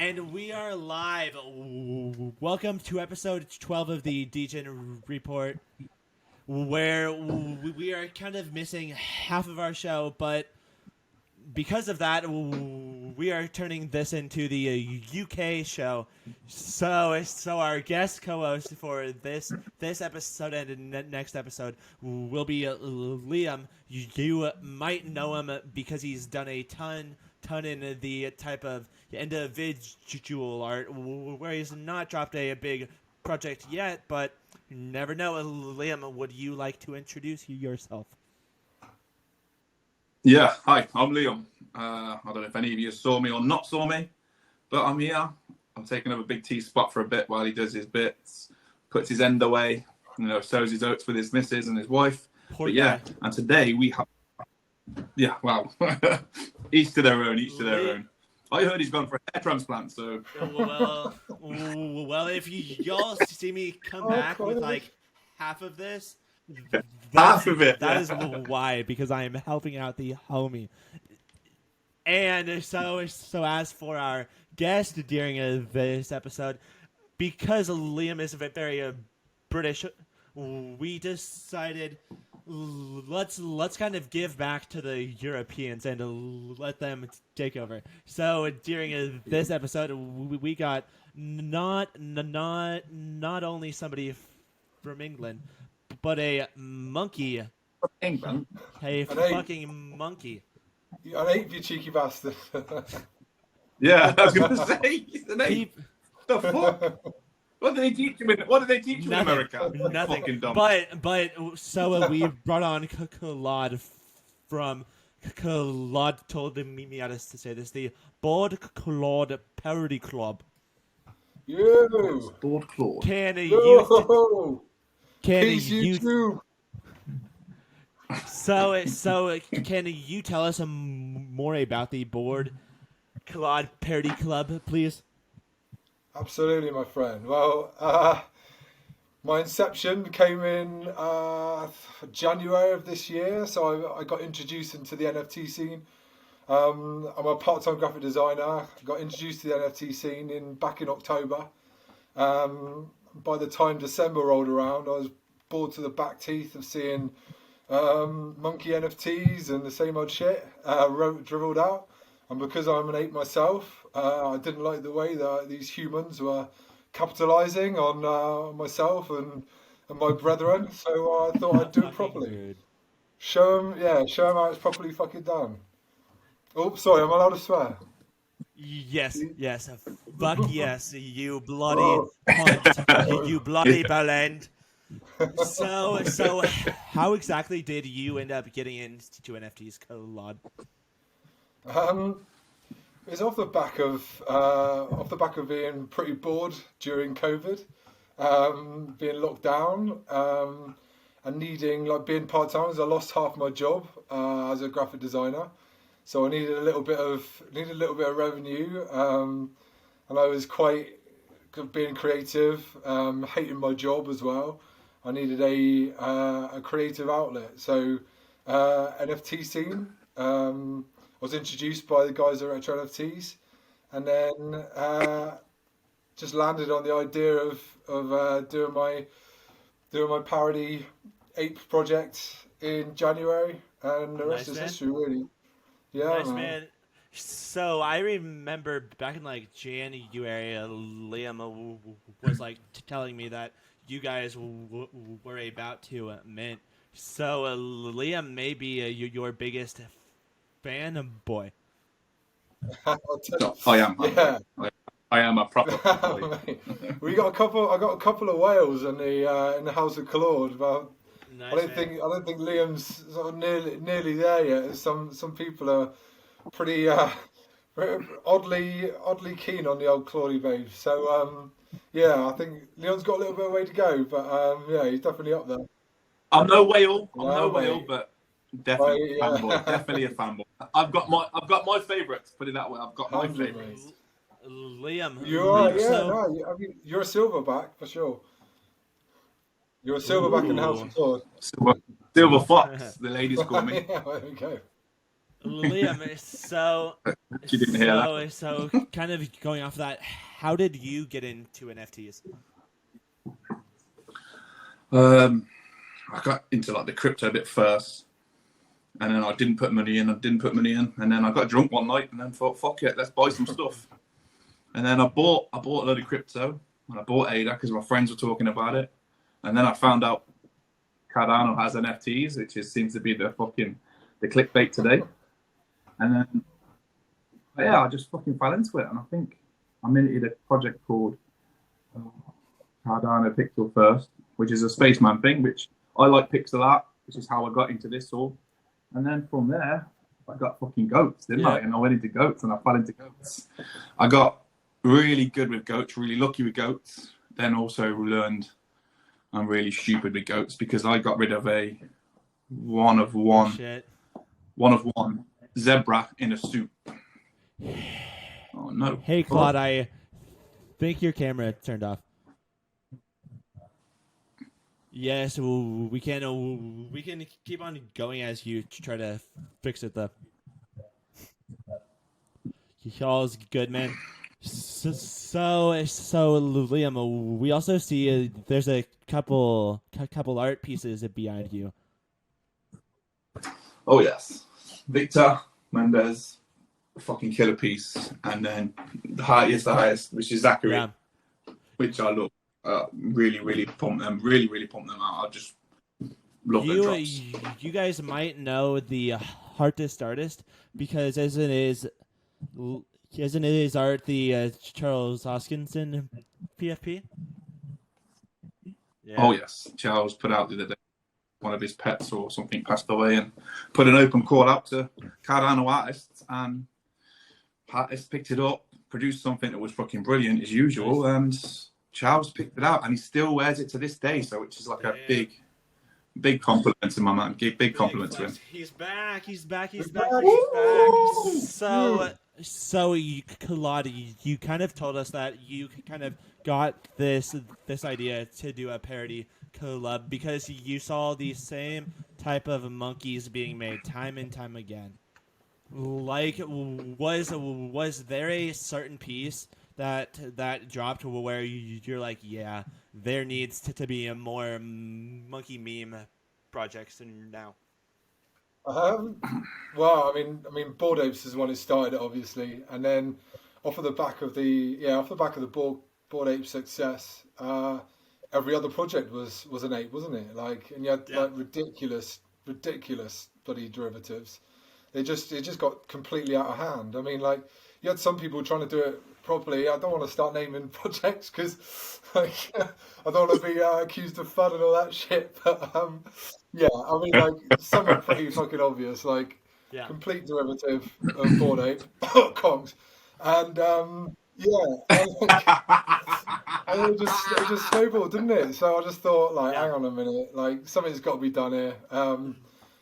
And we are live. Welcome to episode 12 of the Degen report, where we are kind of missing half of our show, but because of that, we are turning this into the UK show. So our guest co-host for this episode and next episode will be Liam. You might know him because he's done a ton in the type of individual art, where he's not dropped a big project yet, but you never know. Liam, would you like to introduce yourself? Yeah, hi, I'm Liam. I don't know if any of you saw me or not saw me, but I'm here. I'm taking up a big T spot for a bit while he does his bits, puts his end away, sows his oats with his missus and his wife. Poor but guy. yeah, and today we have, each to their own, I heard he's gone for a hair transplant, so. Well, if y'all see me come back with like half of this, half of it. That is why, because I am helping out the homie. And so as for our guest during this episode, because Liam is very British, we decided let's kind of give back to the Europeans and let them take over. So during this episode, we got not only somebody from England, but a monkey. From England? A fucking monkey. An ape, you cheeky bastard. Yeah, I was going to say, he's an ape. The fuck? What did they teach you in America? Nothing. But so we brought on Claude from Claude told me how to say this. The BoredClaude Parody Club. Yo. BoredClaude. Can you? So can you tell us more about the BoredClaude Parody Club, please? Absolutely, my friend. Well, my inception came in January of this year, so I got introduced into the NFT scene. I'm a part-time graphic designer. I got introduced to the NFT scene back in October. By the time December rolled around, I was bored to the back teeth of seeing monkey NFTs and the same old shit dribbled out. And because I'm an ape myself, I didn't like the way that these humans were capitalizing on myself and my brethren. So I thought I'd do it properly. Show them how it's properly fucking done. Oh, sorry, am I allowed to swear? Yes. Fuck yes, you bloody cunt. You bloody bellend. So how exactly did you end up getting into NFTs, Claude? It's off the back of being pretty bored during COVID, being locked down, and needing being part time. I lost half my job as a graphic designer, so I needed a little bit of revenue, and I was quite being creative, hating my job as well. I needed a creative outlet, so NFT scene. I was introduced by the guys at Retro NFTs, and then just landed on the idea of doing my parody ape project in January, and the rest is history, really. Yeah, nice, man. So I remember back in January, Liam was telling me that you guys were about to mint. So Liam may be your biggest fanboy. I am. Yeah. I am a proper boy. I got a couple of whales in the house of Claude, but Nice, I don't think Liam's sort of nearly there yet. Some people are pretty oddly keen on the old Claudie babe. So I think Leon's got a little bit of way to go, but he's definitely up there. I'm no whale, but definitely a fanboy. Definitely a fanboy. I've got my favourites. Put it that way. I've got my favourites. Liam, you're a silverback for sure. You're a silverback in the house of Claude. Silver fox, the ladies call me. Yeah, there we go. Liam, so You didn't hear that. kind of going off of that, how did you get into NFTs? I got into like the crypto bit first, and then I didn't put money in. And then I got drunk one night, and then thought, "Fuck it, let's buy some stuff." And then I bought a load of crypto, and I bought ADA because my friends were talking about it. And then I found out Cardano has NFTs, which seems to be the clickbait today. And then I just fucking fell into it, and I think I minted a project called Cardano Pixel First, which is a spaceman thing, which I like pixel art, which is how I got into this all. And then from there, I got fucking goats, didn't I? And I went into goats, and I fell into goats. I got really good with goats, really lucky with goats. Then also learned I'm really stupid with goats because I got rid of a one of one zebra in a suit. Oh no! Hey Claude, I think your camera turned off. Yes, we can keep on going as you try to fix it though. Y'all's good, man. So Liam, we also see there's a couple art pieces behind you. Oh yes, Victor Mendez, fucking killer piece, and then the highest, which is Zachary, which I love. Really pump them. Really pump them out. I just love their drops. You guys might know the artist because as it is art the Charles Hoskinson PFP. Yeah. Oh yes, Charles put out the other day one of his pets or something passed away and put an open call out to Cardano artists, and artists picked it up, produced something that was fucking brilliant as usual, nice. And Charles picked it out and he still wears it to this day, so which is like a big compliment to my man. Big compliment to him. He's back. So Claude, you kind of told us that you kind of got this idea to do a parody collab because you saw the same type of monkeys being made time and time again. Like, was there a certain piece that dropped where you're like, yeah, there needs to be a more monkey meme projects now? Well, I mean, Bored Apes is the one who started it, obviously, and then off the back of the Bored Ape success, every other project was an ape, wasn't it? Like, and you had like ridiculous bloody derivatives. It just got completely out of hand. I mean, like, you had some people trying to do it properly. I don't want to start naming projects because, like, I don't want to be accused of fun and all that shit. But yeah, I mean, like, some are pretty fucking obvious, like complete derivative of Bored Ape, Kongs, and and it just snowballed, didn't it? So I just thought, like, hang on a minute, like, something's got to be done here.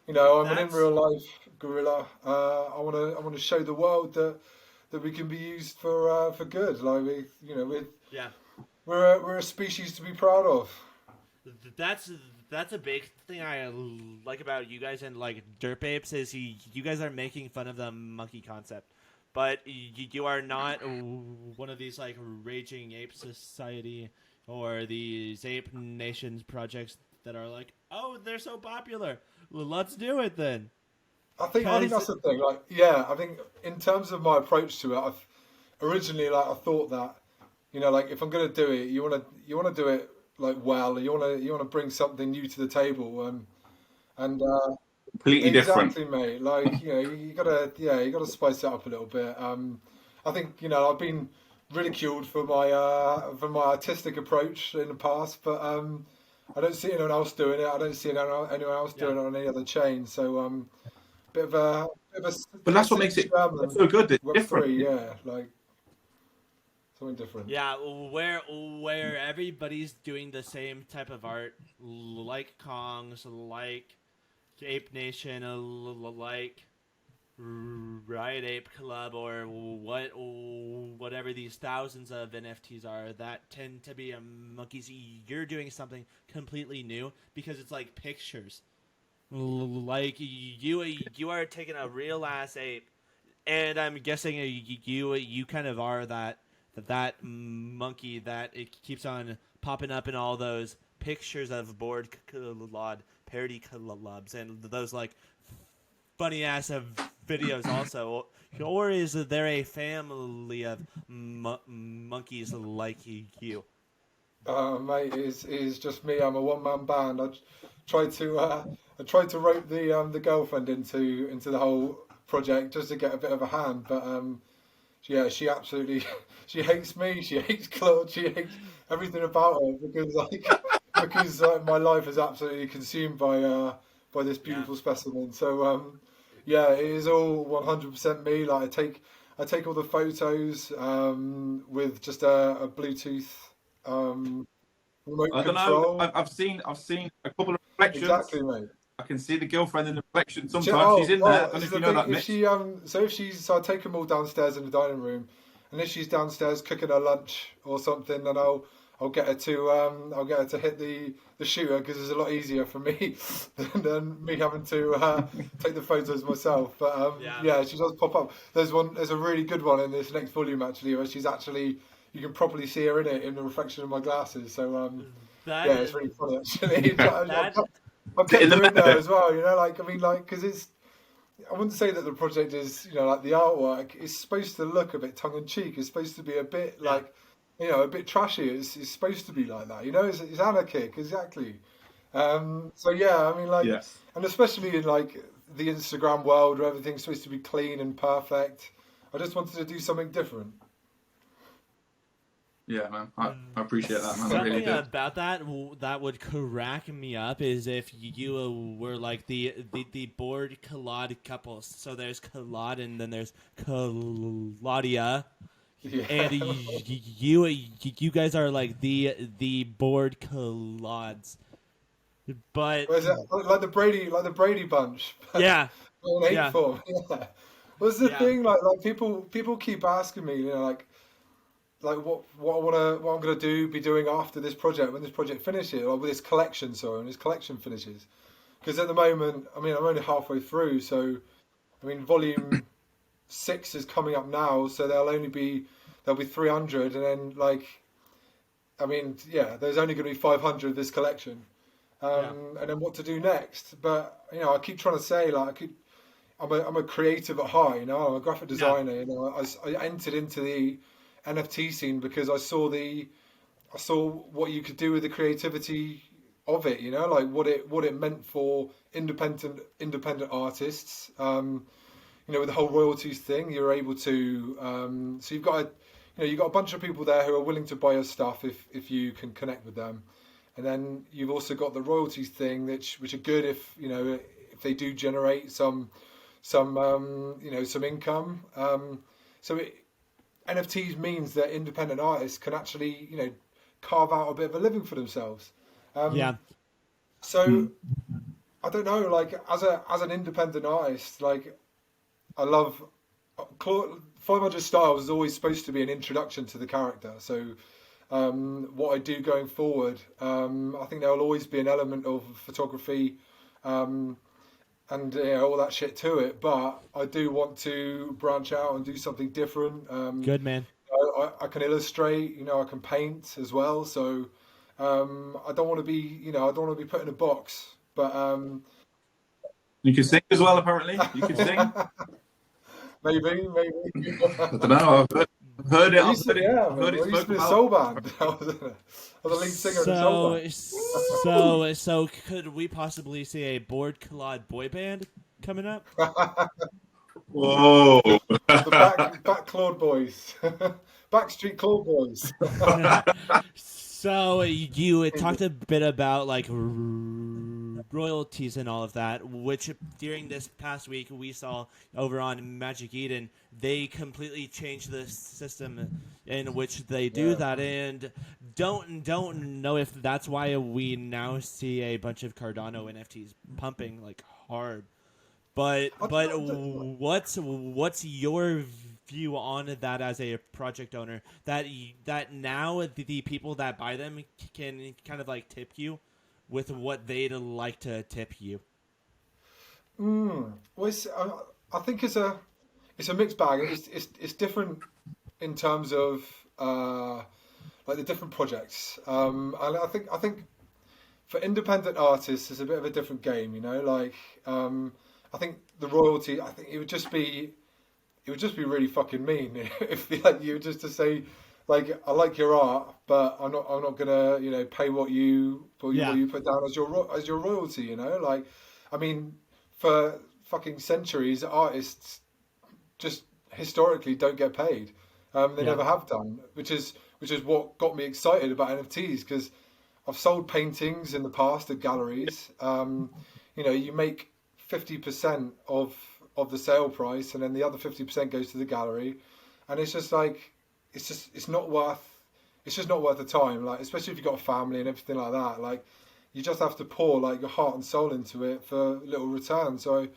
You know, I'm an in real life gorilla. I want to show the world that we can be used for good. Like, we're a species to be proud of. That's a big thing I like about you guys and like Derp Apes is you guys are making fun of the monkey concept, but you are not one of these like raging ape society or these ape nations projects that are like, oh, they're so popular, let's do it then. I think that's the thing. Like, yeah, I think in terms of my approach to it, originally, like, I thought that, you know, like, if I'm gonna do it, you wanna do it like well. You wanna bring something new to the table, and completely exactly, different, mate. Like, you know, you gotta spice it up a little bit. I think, you know, I've been ridiculed for my artistic approach in the past, but I don't see anyone else doing it. I don't see anyone else doing it on any other chain. So bit of a but that's what makes it so good. It's different. Yeah, like something different. Yeah, where everybody's doing the same type of art, like Kongs, like Ape Nation, like Riot Ape Club, or whatever these thousands of NFTs are that tend to be monkeys. You're doing something completely new because it's like pictures. like you are taking a real ass ape, and I'm guessing you kind of are that monkey that it keeps on popping up in all those pictures of BoredClaude parody clubs and those like funny ass of videos also, or is there a family of monkeys like you? Mate, is just me. I'm a one-man band. Tried to rope the girlfriend into the whole project just to get a bit of a hand, but yeah, she absolutely she hates me. She hates Claude. She hates everything about her because my life is absolutely consumed by this Yeah. beautiful specimen. So yeah, it is all 100% me. Like I take all the photos with just a Bluetooth remote I don't know. control. I've seen a couple of reflections. Exactly, mate. I can see the girlfriend in the reflection She, sometimes. She's oh, in there. I well, don't this know is if you the know thing. that, If Mitch. she so I take them all downstairs in the dining room, and if she's downstairs cooking her lunch or something, then I'll get her to hit the shooter because it's a lot easier for me than me having to take the photos myself. But Yeah. yeah, she does pop up. There's a really good one in this next volume actually, where she's actually you can properly see her in it in the reflection of my glasses. So That yeah, it's really funny actually. that I've In kept the her in there mirror. as well, like I mean, like because it's. I wouldn't say that the project is, like the artwork is supposed to look a bit tongue in cheek. It's supposed to be a bit yeah. like, a bit trashy. It's supposed to be like that. It's anarchic, exactly. So yeah, I mean, like, Yes. and especially in like the Instagram world where everything's supposed to be clean and perfect. I just wanted to do something different. Yeah, man. I appreciate that, man. I really Something do. about that would crack me up is if you were like the BoredClaude couples. So there's Claude and then there's Claudia, Yeah. and you guys are like the BoredClaudes. But Where's that? Like the Brady Bunch, yeah, in eight yeah, form. Yeah. What's the yeah, thing? Like people keep asking me, like what I'm gonna be doing after this project when this project finishes, or with this collection, sorry, when this collection finishes. Because at the moment, I mean, I'm only halfway through, so I mean, volume 6 is coming up now, so there'll be 300, and then like, I mean, yeah, there's only going to be 500 this collection, yeah, and then what to do next? But I keep trying to say like I'm a creative at heart, I'm a graphic yeah, designer. I entered into the NFT scene because I saw what you could do with the creativity of it. Like what it meant for independent artists. With the whole royalties thing, you're able to. So you've got a bunch of people there who are willing to buy your stuff if you can connect with them, and then you've also got the royalties thing which are good if they do generate some income. NFTs means that independent artists can actually, carve out a bit of a living for themselves. yeah, So I don't know, like as an independent artist, like I love Claude, 500 Styles is always supposed to be an introduction to the character. So what I do going forward, I think there will always be an element of photography. And all that shit to it, but I do want to branch out and do something different. good man. I can illustrate, I can paint as well. So I don't want to be, put in a box. But You can sing as well, apparently. You can sing. maybe. I don't know. I've heard it. I used to, yeah, I've heard man. it I used to be spoken in a about. soul band. I was a lead singer in a soul band. So could we possibly see a BoredClaude boy band coming up? Whoa. The back Claude boys, Backstreet Claude boys. So you talked a bit about like royalties and all of that, which during this past week we saw over on Magic Eden. They completely changed the system in which they do Yeah. that, and don't know if that's why we now see a bunch of Cardano NFTs pumping like hard. But what's your view on that as a project owner? That now the people that buy them can kind of like tip you with what they'd like to tip you. Well, I think it's a mixed bag. It's different in terms of like the different projects. And I think for independent artists, it's a bit of a different game. You know, like I think the royalty. I think it would just be really fucking mean if like you were just to say like I like your art, but I'm not gonna pay what Yeah. you put down as your royalty. You know, like I mean for fucking centuries, artists just historically don't get paid. They Yeah. never have done, which is what got me excited about NFTs because I've sold paintings in the past at galleries. You make 50% of the sale price, and then the other 50% goes to the gallery, and it's just like it's not worth the time. Like especially if you've got a family and everything like that. Like you just have to pour like your heart and soul into it for little return. So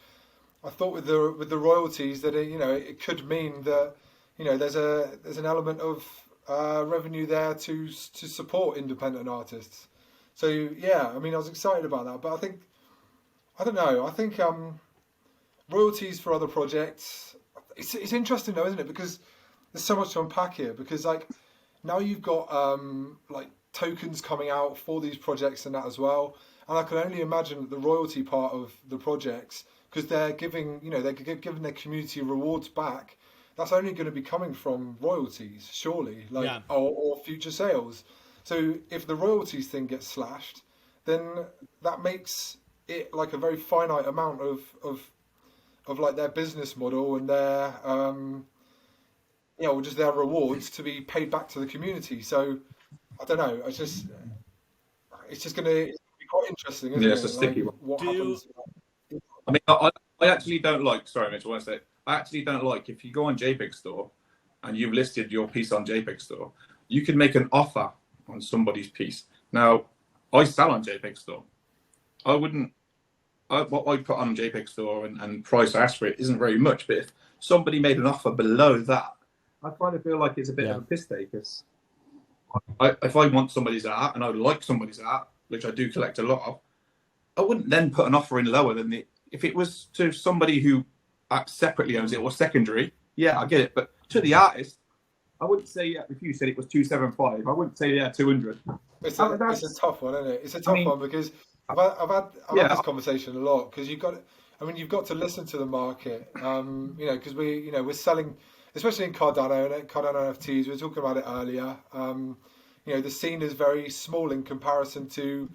I thought with the royalties that it could mean that there's an element of revenue there to support independent artists. So yeah, I mean I was excited about that, but I don't know. I think royalties for other projects. It's interesting though, isn't it? Because there's so much to unpack here. Because like now you've got like tokens coming out for these projects and that as well. And I can only imagine that the royalty part of the projects, because they're giving they're giving their community rewards back. That's only going to be coming from royalties, surely, like Yeah. or future sales. So if the royalties thing gets slashed, then that makes it like a very finite amount of like their business model and their just their rewards to be paid back to the community. So I don't know. It's just gonna be quite interesting, isn't Yeah, it's a it? Like sticky one. what Do happens. I mean, I actually don't like. Sorry, Mitch. I want to say I actually don't like if you go on JPEG Store and you've listed your piece on JPEG Store, you can make an offer on somebody's piece. Now, I sell on JPEG Store. I wouldn't. What I put on JPEG Store and price I ask for it isn't very much. But if somebody made an offer below that, I kind of feel like it's a bit Yeah. of a piss take. If I want somebody's art and I would like somebody's art, which I do collect a lot of, I wouldn't then put an offer in lower than the. If it was to somebody who separately owns it or secondary, yeah, I get it. But to the artist, I wouldn't say if you said it was 275, I wouldn't say 200. It's That's, a tough one, isn't it? It's a I tough mean, one because I've had yeah, this conversation a lot because you've got to listen to the market. Because we're selling, especially in Cardano and Cardano NFTs. We were talking about it earlier. The scene is very small in comparison to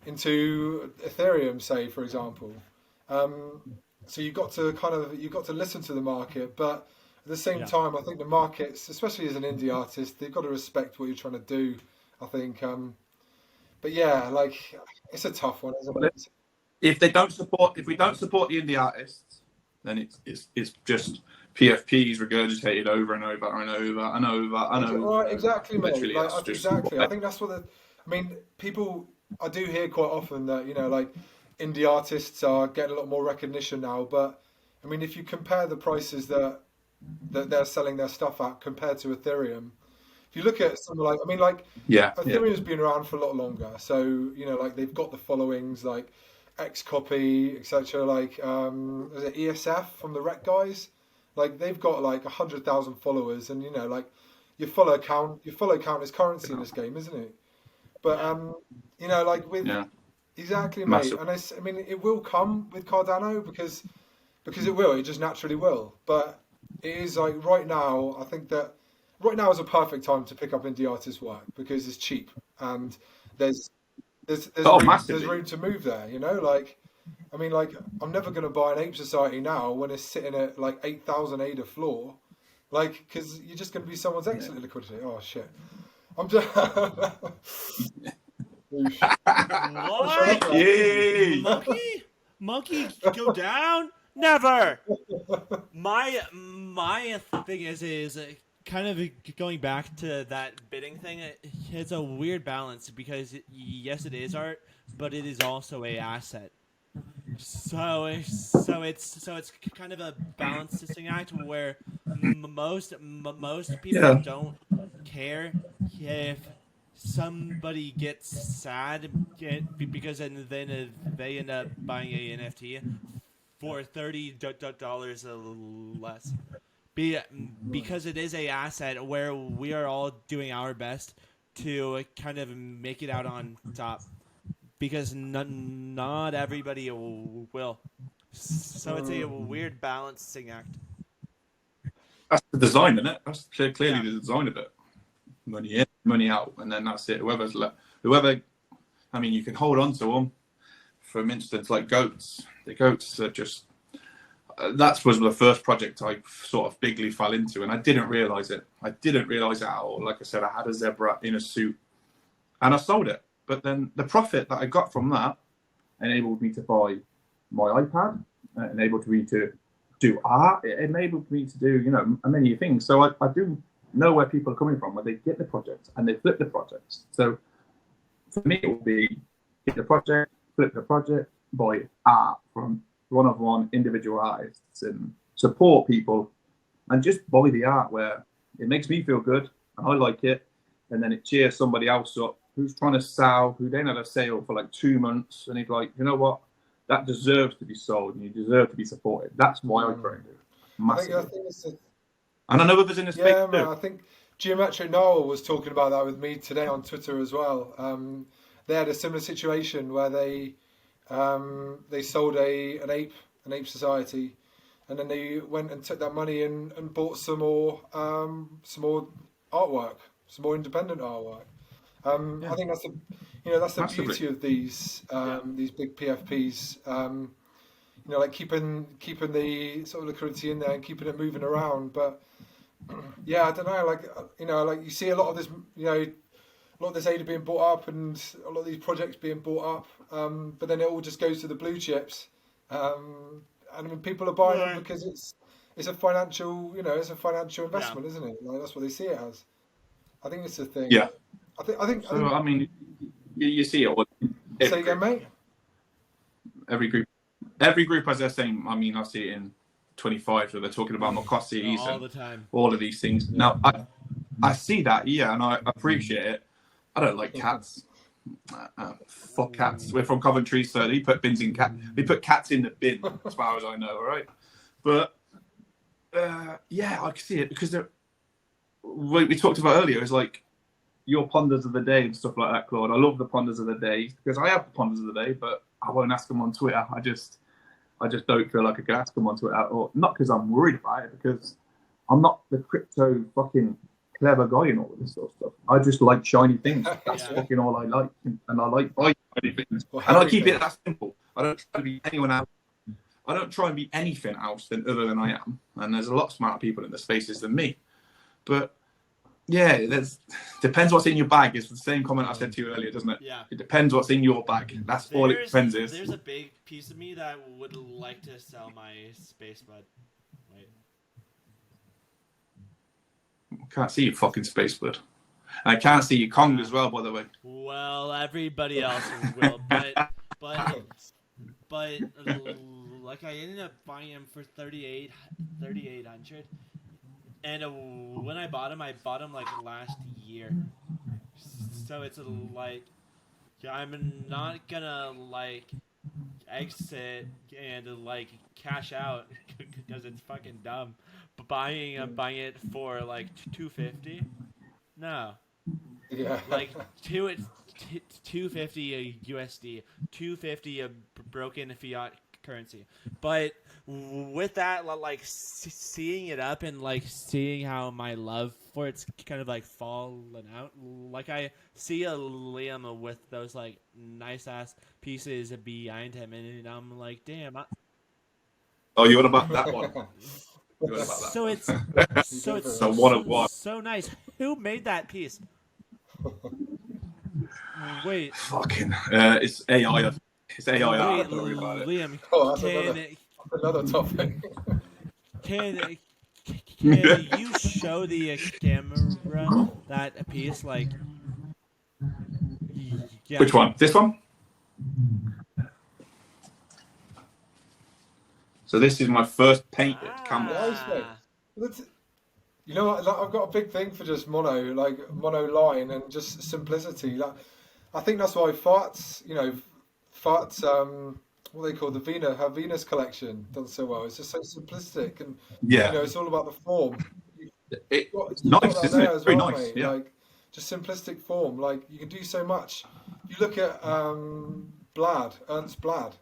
into Ethereum, say for example. So you've got to listen to the market, but at the same Yeah. time, I think the markets, especially as an indie artist, they've got to respect what you're trying to do. I think, but yeah, like it's a tough one, isn't it? if we don't support the indie artists, then it's just PFPs regurgitated over and over and over and over and Right, over. exactly, mate. Literally, Like, that's just exactly. I think that's what I mean, people. I do hear quite often that like indie artists are getting a lot more recognition now. But I mean, if you compare the prices that they're selling their stuff at compared to Ethereum, if you look at something like, I mean, like yeah. Ethereum's been around for a lot longer, so like they've got the followings like Xcopy, etc. Like, is it ESF from the Rec guys? Like they've got like 100,000 followers, and like your follow count is currency in this game, isn't it? But like with Yeah, exactly, mate. massive. And I mean, it will come with Cardano because it will. It just naturally will. But it is like right now. I think that right now is a perfect time to pick up indie artist work because it's cheap and there's Oh, there's massively. room to move there. Like I mean, like I'm never going to buy an Ape Society now when it's sitting at like 8,000 ADA floor, like because you're just going to be someone's exit liquidity. Oh shit! I'm just. what? Yay! Monkey, go down? Never. My thing is kind of going back to that bidding thing. It's a weird balance because yes, it is art, but it is also a asset. So it's kind of a balancing act where most people Yeah. don't care if somebody gets sad because then they end up buying a NFT for $30 less. Because it is a asset where we are all doing our best to kind of make it out on top. Because not everybody will. So it's a weird balancing act. That's the design, isn't it? That's clearly the design of it. Money in, money out, and then that's it. Whoever, I mean, you can hold on to them. For instance, like goats. The goats are just. That was the first project I sort of bigly fell into, and I didn't realize it. I didn't realize it at all. Like I said, I had a zebra in a suit, and I sold it. But then the profit that I got from that enabled me to buy my iPad, enabled me to do art, it enabled me to do, many things. So I do know where people are coming from, where they get the projects and they flip the projects. So for me, it will be get the project, flip the project, buy art from one-of-one individual artists and support people and just buy the art where it makes me feel good and I like it. And then it cheers somebody else up who's trying to sell, who then had a sale for like 2 months. And he's like, you know what? That deserves to be sold and you deserve to be supported. That's why I try and do it. Massively. I think it's and I know others in the space yeah, too. man, I think Geometric Noel was talking about that with me today on Twitter as well. They had a similar situation where they sold an ape society, and then they went and took that money and bought some more artwork, some more independent artwork. I think that's the Massively. beauty of these big PFPs. Like keeping the sort of liquidity in there and keeping it moving around. But yeah, I don't know. Like you see a lot of this, a lot of this ADA being bought up and a lot of these projects being bought up. But then it all just goes to the blue chips. And I mean, people are buying them because it's a financial, it's a financial investment, isn't it? Like that's what they see it as. I think it's a thing. Yeah. I think. I mean, you see it. Say again, mate. Every group has their same. I mean, I see it in 25, so they're talking about Mokosis all and the time. all of these things. Now, I see that, and I appreciate it. I don't like cats. Fuck cats. We're from Coventry, so they put bins in they put cats in the bin, as far as I know. All right, but I can see it because we talked about earlier. It's like your ponders of the day and stuff like that, Claude. I love the ponders of the day because I have the ponders of the day, but I won't ask them on Twitter. I just don't feel like I can ask them on Twitter, or not because I'm worried about it, because I'm not the crypto fucking clever guy in all of this sort of stuff. I just like shiny things. That's fucking all I like, and I like buying shiny things. And I keep it that simple. I don't try to be anyone else. I don't try and be anything else other than I am. And there's a lot smarter people in the spaces than me. But yeah, depends what's in your bag. It's the same comment I said to you earlier, doesn't it? Yeah. It depends what's in your bag. That's all it depends is. There's a big piece of me that would like to sell my space bud. Wait. Can't see your fucking space bud. And I can't see your Kong as well, by the way. Well, everybody else will, but like I ended up buying him for 3,800. And when I bought him like last year. So it's like I'm not gonna like exit and like cash out because it's fucking dumb. But buying it for like $250, no. Yeah. Like 250 USD, 250 a broken fiat currency. But with that, like seeing it up and like seeing how my love for it's kind of like fallen out. Like I see a Liam with those like nice ass pieces behind him, and I'm like, damn. Oh, you want about that one? So it's So one of one. so nice. Who made that piece? Wait. Fucking. It's AI. It's AI. Wait, Don't worry about it. Liam, that's another topic. Can you show the camera that piece? Like, yeah. Which one? This one? So this is my first painted canvas. You know what? Like, I've got a big thing for just mono line and just simplicity. Like, I think that's why farts what they call her Venus collection done so well. It's just so simplistic, and Yeah, it's all about the form. it's You've got nice, that isn't there it? as Very well, nice. mate. Yeah, Like just simplistic form. Like you can do so much. You look at Ernst Blad,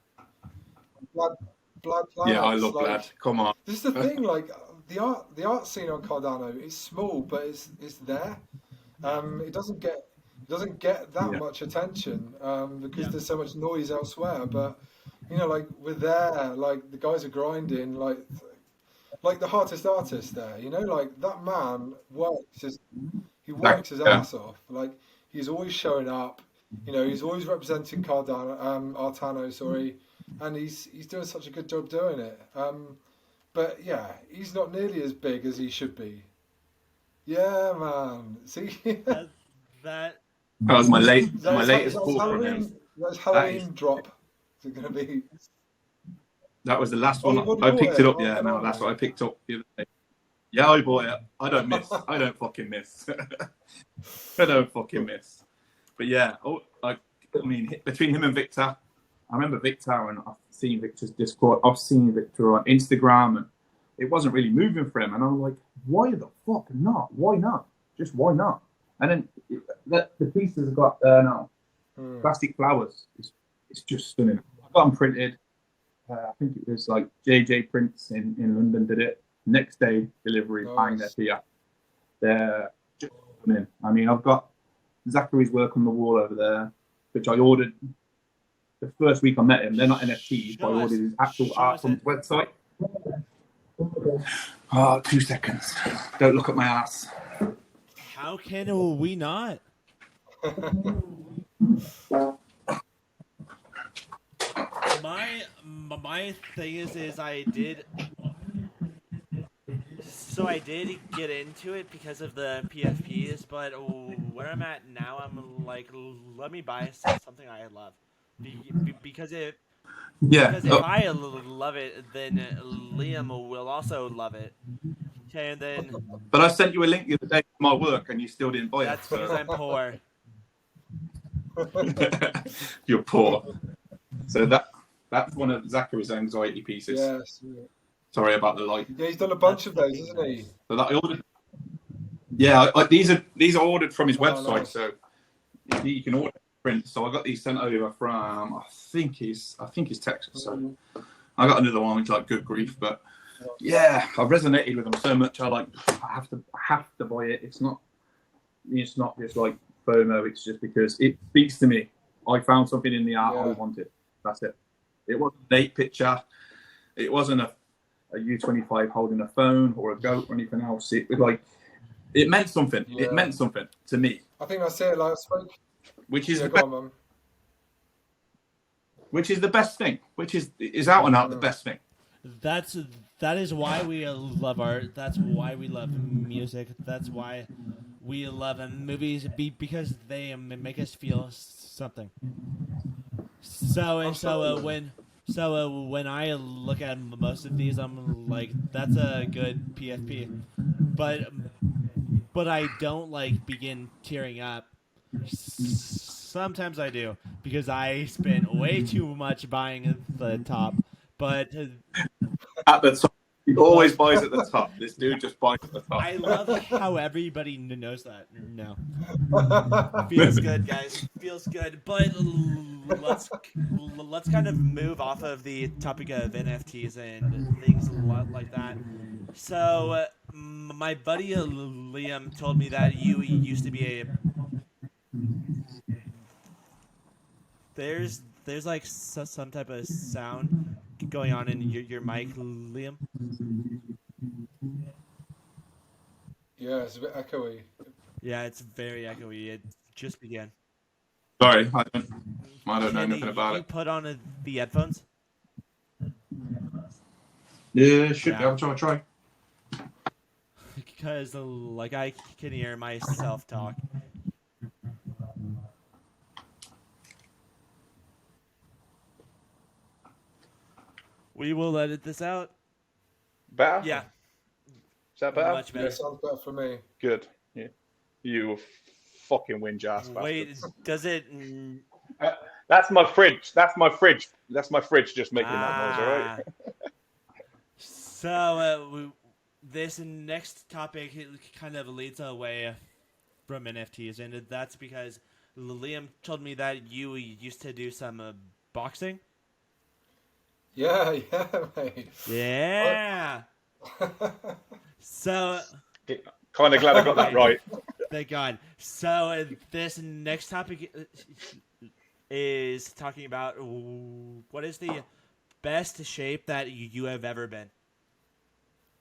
Blad, Blad yeah. I planets. love Blad. Like Come on. this is the thing. Like the art scene on Cardano is small, but it's there. It doesn't get that Yeah, much attention because Yeah. there's so much noise elsewhere. But like we're there. Like the guys are grinding. Like the hottest artist there. Like that man he exactly. works his Yeah, ass off. Like he's always showing up. He's always representing Cardano, Artano, sorry, and he's doing such a good job doing it. But yeah, he's not nearly as big as he should be. Yeah, man. See, That that that was my that's latest pull from him. Halloween. That's That is Halloween drop. Is it gonna be? that was the last Oh, one. you've already I bought picked it. it up. Oh, Yeah, good no, on that's you. what I picked up the other day. Yeah, I bought it. I don't miss. I don't fucking miss. I don't fucking miss. But yeah, I mean, between him and Victor, I remember Victor, and I've seen Victor's Discord. I've seen Victor on Instagram, and it wasn't really moving for him. And I'm like, why the fuck not? Why not? Just why not? And then the pieces have got now plastic flowers. It's just stunning. I got them printed. I think it was like JJ Prints in London did it. Next day delivery, bang, they're Nice. here. They're just stunning. I mean, I've got Zachary's work on the wall over there, which I ordered the first week I met him. They're not NFTs, but I ordered his actual art from his website. Oh, 2 seconds. Don't look at my ass. How can we not? My thing is I did get into it because of the PFPs, but where I'm at now, I'm like, let me buy something I love, because if Yeah. I love it, then Liam will also love it, and then But I sent you a link the other day to my work, and you still didn't buy it. that's because I'm poor. You're poor. So that's one of Zachary's anxiety pieces. Yes. Sorry about the light. Yeah, he's done a bunch of those, hasn't he? So that I ordered. Yeah, these are ordered from his website, nice. so you can order prints. So I got these sent over from I think he's Texas. So I got another one which like good grief, but yeah, I resonated with them so much. I have to buy it. It's not just like FOMO. It's just because it speaks to me. I found something in the art I wanted. That's it. It wasn't a date picture. It wasn't a U25 holding a phone or a goat or anything else. It was like it meant something. Yeah. It meant something to me. I think that's it. Like I spoke. Which is Go on, Mum. which is the best thing. Which is out and out the best thing. That is why we love art. That's why we love music. That's why we love movies, because they make us feel something. So when I look at most of these, I'm like, that's a good PFP, but I don't like begin tearing up. Sometimes I do, because I spent way too much buying the top, but At the top. He always buys at the top. This dude just buys at the top. I love how everybody knows that. No, feels good, guys. Feels good. But let's kind of move off of the topic of NFTs and things like that. So my buddy Liam told me that you used to be a. There's like some type of sound going on in your mic, Liam. Yeah, it's a bit echoey. Yeah, it's very echoey. It just began. Sorry, I don't know Can nothing about you it. put on the headphones? Yeah, should be. Yeah. I'll try. Because like I can hear myself talk. We will edit this out. Better? Yeah, Is that better? much Yeah, better. sounds better for me. Good. Yeah. You fucking whinge ass bastard. Wait, does it? That's my fridge. That's my fridge. That's my fridge just making that noise, all right? So this next topic kind of leads away from NFTs, and that's because Liam told me that you used to do some boxing. Yeah, mate. Yeah. So, Kind of glad I got that right. thank God. So this next topic is talking about what is the best shape that you have ever been.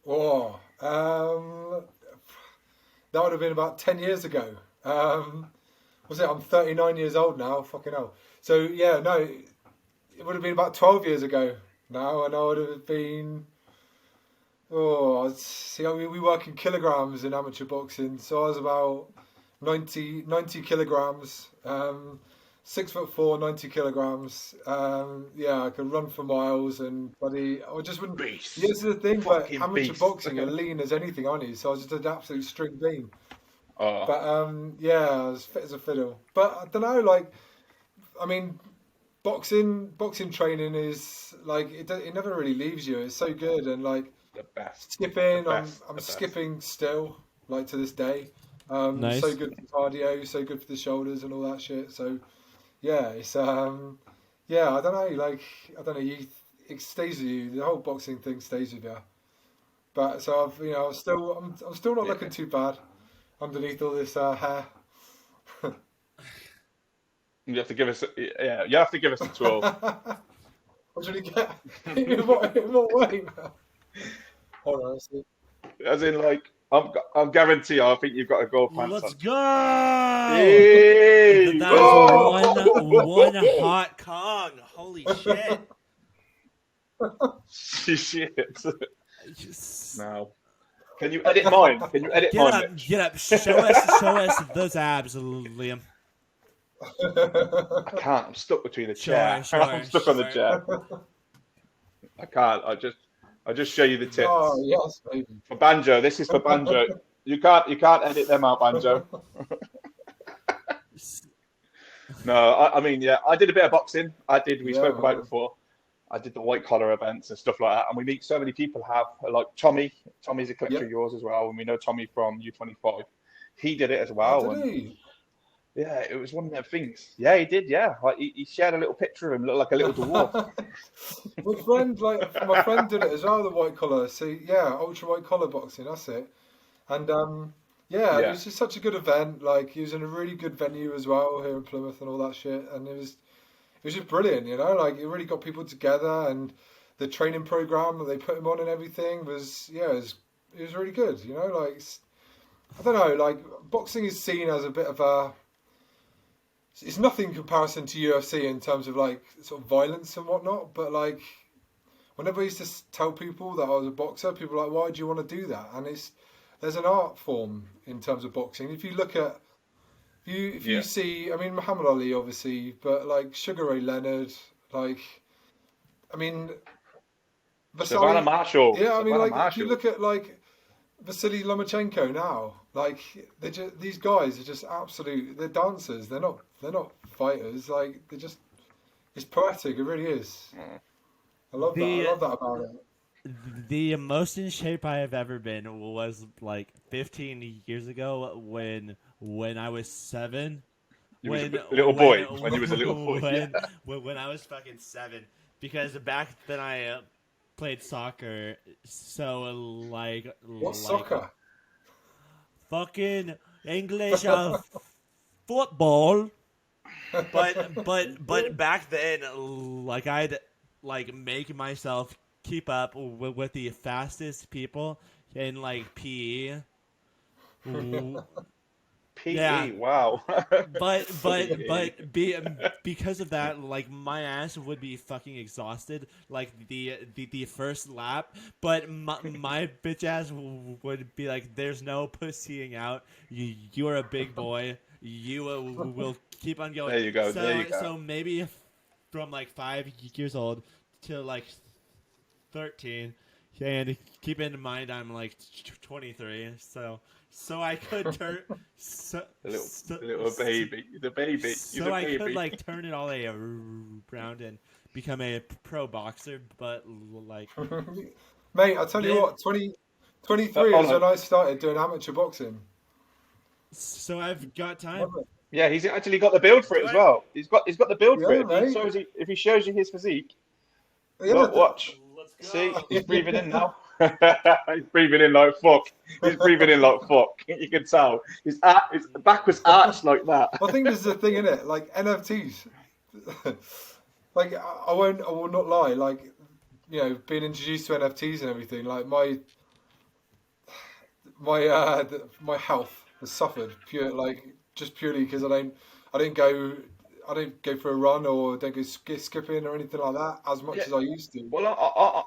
Oh, that would have been about 10 years ago. Was it? I'm 39 years old now. Fucking hell. So yeah, no, it would have been about 12 years ago now, and I would have been. Oh, see, we work in kilograms in amateur boxing, so I was about 90 kilograms. 6'4", 90 kilograms. Yeah, I could run for miles, and bloody, I just wouldn't. Beast. Here's the thing, but Fucking amateur beast. boxing, you're lean as anything, aren't you? So I was just an absolute string bean. Oh, But yeah, I was fit as a fiddle. But I don't know, like, I mean, boxing training is like it never really leaves you. It's so good, and like the best. skipping, The best, I'm the best. skipping still, like to this day. Nice. So good for cardio, so good for the shoulders and all that shit. So yeah, it's yeah, I don't know, like I don't know, it stays with you. The whole boxing thing stays with you. But so I'm still not looking too bad underneath all this hair. You have to give us, yeah. You have to give us a 12. What should we get? in what way? Hold on, let's see. As in, like, I'm guarantee. I think you've got to go pants. Let's on. go! Hey! That Oh! is one hot Kong. Holy shit! Shit. Just- Now, can you edit mine? Can you edit mine? Mitch? Get up! Show us those abs, Liam. I can't. I'm stuck between the chair. Sure, I'm stuck on the chair. I can't. I just show you the tits. Oh yes, baby. For Banjo, this is for Banjo. You can't edit them out, Banjo. No, I mean, yeah, I did a bit of boxing. We spoke about it before. I did the white collar events and stuff like that, and we meet so many people. Like Tommy. Tommy's a collector of yours as well, and we know Tommy from U25. He did it as well. Oh, did he? Yeah, it was one of them things. Yeah, he did. Yeah, like he shared a little picture of him, looked like a little dwarf. my friend did it as well. The white collar. See, yeah, ultra white collar boxing. That's it. And it was just such a good event. Like he was in a really good venue as well here in Plymouth and all that shit. And it was just brilliant. You know, like it really got people together, and the training program that they put him on and everything was it was really good. You know, like I don't know, like boxing is seen as a bit of a. It's nothing in comparison to UFC in terms of like sort of violence and whatnot, but like whenever I used to tell people that I was a boxer, people were like, why do you want to do that? And there's an art form in terms of boxing. If you look at if you see, I mean Muhammad Ali obviously, but like Sugar Ray Leonard, like I mean Savannah Marshall. Yeah, I mean Savannah like Marshall. if you look at like Vasily Lomachenko now, like these guys are just absolute. They're dancers. They're not fighters. Like it's poetic. It really is. I love that. I love that about it. The most in shape I have ever been was like 15 years ago when I was 7. When you was a little boy. When I was fucking 7, because back then I played soccer, so like soccer? Fucking English football. But back then, like I'd like make myself keep up with the fastest people in like PE. PE, yeah. Wow. Because of that, like my ass would be fucking exhausted like the first lap, but my bitch ass would be like, there's no pussying out, you're a big boy, you will keep on going. There you go. So maybe from like 5 years old to like 13, and keep in mind I'm like 23, so so I could turn so, The little baby, the baby. So the I baby. could like turn it all the way around and become a pro boxer, but like Mate, I tell you what, 23 hold is on. when I started doing amateur boxing. so I've got time. Yeah, he's actually got the build for it Do as I? well. He's got the build for Yeah, it. mate. If he shows you his physique, Yeah, look, watch. Let's go. See, he's breathing in now. He's breathing in like fuck. He's breathing in like fuck. You can tell. His back was arched like that. I think this is the thing, innit? Like NFTs. Like I will not lie. Like, you know, being introduced to NFTs and everything. Like my health has suffered just purely because I don't go for a run or don't go skipping or anything like that as much as I used to. Well,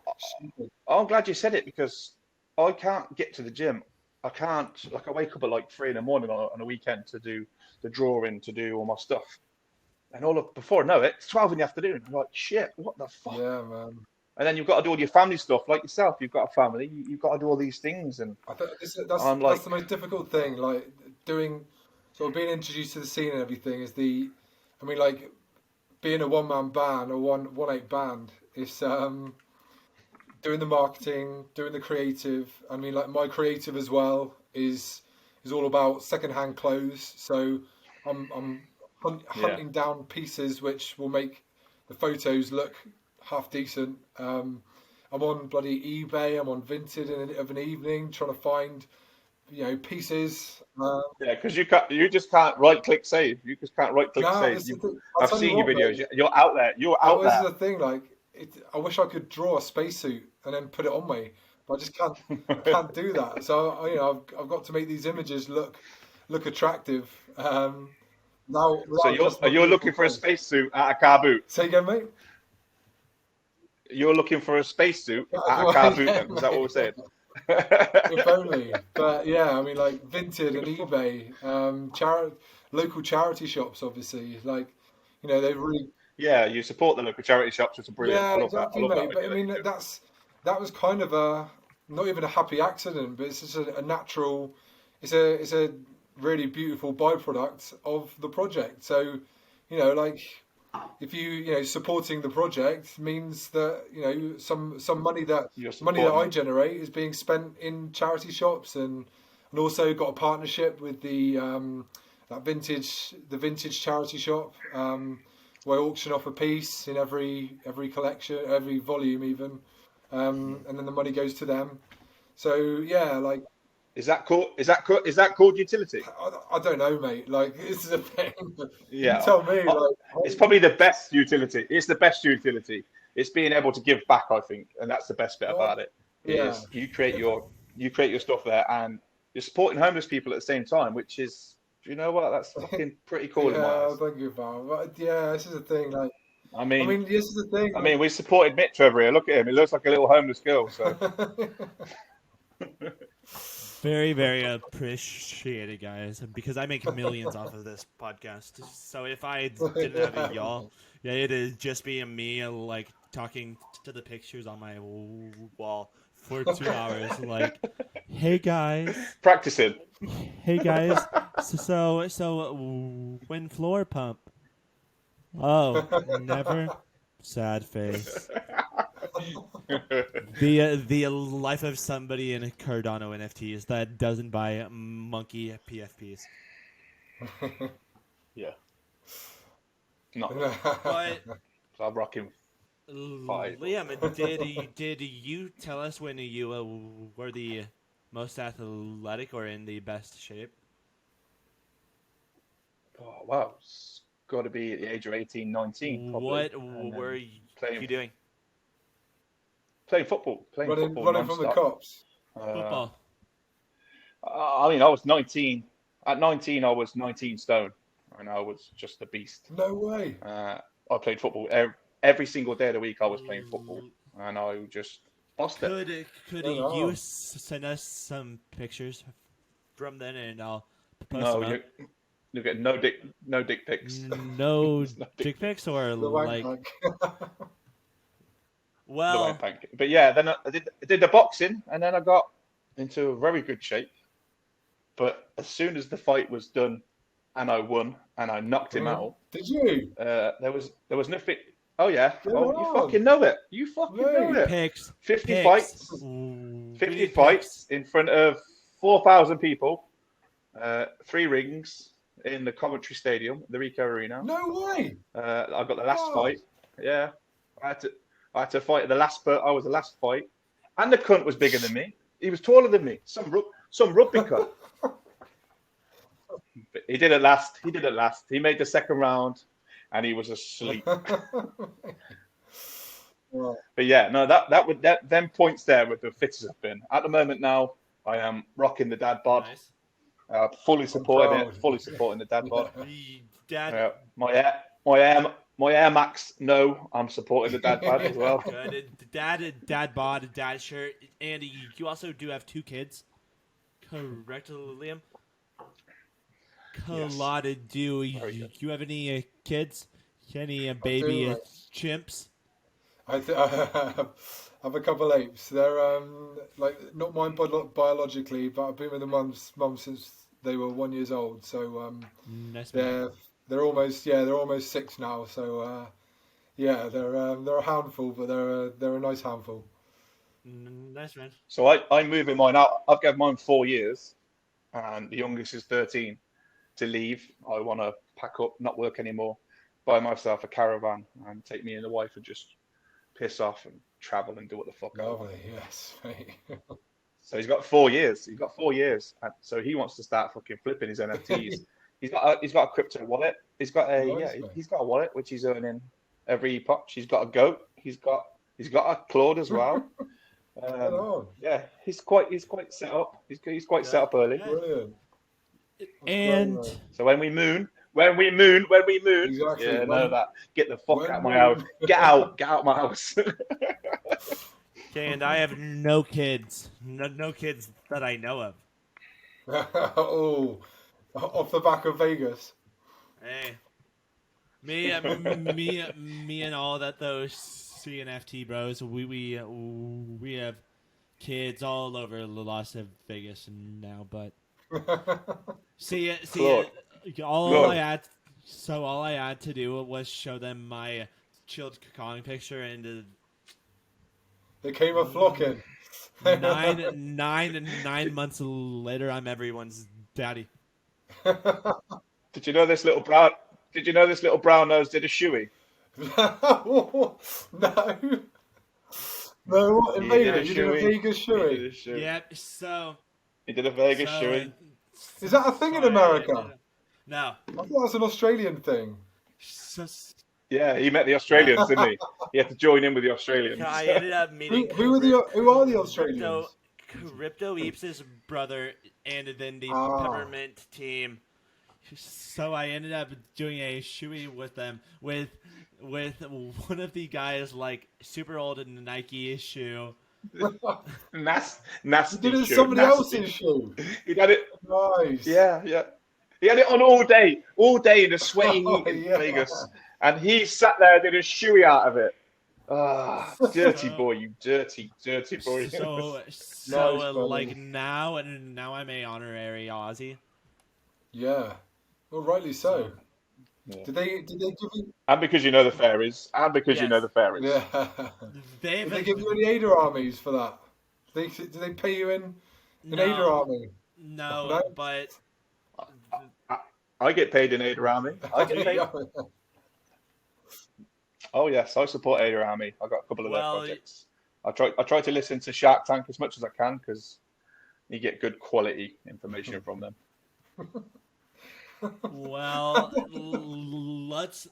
I'm glad you said it because I can't get to the gym. I can't, like, I wake up at like 3 a.m. on a weekend to do the drawing, to do all my stuff. And before I know it, it's 12 in the afternoon. I'm like, shit, what the fuck? Yeah, man. And then you've got to do all your family stuff, like yourself. You've got a family. You've got to do all these things. And I think that's the most difficult thing. Like being introduced to the scene and everything like being a one-man band or one-eight band. It's doing the marketing, doing the creative. I mean, like my creative as well is all about second-hand clothes. So I'm hunting down pieces which will make the photos look half decent. I'm on bloody eBay. I'm on Vinted of an evening trying to find, pieces. yeah, because you just can't right-click save. You just can't right-click save. I've seen your videos. Mate, You're out there. You're out there. This is the thing. Like, I wish I could draw a spacesuit and then put it on me, but I just can't. I can't do that. So I've got to make these images look attractive. So you're looking for a spacesuit at a car boot. Say again, mate. You're looking for a spacesuit at a car boot. Then. Is that what we're saying? If only. But yeah, I mean, like Vinted and eBay, local charity shops, obviously. Like, they really. Yeah, you support the local charity shops, which are brilliant. Yeah, I love exactly, that. mate. But I mean, that was kind of not even a happy accident, but it's just a natural. It's a really beautiful byproduct of the project. So, like, if supporting the project means that some money that I generate is being spent in charity shops and also got a partnership with the vintage charity shop where I auction off a piece in every collection, every volume even, and then the money goes to them. So yeah, like. Is that called utility? I don't know, mate. Like, this is a thing. Yeah. You tell me. It's probably the best utility. It's the best utility. It's being able to give back, I think, and that's the best bit about it. Is you create your stuff there, and you're supporting homeless people at the same time, which is, that's fucking pretty cool. in my eyes. Thank you, pal. But yeah, this is the thing. Like, I mean, this is the thing. I mean, we supported Mitch over here. Look at him. He looks like a little homeless girl. So. Very, very appreciated, guys, because I make millions off of this podcast. So if I didn't have y'all, it'd just be me, like, talking to the pictures on my wall for 2 hours. Like, hey, guys. Practicing. Hey, guys. So when floor pump? Oh, never. Sad face. The life of somebody in Cardano NFTs that doesn't buy monkey PFPs. Yeah. No. But I'm rocking 5. Liam, did you tell us when you were the most athletic or in the best shape? Oh, wow. It's got to be at the age of 18, 19. Probably. What were you doing? Playing football. Running from the cops. Football. I mean, I was 19. At 19, I was 19 stone, and I was just a beast. No way. I played football every single day of the week. I was playing football, and I just lost it. Could you send us some pictures from then, and I'll post them up? You get no dick pics. No dick pics, or like. Well, but yeah, then I did the boxing, and then I got into a very good shape. But as soon as the fight was done, and I won, and I knocked him out, Did you? there was nothing. Oh yeah. Go Oh, you on. fucking know it. You fucking know Mate. it. Picks. 50 Picks. fights. Ooh, 50 we need fights picks. in front of 4,000 people. 3 rings in the Coventry Stadium, the Rico Arena. No way. I got the last Wow. fight. Yeah, I had to fight at the last. But I was the last fight, and the cunt was bigger than me. He was taller than me. Some rugby cunt. But he didn't last. He didn't last. He made the second round, and he was asleep. Right. But yeah, no, that them points there with the fittest have been. At the moment now, I am rocking the dad bod. Nice. Fully supporting proud. it. Fully supporting the dad bod. Dad. My Air Max. No, I'm supporting the dad bod as well. Good. Dad bod, dad shirt. Andy, you also do have 2 kids. Correct, Liam? Yes. Claude, do Very good. you have any kids? Any baby mate. chimps? I have a couple apes. They're like not mine biologically, but I've been with the mum since they were 1 year old. So Nice man. they're almost 6 now. So yeah, they're a handful, but they're a nice handful. Nice man. So I'm moving mine out. I've given mine 4 years, and the youngest is 13. To leave, I want to pack up, not work anymore, buy myself a caravan, and take me and the wife and just piss off and travel and do what the fuck I want. Lovely, yes, mate. So he's got 4 years. He's got 4 years, and so he wants to start fucking flipping his NFTs. He's got a crypto wallet. He's got he's got a wallet which he's earning every epoch. He's got a goat. He's got a Claude as well. Yeah, he's quite set up. He's quite set up early. Brilliant. And Great, So when we moon, Exactly. yeah, know that. Get the fuck out of my house. Get out my house. okay, and I have no kids. No kids that I know of. Oh, off the back of Vegas. Hey, me and all that those CNFT bros. We have kids all over Las Vegas now, but Claude. all I had to do was show them my chilled Kong picture, and They came a flocking. 9 months later, I'm everyone's daddy. Did you know this little brown nose did a shoey? No. No, what, in He Vegas? did You a did a shoey. Vegas He did shoey? a shoey. Yeah, so He did a Vegas shoey. Is that a thing in America? No. I thought that's an Australian thing. So, Yeah, he met the Australians, didn't he? He had to join in with the Australians. I ended up meeting Who are the Australians? Crypto Eeps' brother, and then the Ah. Peppermint team. So I ended up doing a shoey with them with one of the guys like super old in the Nike shoe. Nasty You did it in shoe, somebody nasty. else's shoe. He had it. Nice. Yeah. He had it on all day in the sweaty heat in Yeah. Vegas, and he sat there and did a shoey out of it. Ah, dirty boy, you dirty boy. So Nice, like now I'm a honorary Aussie. Yeah. Well, rightly so. Yeah. Did they give you? And because you know the fairies, Yes. Yeah. They've Did they give you any Ada armies for that? Did they pay you in an Ada army? No, No? but I get paid in Ada Army. I get paid. Oh yes, I support Ada Army. I got a couple of their projects. I try to listen to Shark Tank as much as I can because you get good quality information from them. well, let's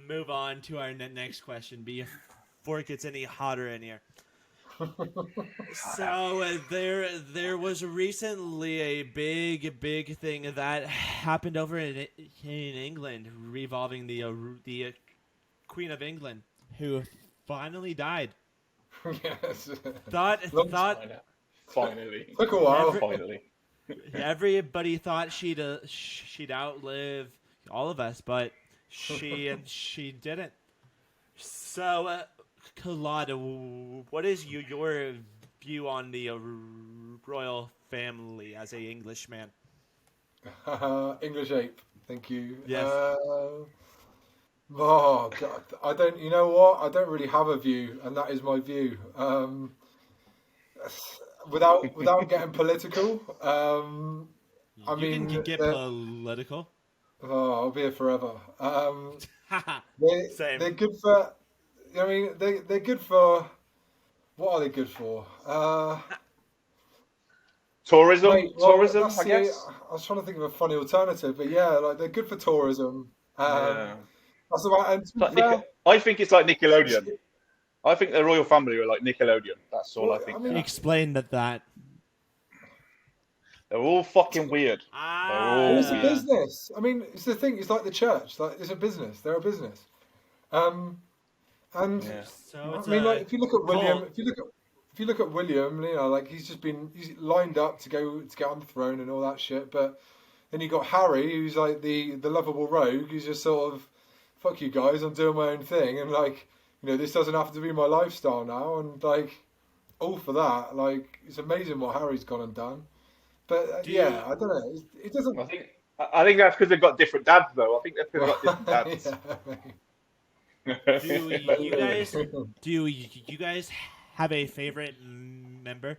move on to our next question before it gets any hotter in here. So there was recently a big thing that happened over in England revolving the Queen of England, who finally died. Yes. Thought Finally. Took a while. Finally. everybody thought she'd outlive all of us, but she didn't. So, Claude, what is your view on the royal family as a Englishman? English ape. Thank you. Yes. Oh God, I don't. You know what? I don't really have a view, and that is my view. Without getting political, I You mean, can get political. I'll be here forever. Same. They're good for. I mean, they're good for. What are they good for? Tourism, Wait, well, I guess. I was trying to think of a funny alternative, but yeah, like they're good for tourism. Yeah. That's about. And to It's be like fair, I think it's like Nickelodeon. I think the royal family are like Nickelodeon. That's all I well, think. I mean, Explain that. They're all fucking weird. They're all it's a weird. business. I mean, it's the thing. It's like the church. Like it's a business. They're a business. And Yeah. So I it's mean, like if you look at William, cult. if you look at William, you know, like he's lined up to get on the throne and all that shit. But then you got Harry, who's like the lovable rogue, who's just sort of, fuck you guys, I'm doing my own thing, and like, you know, this doesn't have to be my lifestyle now, and like, all for that. Like, it's amazing what Harry's gone and done. But yeah, I don't know. It doesn't. I think that's because they've got different dads, though. I think that's because they've got different dads. Do you guys have a favorite member?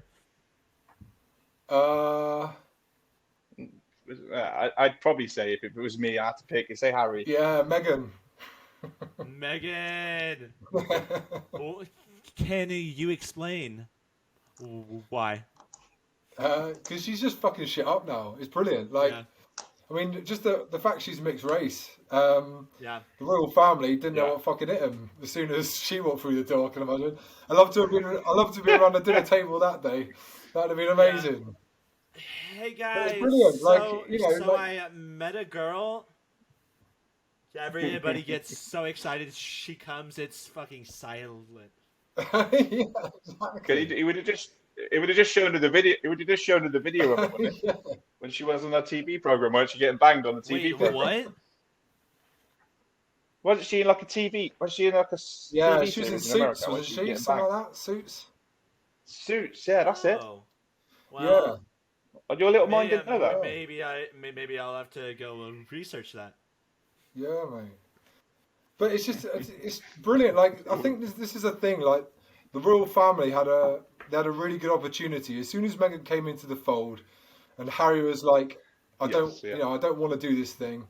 I'd probably say if it was me, I had to pick. I'd say Harry. Yeah, Megan. Megan. Well, can you explain why? Because she's just fucking shit up now. It's brilliant. Like, Yeah. I mean, just the fact she's mixed race. Yeah. The royal family didn't know Yeah. what fucking hit him as soon as she walked through the door. I can imagine. I love to be around the dinner table that day. That'd have been amazing. Hey guys, brilliant, like, so, you know, so like- I met a girl. Everybody gets so excited. She comes, it's fucking silent. Yeah, exactly. It would have just shown her the video. It would have just shown her the video of it, wouldn't it? Yeah. When she was on that TV program, weren't she getting banged on the TV Wait, program? what? Wasn't she in like a TV? Was she in like a Yeah, TV she was in series in America? Suits, wasn't she? getting Something banged? like that. Suits. Suits, yeah, that's it. Oh. Yeah. Well, And your little mind didn't know that. maybe I'll have to go research that. Yeah, mate. But it's just it's brilliant. Like I think this is a thing. Like the royal family had a really good opportunity as soon as Meghan came into the fold, and Harry was like, I don't want to do this thing.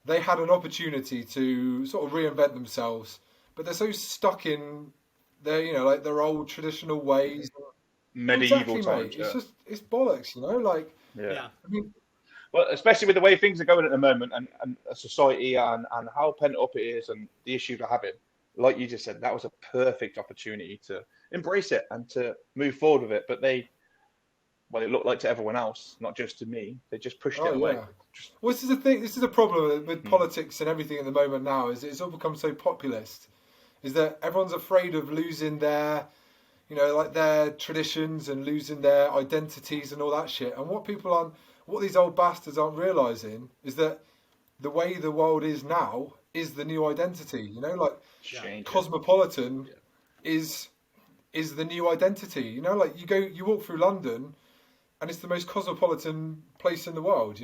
They had an opportunity to sort of reinvent themselves, but they're so stuck in their their old traditional ways. Medieval Exactly, times. mate. It's bollocks, Like Yeah. I mean, Well, especially with the way things are going at the moment and a society and how pent up it is and the issues we're having. Like you just said, that was a perfect opportunity to embrace it and to move forward with it. But it looked like to everyone else, not just to me, they just pushed it away. Yeah. Well, this is the thing. This is a problem with politics and everything at the moment now. Is it's all become so populist. Is that everyone's afraid of losing their, their traditions and losing their identities and all that shit. And what these old bastards aren't realizing is that the way the world is now is the new identity. Cosmopolitan is the new identity. Like you walk through London, and it's the most cosmopolitan place in the world.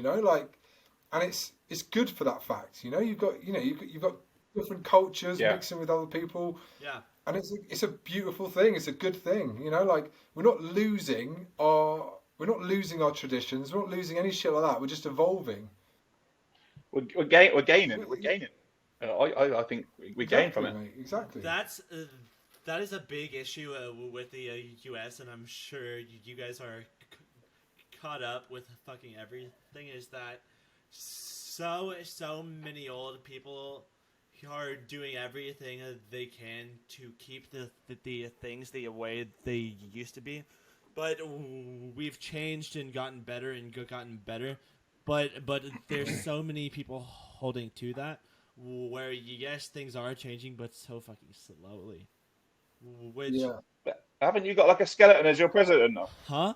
And it's good for that fact. You've got different cultures mixing with other people. Yeah. And it's a beautiful thing. It's a good thing. We're not losing our traditions. We're not losing any shit like that. We're just evolving. We're gaining. We're gaining. I think we gain from it. Mate, exactly. That is a big issue with the U.S. and I'm sure you guys are caught up with fucking everything. Is that so many old people are doing everything they can to keep the things the way they used to be, but we've changed and gotten better. But there's so many people holding to that, where yes, things are changing, but so fucking slowly. Which haven't you got like a skeleton as your president now? Huh?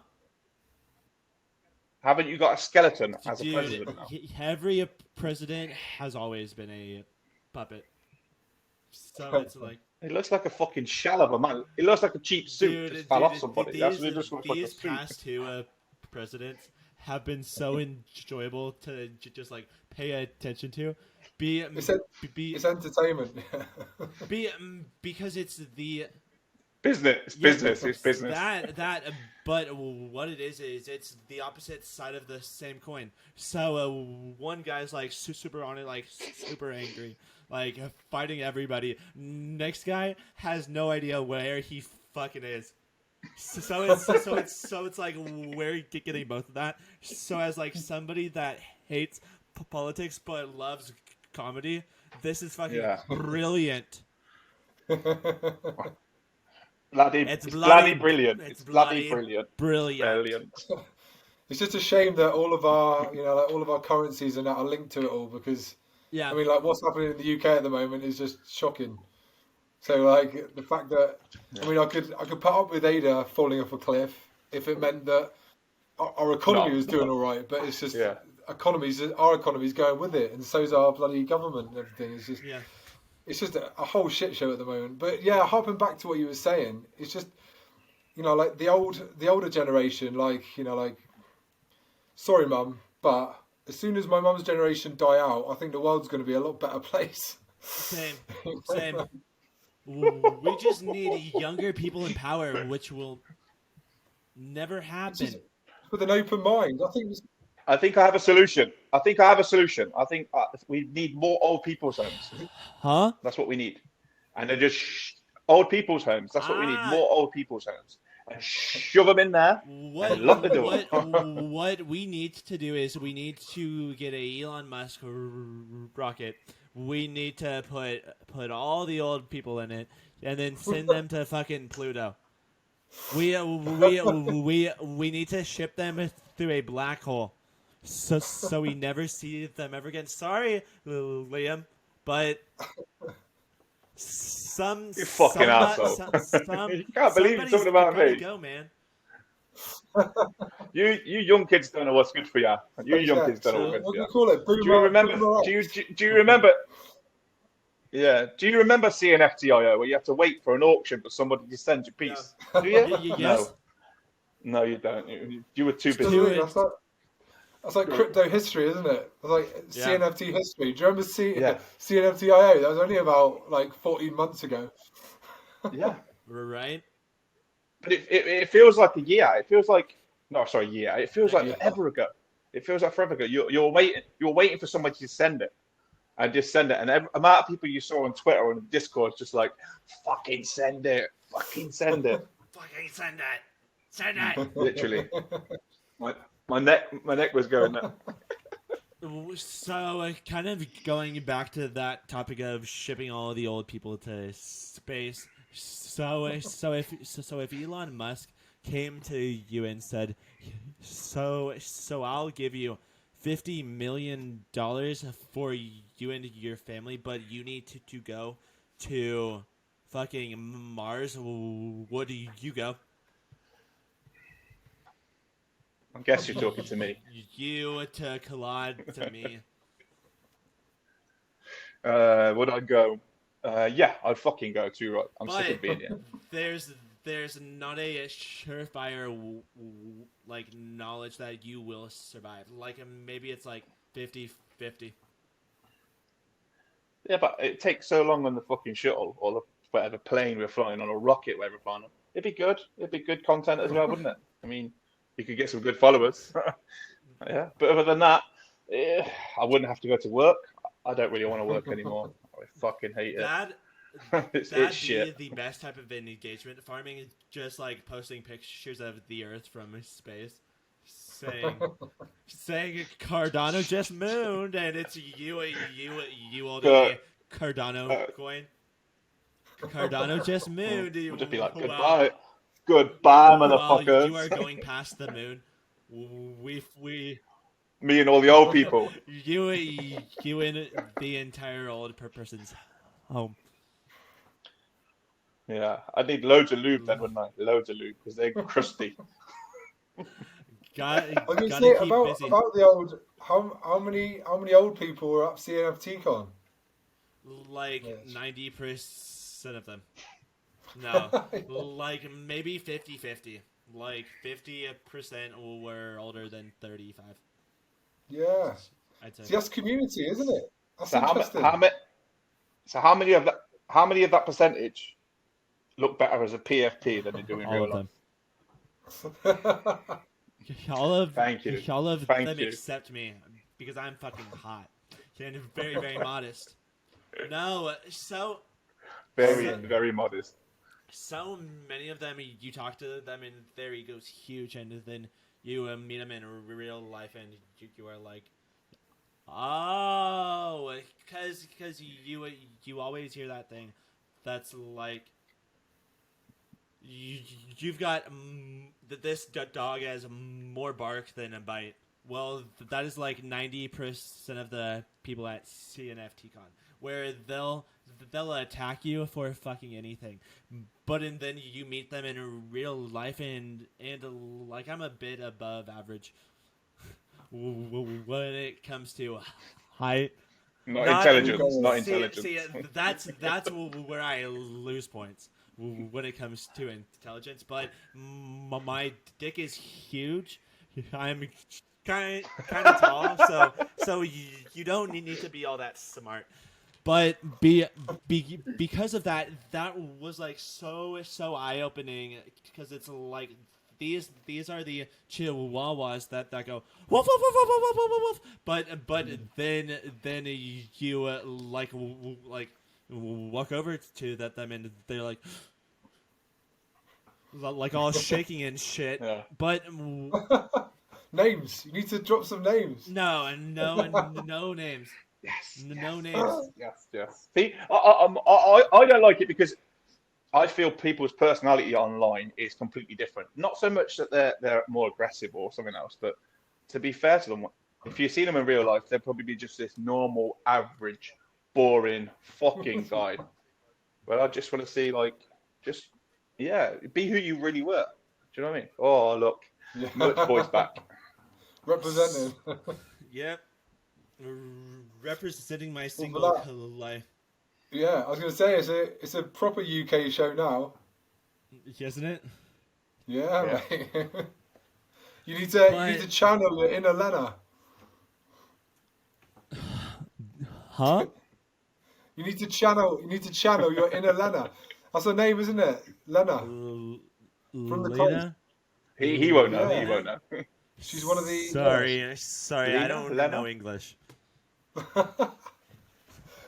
Haven't you got a skeleton as a Dude, president now? Every president has always been a puppet. So it's like He looks like a fucking shell of a man. He looks like a cheap suit just fell off somebody. That's what he just looks like, a these suit. past two presidents have been so enjoyable to just like pay attention to. It's entertainment. Because it's the Business. It's business. It's business. But what it is it's the opposite side of the same coin. So one guy's like super on it, like super angry, like fighting everybody. Next guy has no idea where he fucking is. So it's like we're getting both of that. So as like somebody that hates politics but loves comedy, this is fucking brilliant. It's bloody brilliant. It's bloody brilliant. Brilliant. It's just a shame that all of our, all of our currencies are now linked to it all because, I mean, like what's happening in the UK at the moment is just shocking. So, like the fact that, I mean, I could put up with Ada falling off a cliff if it meant that our economy was doing all right, but it's just our economy's going with it, and so's our bloody government and everything. It's just. Yeah. It's just a whole shit show at the moment. But yeah, harping back to what you were saying, it's just, like the older generation, like, sorry, Mum, but as soon as my mum's generation die out, I think the world's going to be a lot better place. Same. We just need younger people in power, which will never happen. With an open mind, I think I have a solution. I think we need more old people's homes. Huh? That's what we need. And they're just old people's homes. That's what we need. More old people's homes. And shove them in there and lock the door. What we need to do is we need to get a Elon Musk rocket. We need to put all the old people in it and then send them to fucking Pluto. We need to ship them through a black hole. So we never see them ever again. Sorry, Liam, but you fucking asshole. You can't believe you're talking about me. Go, man. You young kids don't know what's good for you. You young kids don't know what's good for you. What do you call it? Do you remember? Do you remember? Yeah. Do you remember CNFTIO where you have to wait for an auction for somebody to send you a piece? No. Do you? Yes. No, you don't. You were too busy. That's like crypto history, isn't it? It's like CNFT history. Do you remember CNFTIO? That was only about like 14 months ago. Yeah. Right. But it feels like a year. It feels like year. It feels like forever ago. It feels like forever ago. You're waiting for somebody to send it. And just send it. And the amount of people you saw on Twitter and Discord just like, fucking send it. Fucking send it. Fucking send it. Send it. Literally. My neck was going there. So, kind of going back to that topic of shipping all of the old people to space. So if Elon Musk came to you and said, so I'll give you $50 million for you and your family, but you need to go to fucking Mars, would you go? I guess you're talking to me. You to Claude to me. Would I go? Yeah, I'd fucking go too. Right, I'm sick of being here. There's not a surefire like knowledge that you will survive. Like maybe it's like 50-50. Yeah, but it takes so long on the fucking shuttle or the whatever plane we're flying on, or rocket whatever we're flying on. It'd be good. It'd be good content as well, wouldn't it? I mean, you could get some good followers. Yeah, but other than that, I wouldn't have to go to work. I don't really want to work anymore. I fucking hate it. That'd be the best type of engagement. Farming is just like posting pictures of the Earth from space, saying Cardano just mooned, and it's you holding Cardano coin. Cardano just mooned. We'll just be like, goodbye, motherfuckers. You are going past the moon. Me and all the old people. You and the entire old person's home. Yeah, I'd need loads of lube then, wouldn't I? Loads of lube, because they're crusty. About the old, how many old people were at CNFT Con? Like 90%. of them. No, like maybe 50-50. Like 50% were older than 35. Yeah. I'd say. See, that's community, isn't it? That's So interesting. how many of that? How many of that percentage look better as a PFP than they do in All real of life? them. Thank you. All of Thank them you. except me, because I'm fucking hot and very, very modest. No, so Very modest. so many of them, you talk to them and their ego's huge, and then you meet them in real life, and you are like, oh, because you always hear that thing that's like, you've got this dog has more bark than a bite. Well, that is like 90% of the people at CNFTCon, where they'll attack you for fucking anything, but then you meet them in real life, and like I'm a bit above average when it comes to height. Not Not intelligence. Not see, intelligence. see, that's where I lose points when it comes to intelligence. But my dick is huge. I'm kind of tall, so you don't need to be all that smart. But because of that, that was like so eye opening, because it's like these are the chihuahuas that go woof woof woof woof woof woof woof. But then you like walk over to them, and they're like all shaking and shit. Yeah. But Names. You need to drop some names. no names. Yes. No names. Yes. See, I don't like it because I feel people's personality online is completely different. Not so much that they're more aggressive or something else, but to be fair to them, if you see them in real life, they'll probably be just this normal, average, boring fucking guy. But I just want to see, like, be who you really were. Do you know what I mean? Oh, look, Yeah. much voice back. Represented. Yep. Representing my single life. Yeah, I was going to say it's a proper UK show now. Isn't it? Yeah, mate. you need to channel your inner Lena. Huh? You need to channel your inner Lena. That's her name, isn't it? Lena. From the Lena? He won't know. Yeah. He won't know. She's one of the. Sorry, Lena? I don't Lena? know English.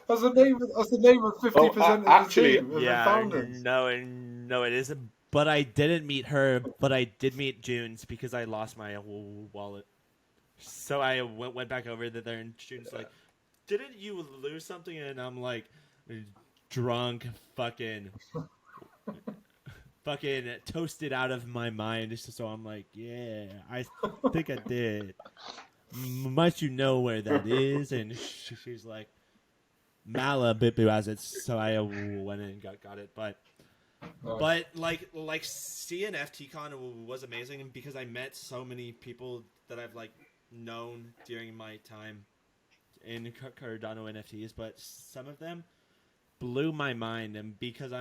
That's the name of 50% of the team. Of the founders. No, it isn't. But I didn't meet her. But I did meet June's, because I lost my wallet. So I went back over there, and June's like, "Didn't you lose something?" And I'm like, drunk, fucking toasted out of my mind. So I'm like, "Yeah, I think I did. Must you know where that is?" And she's like, Malibu has it, so I went in and got it. But like CNFTCon was amazing, because I met so many people that I've like known during my time in Cardano NFTs. But some of them blew my mind, and because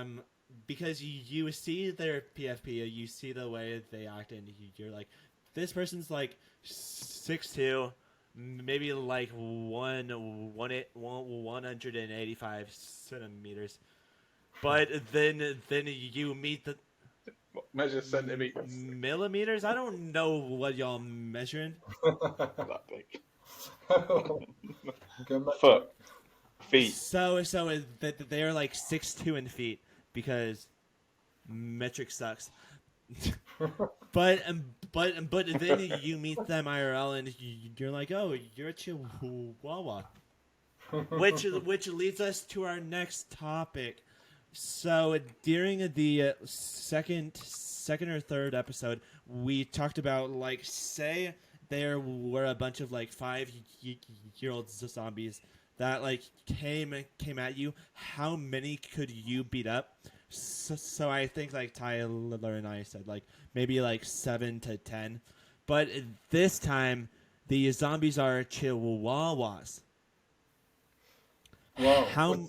you see their PFP, you see the way they act, and you're like, this person's like 6'2", maybe like 185 centimeters, but then you meet the Measure centimeters. millimeters. I don't know what y'all measuring. That big. Go Foot. Feet. So they're like 6'2" in feet, because metric sucks. But then you meet them IRL, and you're like, oh, you're a chihuahua, which leads us to our next topic. So during the second or third episode, we talked about, like, say there were a bunch of like 5-year-old zombies that like came at you. How many could you beat up? So I think like Tyler and I said like maybe like 7 to 10, but this time the zombies are chihuahuas. Wow.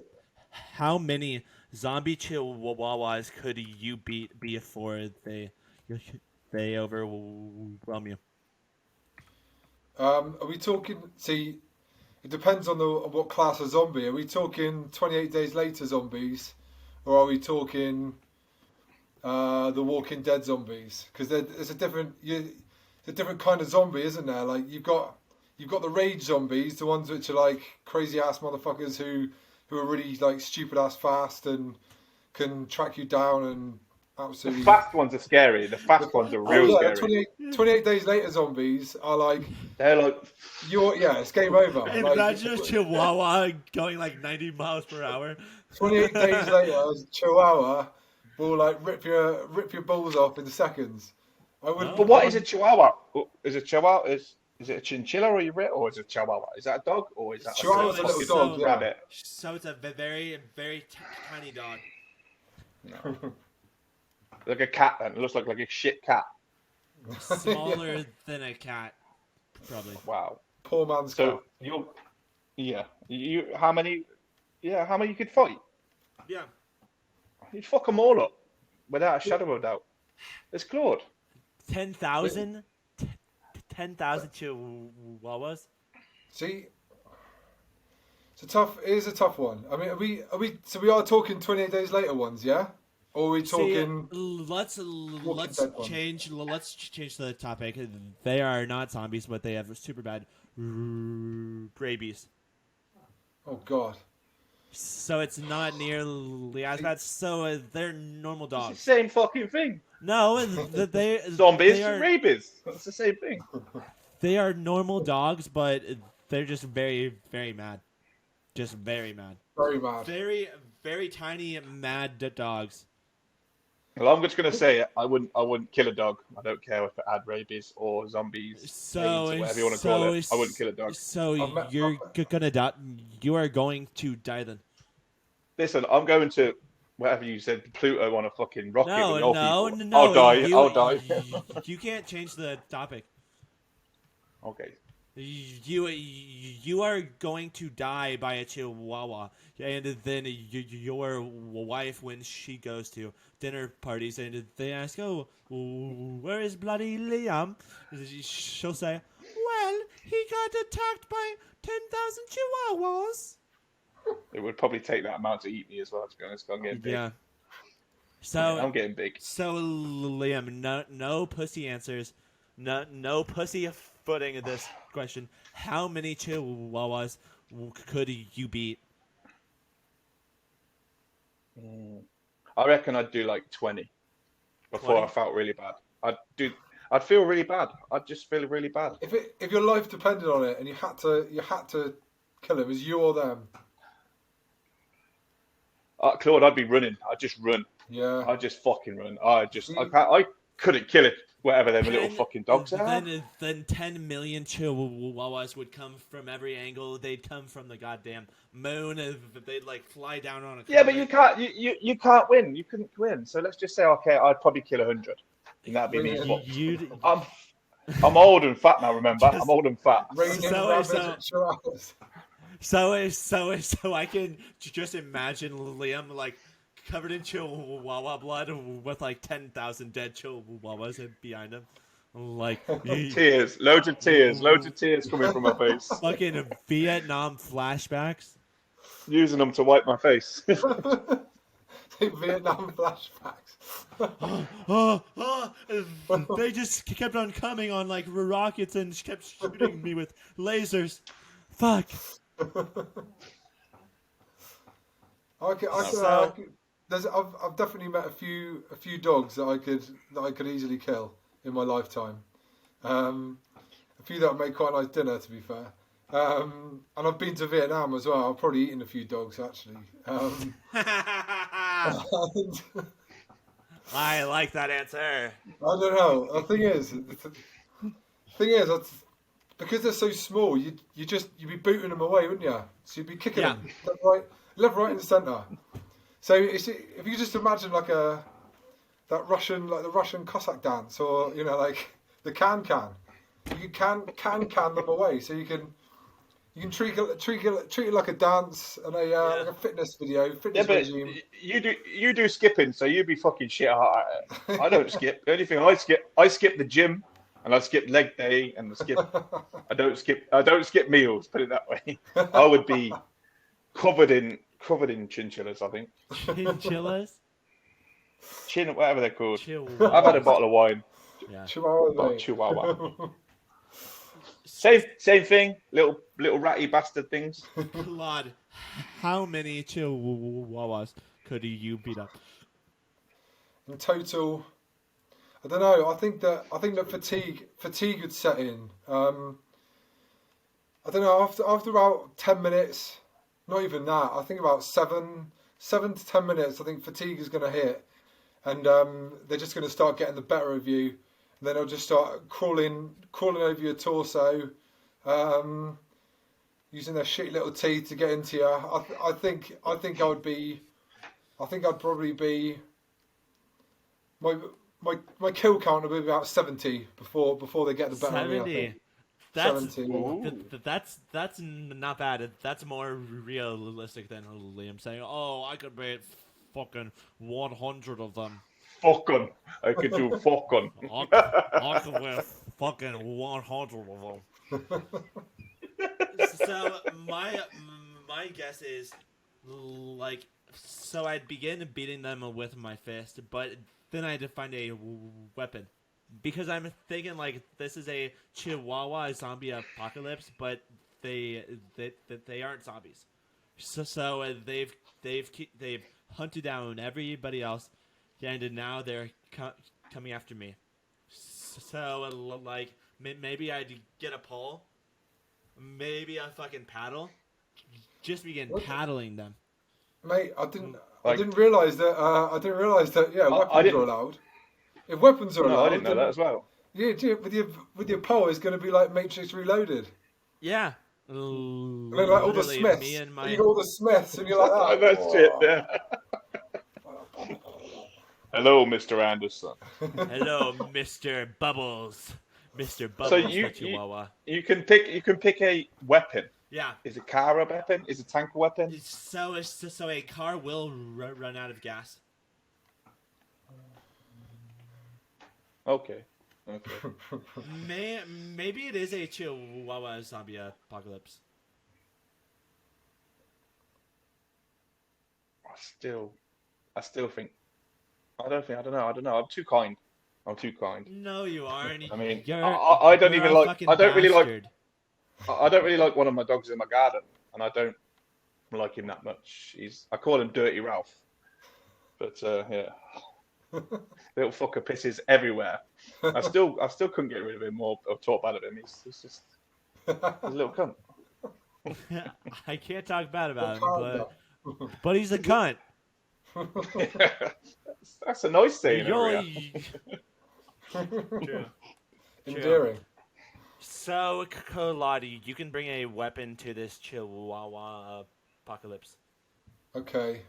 How many zombie chihuahuas could you beat before they overwhelm you? Are we talking? See, it depends on what class of zombie. Are we talking 28 Days Later zombies, or are we talking the Walking Dead zombies? Because there's a different kind of zombie, isn't there? Like you've got the rage zombies, the ones which are like crazy ass motherfuckers who are really like stupid ass fast and can track you down and absolutely. The fast ones are scary. The fast ones are real scary. 28 Days Later zombies are like They're like, it's game over. Like, Imagine a chihuahua going like 90 miles per hour. 28 days later, a chihuahua will like rip your balls off in seconds. but what is a chihuahua? Is a chihuahua is it a chinchilla or or is it a chihuahua? Is that a dog or is that Chihuahua's a little dog, yeah. rabbit? So it's a very, very tiny dog. Like a cat then. It looks like a shit cat. Smaller than a cat, probably. Wow. Poor man's cat. You how many you could fight? Yeah. You'd fuck them all up without a shadow of a doubt. It's Claude. 10,000? 10,000 chihuahuas? See, it is a tough one. I mean, so we are talking 28 days later ones, yeah? Or are we talking? Let's change the topic. They are not zombies, but they have super bad rabies. Oh God. So it's not nearly as bad. So they're normal It's the dogs. same fucking thing. No, they Zombies, they are, rabies. It's the same thing. They are normal dogs, but they're just very, very mad. Just very mad. Very mad. Very, very tiny, mad dogs. Well, I'm just gonna say it. I wouldn't kill a dog. I don't care if it had rabies or zombies, AIDS, or whatever you want to call it. I wouldn't kill a dog. So you're gonna die. You are going to die then. Listen, I'm going to whatever you said, Pluto on a fucking rocket. No. I'll die. I'll die. You can't change the topic. Okay. You are going to die by a chihuahua, and then your wife, when she goes to dinner parties, and they ask, "Oh, where is bloody Liam?" She'll say, "Well, he got attacked by 10,000 chihuahuas." It would probably take that amount to eat me as well. To be honest, I'm getting big. Yeah. So I'm getting big. So Liam, no pussy answers, no pussy footing in this question. How many chihuahuas could you beat? I reckon I'd do like 20 before 20? I felt really bad. I'd feel really bad. I'd just feel really bad. If your life depended on it and you had to kill him, is you or them? Claude, I'd be running. I'd just run. Yeah. I'd just fucking run. I couldn't kill it. Whatever them little fucking dogs are. Then 10 million chihuahuas would come from every angle. They'd come from the goddamn moon. They'd like fly down on a. Yeah, but you can't. You can't win. You couldn't win. So let's just say, okay, I'd probably kill 100. And that'd be me. I'm old and fat now. Remember, I'm old and fat. So I can just imagine Liam like covered in chihuahua blood with like 10,000 dead chihuahuas behind him. Like tears, loads of tears coming from my face. Fucking Vietnam flashbacks. Using them to wipe my face. Vietnam flashbacks. They just kept on coming on like rockets and kept shooting me with lasers. Fuck. I've definitely met a few dogs that I could easily kill in my lifetime. A few that make quite a nice dinner, to be fair. And I've been to Vietnam as well. I've probably eaten a few dogs actually. I like that answer. I don't know. The thing is, because they're so small, you'd be booting them away, wouldn't you? So you'd be kicking them left, right, and centre. So if you just imagine like the Russian Cossack dance, or like the can, you can them away. So you You can treat it like a dance and like a fitness video, fitness regime. You do skipping, so you be fucking shit hot at it. I don't skip. The only thing I skip the gym, and I skip leg day, and I don't skip meals. Put it that way. I would be covered in chinchillas, I think. Chinchillas? Whatever they're called. Chihuahua. I've had a bottle of wine. Yeah. Chihuahua. Same thing. Little ratty bastard things. Claude, how many chihuahuas could you beat up? In total, I don't know. I think that fatigue would set in. I don't know. After about 10 minutes, not even that. I think about 7 to 10 minutes. I think fatigue is going to hit, and they're just going to start getting the better of you. And then they'll just start crawling over your torso, using their shitty little teeth to get into you. I think I'd probably be my kill count would be about 70 before they get the better of me. I think. That's not bad. That's more realistic than Liam saying, "Oh, I could beat fucking 100 of them." Fucking, I could do fucking. I could win fucking 100 of them. So my guess is like, so I'd begin beating them with my fist, but then I had to find a weapon. Because I'm thinking like this is a Chihuahua zombie apocalypse, but they aren't zombies. So they've hunted down everybody else, and now they're coming after me. So like maybe I'd get a pole, maybe a fucking paddle, just begin paddling them. Mate, I didn't realize that. Yeah, weapons are allowed. If weapons are allowed, I didn't know that as well. Yeah, with your pole, it's going to be like Matrix Reloaded. Yeah. And then like all the Smiths. You got all the Smiths, and you're like, oh, that's it. Yeah. Hello, Mr. Anderson. Hello, Mr. Bubbles. Mr. Bubbles. So you can pick a weapon. Yeah. Is a car a weapon? Is a tank a weapon? So a car will run out of gas. Okay. Maybe it is a Chihuahua zombie apocalypse. I still think. I don't know. I'm too kind. No, you aren't. I mean, I don't even like. I don't really like. I don't really like one of my dogs in my garden, and I don't like him that much. I call him Dirty Ralph, but yeah, little fucker pisses everywhere. I still couldn't get rid of him or talk bad of him. He's just a little cunt. I can't talk bad about him, but he's a cunt. That's a nice thing. True. Endearing. So, Claude, you can bring a weapon to this Chihuahua apocalypse. Okay.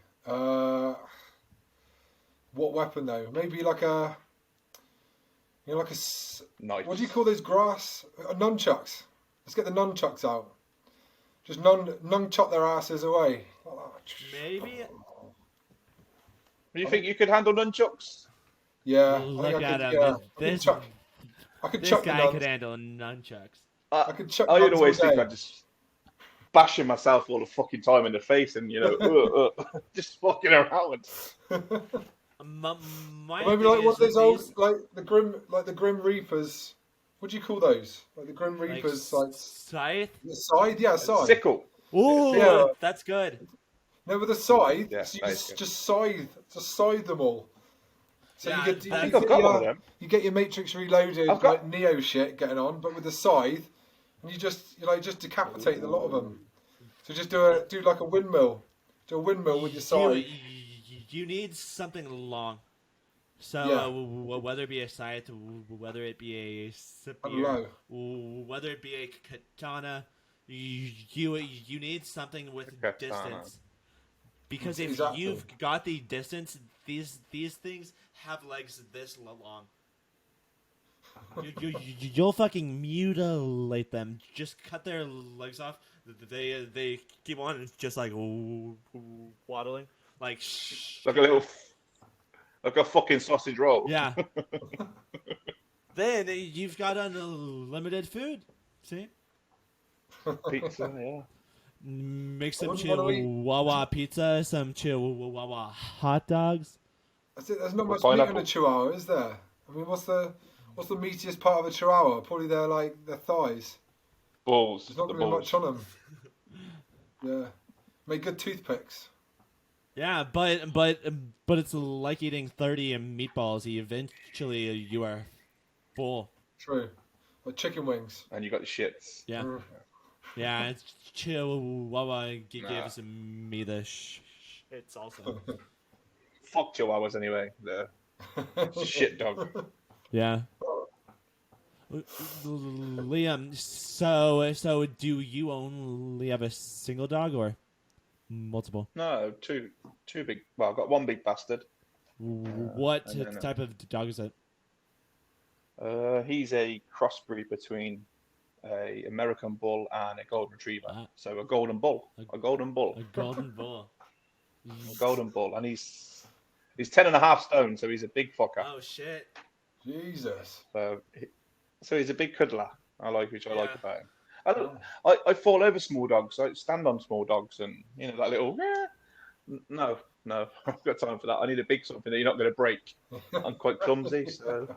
What weapon though? Maybe like a. Nice. What do you call those grass? Nunchucks. Let's get the nunchucks out. Just nunchuck their asses away. Maybe. Do you think you could handle nunchucks? Yeah. Look at him. Yeah. This guy could handle nunchucks. I could chuck. I always think I'm just bashing myself all the fucking time in the face, and just fucking around. Maybe like one of those old, like the Grim Reapers. What do you call those? Like the Grim Reapers, like scythe. Scythe, yeah, scythe. Sickle. Ooh, yeah. That's good. No, with a scythe, Yeah, so you just scythe them all. So Yeah, you get your Matrix Reloaded like Neo shit getting on, but with the scythe, and you just decapitate a lot of them. So just do like a windmill. Do a windmill with your scythe. You need something long. So whether it be a scythe, whether it be a spear, whether it be a katana, you need something with distance. Because if you've got the distance, these things have legs this long. You'll fucking mutilate them. Just cut their legs off. They keep on just like waddling, like like a fucking sausage roll. Yeah. Then you've got unlimited food. See? Pizza, yeah. Make some wouldn't wanna eat- chihuahua pizza, some chihuahua hot dogs. There's not much With meat in pineapple. a chihuahua, is there? I mean, what's the meatiest part of a chihuahua? Probably their thighs. Balls. There's not The going to be balls. much on them. Yeah, make good toothpicks. Yeah, but it's like eating 30 meatballs. Eventually, you are full. True. Like chicken wings. And you got the shits. Yeah, Mm. yeah. It's chihuahua gave Nah. me the shits also. Fuck chihuahuas anyway. The shit dog. Yeah. Liam, so do you only have a single dog or multiple? No, two big. Well, I've got one big bastard. What and then, type of dog is it? He's a crossbreed between a American bull and a golden retriever. Ah. So a golden bull, A a golden bull, A golden bull. a golden bull, and he's 10.5 stone, so he's a big fucker. Oh shit! Jesus. So he's a big cuddler. I like Yeah. about him. I fall over small dogs. I stand on small dogs, and that little. No, I've got time for that. I need a big something that you're not going to break. I'm quite clumsy, so.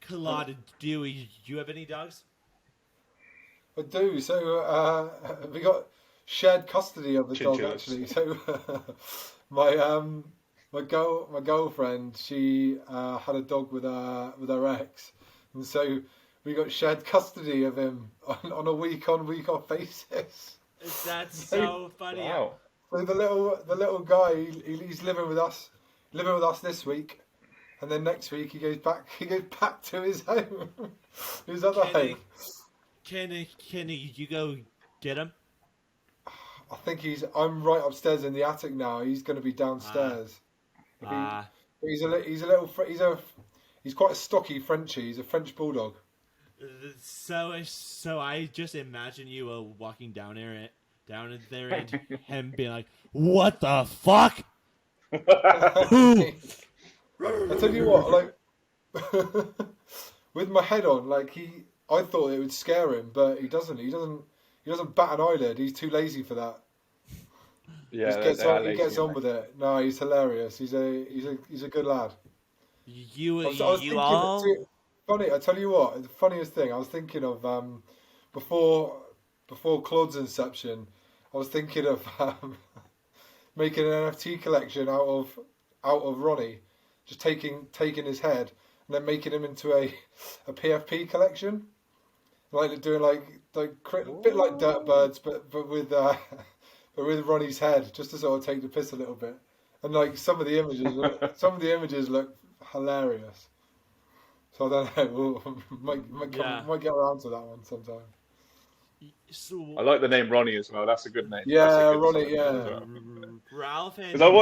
Claude, do you have any dogs? I do. So we got shared custody of the dog Chinchillas. actually. So my girlfriend, she had a dog with her ex, and so we got shared custody of him on a week on week off basis. That's so funny. Wow. So the little guy, he's living with us this week, and then next week he goes back to his home, his other home. Can you go get him? I think I'm right upstairs in the attic now. He's going to be downstairs. He's quite a stocky Frenchie. He's a French bulldog. So I just imagine you walking down there and him being like, "What the fuck?" I tell you what, like with my head on, like I thought it would scare him, but he doesn't. He doesn't bat an eyelid. He's too lazy for that. Yeah, He gets on with it. No, he's hilarious. He's a good lad. You I was thinking, all. funny. I tell you what, the funniest thing I was thinking of before Claude's inception, I was thinking of making an NFT collection out of Ronnie, just taking his head and then making him into a PFP collection, like doing like a bit like Dirt Birds, but with Ronnie's head, just to sort of take the piss a little bit. And like some of the images look hilarious. So I don't know. We'll might get around to that one sometime. So, I like the name Ronnie as well. That's a good name. Yeah, That's a good Ronnie. name Yeah. as well. Ralph and Because I've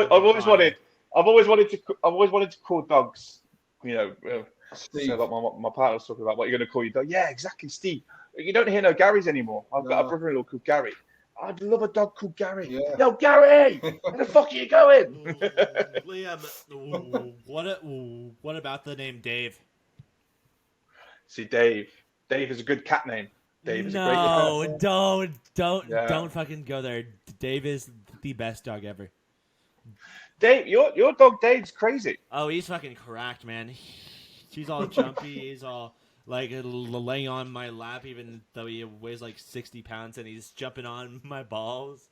always wanted to call dogs. Steve. So like my partner was talking about what you're going to call your dog. Yeah, exactly, Steve. You don't hear no Garys anymore. I've got a No. brother-in-law called Gary. I'd love a dog called Gary. Yeah. Yo, Gary, where the fuck are you going? Liam, what about the name Dave? See, Dave is a good cat name. Dave is a great No, cat. don't fucking go there. Dave is the best dog ever. Dave, your dog Dave's crazy. Oh, he's fucking cracked, man. He's all jumpy. He's all like laying on my lap, even though he weighs like 60 pounds, and he's jumping on my balls.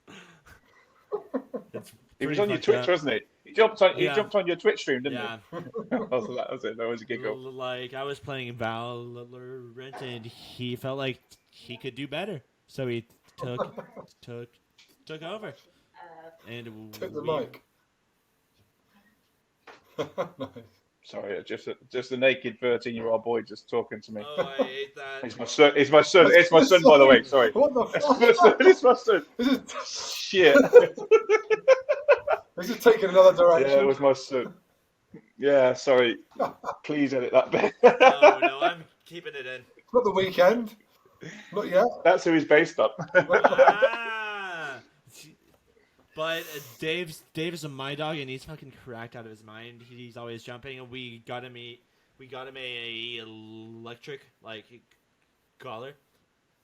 He was on your Twitch, wasn't he? He jumped on your Twitch stream, didn't Yeah. he? That was it. That was a giggle. Like I was playing Valorant, and he felt like he could do better, so he took over, and Took the mic. Nice. Sorry, just a naked 13-year-old boy just talking to me. Oh, I hate that. It's my son. It's my son, by the way. Sorry. What the It's fuck? my son. It's my son. This Shit. is taking another Yeah, direction. it was my son. Yeah, sorry. Please edit that bit. Oh no, I'm keeping it in. Not the weekend. Not yet. That's who he's based on. Ah. But Dave is a my dog, and he's fucking cracked out of his mind. He's always jumping, and we got him a electric like collar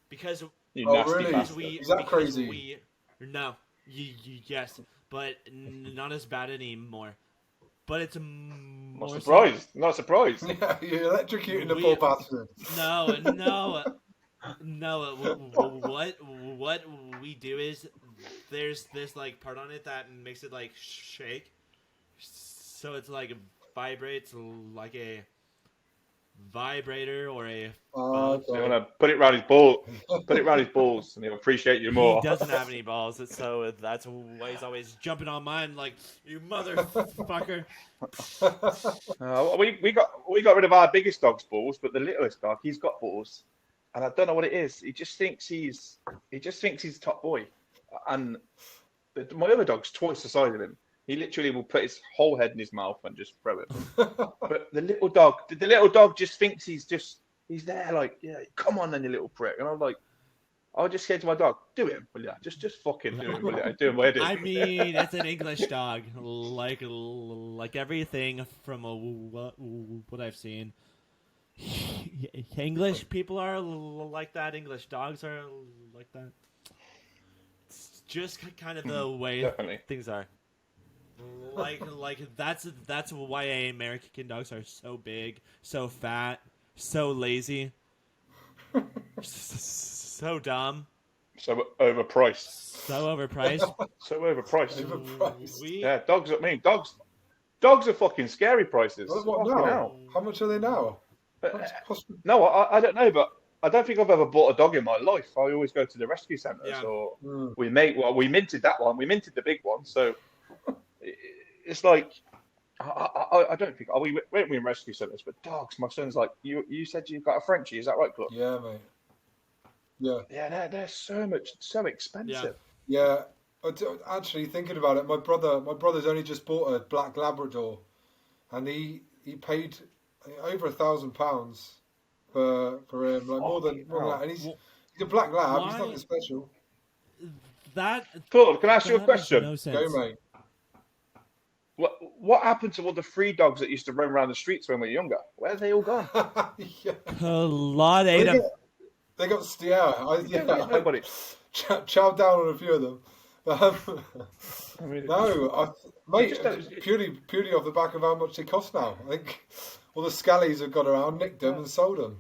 because You Oh, nasty really? bastard. Is that crazy? No, yes, but not as bad anymore. But it's Not more surprised. Not surprised. Yeah, you're electrocuting the We- poor bastard. No. What we do is there's this like part on it that makes it like shake, so it's like vibrates like a vibrator or a Oh, So you okay. want to put it around his ball, put it around his balls, and he'll appreciate you more. He doesn't have any balls, so that's why he's always jumping on mine like, you motherfucker. We got rid of our biggest dog's balls, but the littlest dog, he's got balls, and I don't know what it is. He just thinks he's top boy, and my other dog's twice the size of him. He literally will put his whole head in his mouth and just throw it. But the little dog just thinks he's there, like, yeah, come on then, you little prick. And I'm like, I just said to my dog, do him, will you? Just fucking do him, will you? Do him where it is. I mean, it's an English dog, like everything from what I've seen. English people are like that. English dogs are like that. It's just kind of the way Definitely. things are. Like that's why American dogs are so big, so fat, so lazy, so dumb, So overpriced. so overpriced. So overpriced. Overpriced. Yeah, dogs. I mean, dogs are fucking scary prices. What Fucking now? hell. How much are they now? But, no, I don't know, but I don't think I've ever bought a dog in my life. I always go to the rescue centres, Yeah. or Mm. we minted that one. We minted the big one, so it's like I don't think we went in rescue centres, but dogs. My son's like, you said you've got a Frenchie, is that right, Claude? Yeah, mate. Yeah. Yeah, they're so expensive. Yeah. Actually, thinking about it, my brother's only just bought a black Labrador, and he paid over £1,000 for him, like more than that. And he's a black lab. He's Why- nothing special. That Claude, can I ask you a that makes question? no sense. Go, mate. What happened to all the free dogs that used to roam around the streets when we were younger? Where have they all gone? Yeah. Claude ate him. They got Nobody. Chowed down on a few of them. I mean, Mate, just don't- purely off the back of how much they cost now. I think all the scallies have got around, nicked them, and sold them.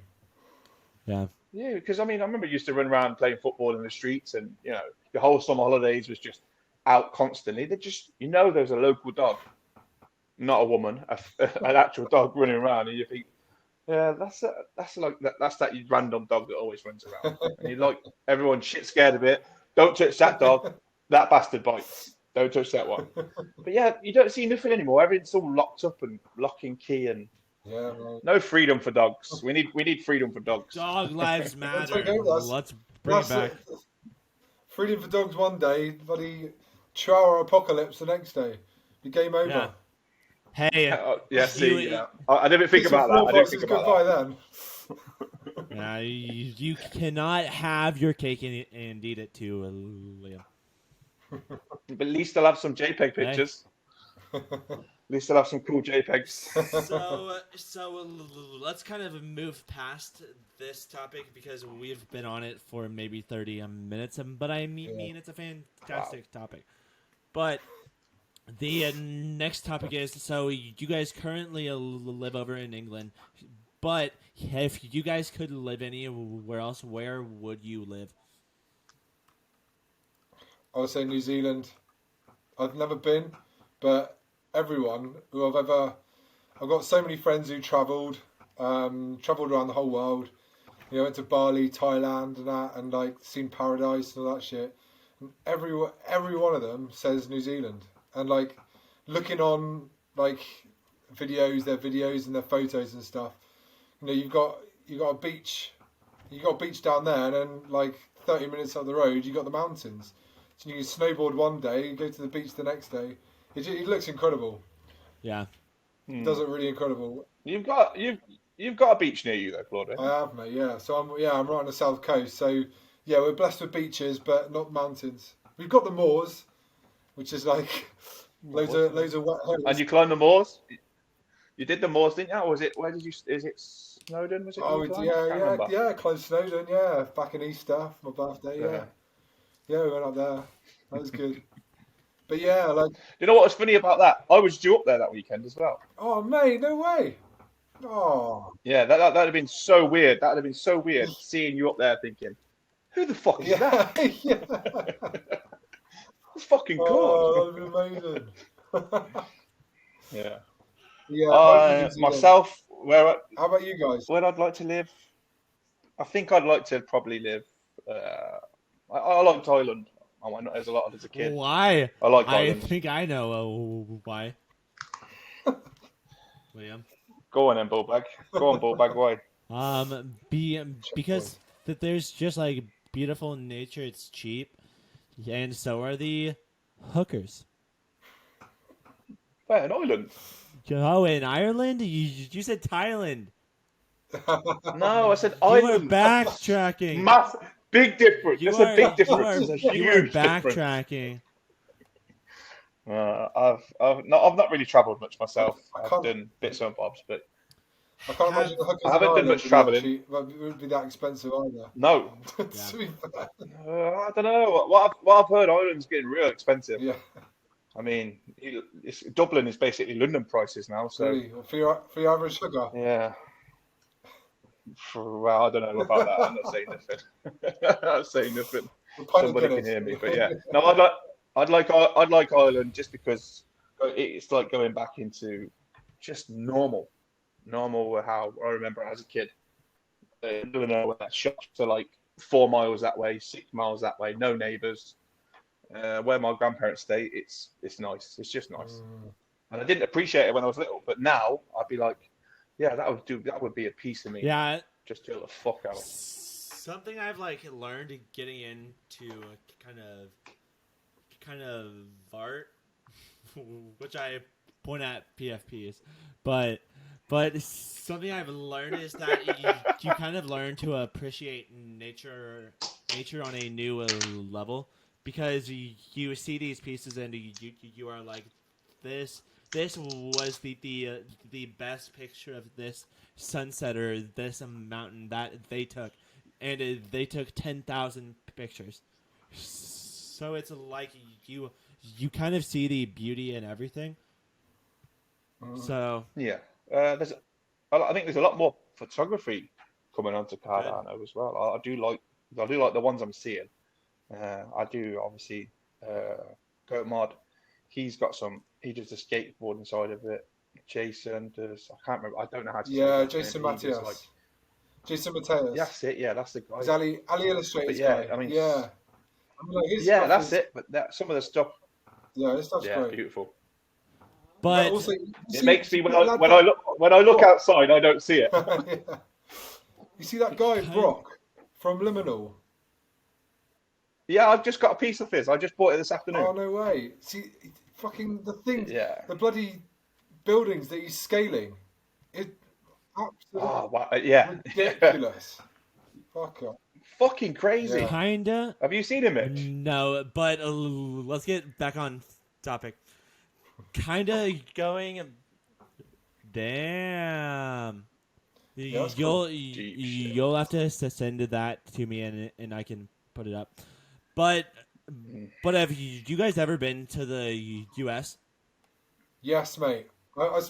Yeah. Yeah, because I mean, I remember I used to run around playing football in the streets, and the whole summer holidays was just out constantly. They just, there's a local dog, not a woman, an actual dog running around, and you think, yeah, that's that random dog that always runs around, and you like everyone shit scared of it. Don't touch that dog. That bastard bites. Don't touch that one. But yeah, you don't see nothing anymore. Everything's all locked up and lock and key, and Yeah, mate. no freedom for dogs. We need freedom for dogs. Dog lives matter. That's- Let's bring it That's back. it. Freedom for dogs one day, bloody Chihuahua apocalypse the next day. Be game over. Yeah. Hey, Yeah, see, yeah. I didn't think Piece about of that. I floor didn't boxes think about that. goodbye then. you cannot have your cake and eat it too, Liam. But at least I'll have some JPEG pictures. At least I'll have some cool JPEGs. So let's kind of move past this topic because we've been on it for maybe 30 minutes, but I mean it's a fantastic topic. But the next topic is, so you guys currently live over in England, but if you guys could live anywhere else, where would you live? I would say New Zealand. I've never been, but everyone who I've got so many friends who travelled around the whole world. Went to Bali, Thailand, and that, and like seen paradise and all that shit. And every one of them says New Zealand, and like looking on like their videos and their photos and stuff. You've got a beach, down there, and then like 30 minutes up the road, you've got the mountains. So you can snowboard one day, go to the beach the next day. It looks incredible. Yeah. It does look really incredible. You've got a beach near you though, Claude. I have, mate. Yeah. So I'm right on the south coast. So yeah, we're blessed with beaches, but not mountains. We've got the moors, which is like loads of wet hills. And you climbed the moors. You did the moors, didn't you? Or was it? Where did you? Is it Snowdon? Was it? Oh, you climbed? yeah. Close Snowdon. Yeah, back in Easter, my birthday. Yeah, we went up there. That was good. But yeah, like. You know what was funny about that? I was due up there that weekend as well. Oh, mate, no way. Oh. Yeah, that'd have been so weird. That'd have been so weird seeing you up there thinking, who the fuck is that? Yeah. It's fucking Claude. Oh, that'd be amazing. Yeah. Yeah. Myself, how about you guys? Where I'd like to live? I think I'd like to probably live. I liked Ireland. I went as a lot as a kid. Why? I like Ireland. I think I know why. Liam. Go on then, Bullbag. Go on, Bullbag. Why? Because there's just like beautiful nature. It's cheap, and so are the hookers. Where in Ireland? Oh, in Ireland? You said Thailand. No, I said You Ireland. are backtracking. Big difference. There's a big difference. There's a You are huge difference. backtracking. I've not really travelled much myself. I've done bits and bobs, but I can't imagine the hookers I haven't done much travelling. It wouldn't be that expensive either. No. To be fair. I don't know. What I've heard, Ireland's getting real expensive. Yeah. I mean, Dublin is basically London prices now. So Really? For your average sugar? Yeah. Well, I don't know about that. I'm not saying nothing. I'm not saying nothing. Somebody can hear me, but yeah. No, I'd like Ireland just because it's like going back into just normal how I remember as a kid. Shops are like 4 miles that way, 6 miles that way, no neighbours. Where my grandparents stay, it's nice. It's just nice. And I didn't appreciate it when I was little, but now I'd be like, yeah, that would be a piece of me. Yeah. Just chill the fuck out. Something I've like learned getting into kind of art, which I point at PFPs, but something I've learned is that you kind of learn to appreciate nature on a new level, because you see these pieces and you are like, this was the best picture of this sunset or this mountain that they took, and they took 10,000 pictures. So it's like you kind of see the beauty in everything. So yeah, I think there's a lot more photography coming onto Cardano as well. I do like the ones I'm seeing. I do obviously Goat Mod. He does the skateboarding side of it. Jason does. I can't remember. I don't know how to. Yeah, say Jason Matthias. Jason Mateus. That's it. Yeah, that's the guy. He's Ali Illustrator's yeah, guy. I mean, yeah. That's it. But some of the stuff. Yeah, this stuff's great. Beautiful. But also, it makes me when I look outside, I don't see it. Yeah. You see that guy Brock from Liminal? Yeah, I've just got a piece of his. I just bought it this afternoon. Oh no way! See, fucking the things. Yeah. The bloody buildings that he's scaling. It absolutely ridiculous. Fuck up. Fucking crazy. Yeah. Kinda. Have you seen him, Mitch? No, but let's get back on topic. Kinda going. Damn. Yeah, you'll have to send that to me and I can put it up. But have you guys ever been to the U.S.? Yes, mate. I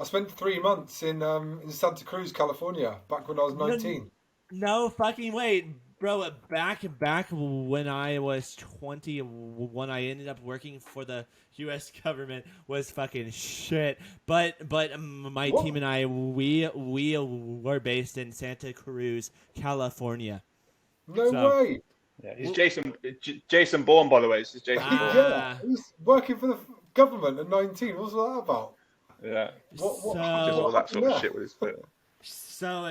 spent 3 months in Santa Cruz, California, back when I was 19. No fucking wait, bro. Back when I was 20, when I ended up working for the U.S. government, was fucking shit. But my team and I, we were based in Santa Cruz, California. No way. Yeah, he's Jason Bourne, by the way. This is Jason Bourne. Yeah, he's working for the government at 19. What's that about? Yeah. What just all that sort of shit with his foot. So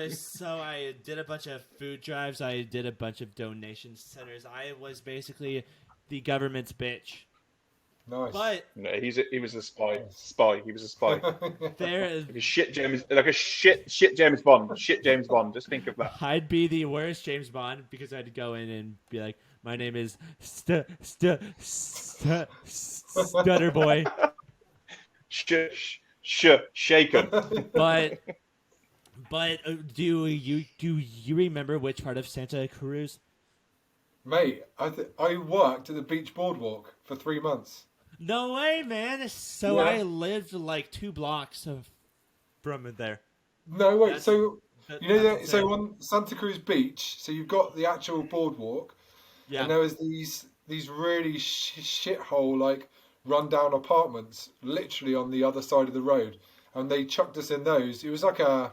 I did a bunch of food drives. I did a bunch of donation centers. I was basically the government's bitch. Nice. But No, he was a spy. Nice. He was a spy. there, Like a shit James Bond. Shit James Bond. Just think of that. I'd be the worst James Bond because I'd go in and be like, "My name is Stutter Boy." Shaken. But do you remember which part of Santa Cruz? Mate, I worked at the beach boardwalk for 3 months. No way, man. So Yeah. I lived like 2 blocks from there. No, wait. That's- So you know, that's so insane. on Santa Cruz Beach, so you've got the actual boardwalk, Yeah. and there was these really shithole like rundown apartments, literally on the other side of the road, and they chucked us in those. It was like a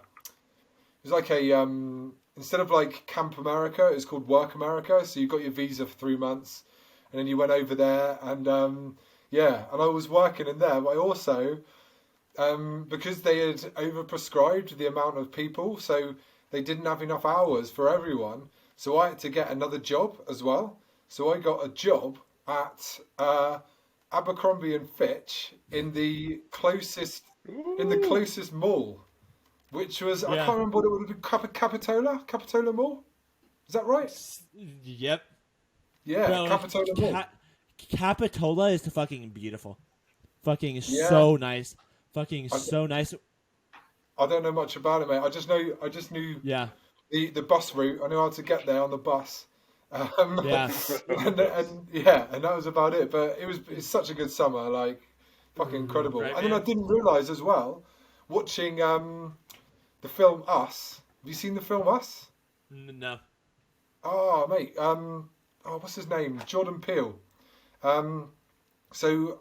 instead of like Camp America, it's called Work America. So you got your visa for 3 months, and then you went over there, and yeah, and I was working in there, but I also. Because they had overprescribed the amount of people, so they didn't have enough hours for everyone. So I had to get another job as well. So I got a job at Abercrombie and Fitch in the closest mall, which was I Yeah. can't remember what it would have been. Capitola Mall. Is that right? Yep. Yeah, Bro, Capitola Mall. Capitola is fucking beautiful. Fucking Yeah. so nice. Fucking so nice. I don't know much about it, mate. I just knew Yeah. the bus route. I knew how to get there on the bus. Yeah. and yeah, and that was about it. But it's such a good summer, like fucking incredible. Right, and then I man. didn't realise as well, watching the film Us. Have you seen the film Us? No. Oh, mate. What's his name? Jordan Peele. So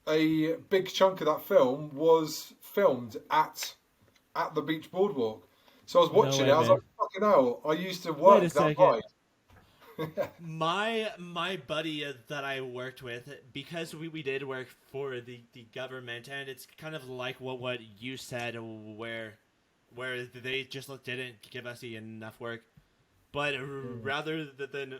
a big chunk of that film was filmed at the beach boardwalk. So I was watching way, it. I was man. like, "Fucking hell! I used to Wait work a that second. ride." My buddy that I worked with, because we did work for the government, and it's kind of like what you said, where they just didn't give us enough work, but rather than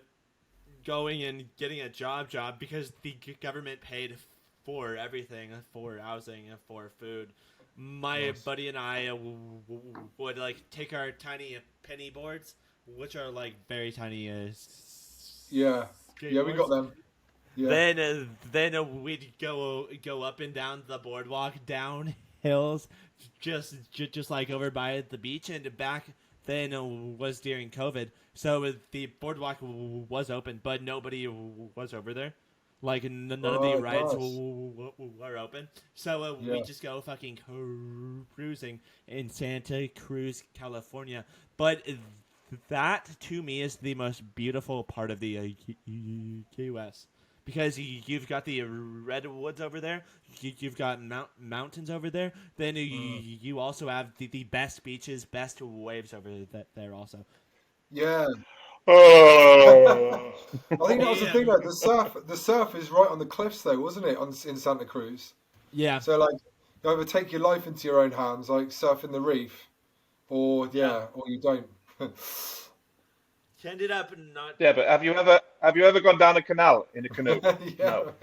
going and getting a job because the government paid for everything, for housing, for food. My Nice. buddy and I would like take our tiny penny boards, which are like very tiny. Yeah, yeah, we got skateboards. them. Yeah, Then we'd go up and down the boardwalk, down hills, just like over by the beach, and back then was during COVID, so the boardwalk was open, but nobody was over there. Like none of the Right, rides nice. were open, so we Yeah. just go fucking cruising in Santa Cruz, California. But that to me is the most beautiful part of the U.S. because you've got the redwoods over there, you've got mountains over there. Then you also have the best beaches, best waves over there also. yeah. Oh. I think that was the Yeah. thing though. The surf is right on the cliffs though, wasn't it? In Santa Cruz. Yeah, So like, you either take your life into your own hands, like surfing the reef, or Yeah. or you don't. ended up not. Yeah, but have you ever gone down a canal in a canoe? Yeah. No.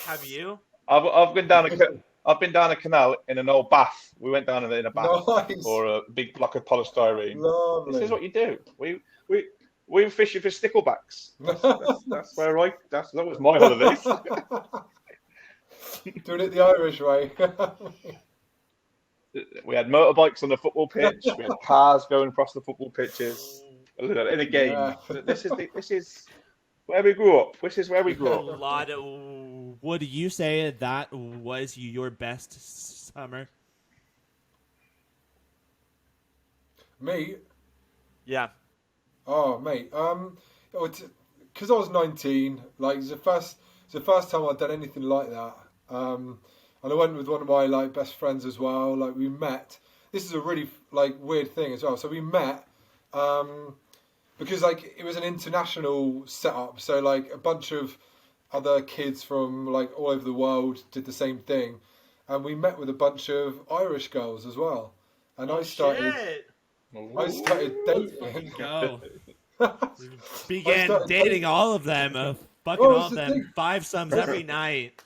Have you? I've been down a canal in an old bath. We went down in a bath Nice. for a big block of polystyrene. Lovely. This is what you do. We were fishing for sticklebacks. That was my holidays. Doing it the Irish way. We had motorbikes on the football pitch. We had cars going across the football pitches in a game. Yeah. This is where we grew up. This is where we grew up. Claude, would you say that was your best summer? Me? Yeah. Oh, mate. Because I was 19. Like, it's the first time I'd done anything like that. And I went with one of my like best friends as well. Like, we met. This is a really like weird thing as well. So we met because like it was an international setup. So like a bunch of other kids from like all over the world did the same thing, and we met with a bunch of Irish girls as well. And I started dating. Go. Began started dating all of them. Fucking Well, all that's of the them. thing. 5 sums every night.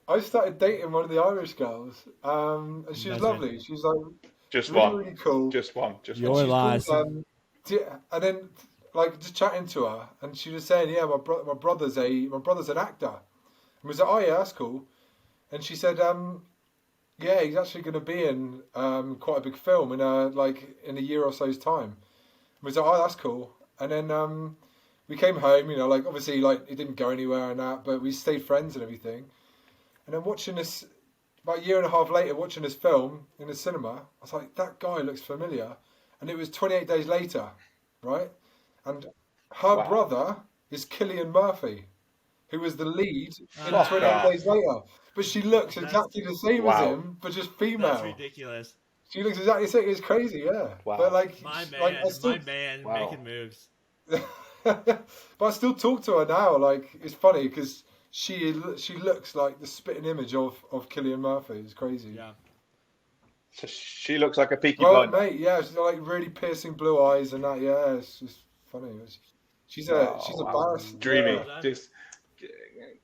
I started dating one of the Irish girls, and she was That's lovely. She was like Just really, one. really cool. Just one. Just And Your one. she's called, lies. and then like just chatting to her, and she was saying, "Yeah, my brother's an actor." And we was like, "Oh yeah, that's cool." And she said, "Yeah, he's actually going to be in quite a big film in a year or so's time." And we was like, "Oh, that's cool." And then we came home, like obviously like it didn't go anywhere and that, but we stayed friends and everything. And then watching this about a year and a half later, watching this film in the cinema, I was like, that guy looks familiar. And it was 28 days later, right? And her Wow. brother is Cillian Murphy, who was the lead in Ah. 28 Days Later. But she looks That's- exactly the same Wow. as him, but just female. That's ridiculous. She looks exactly the same. It's crazy, yeah. Wow. But like, My man, like I still, Wow. making moves. but I still talk to her now. Like, it's funny because she looks like the spitting image of Cillian Murphy. It's crazy. Yeah. So she looks like a Peaky Well, Blinder. mate, yeah, she's got like really piercing blue eyes and that. Yeah, it's just funny. She's a wow. badass. Dreamy. Yeah. Just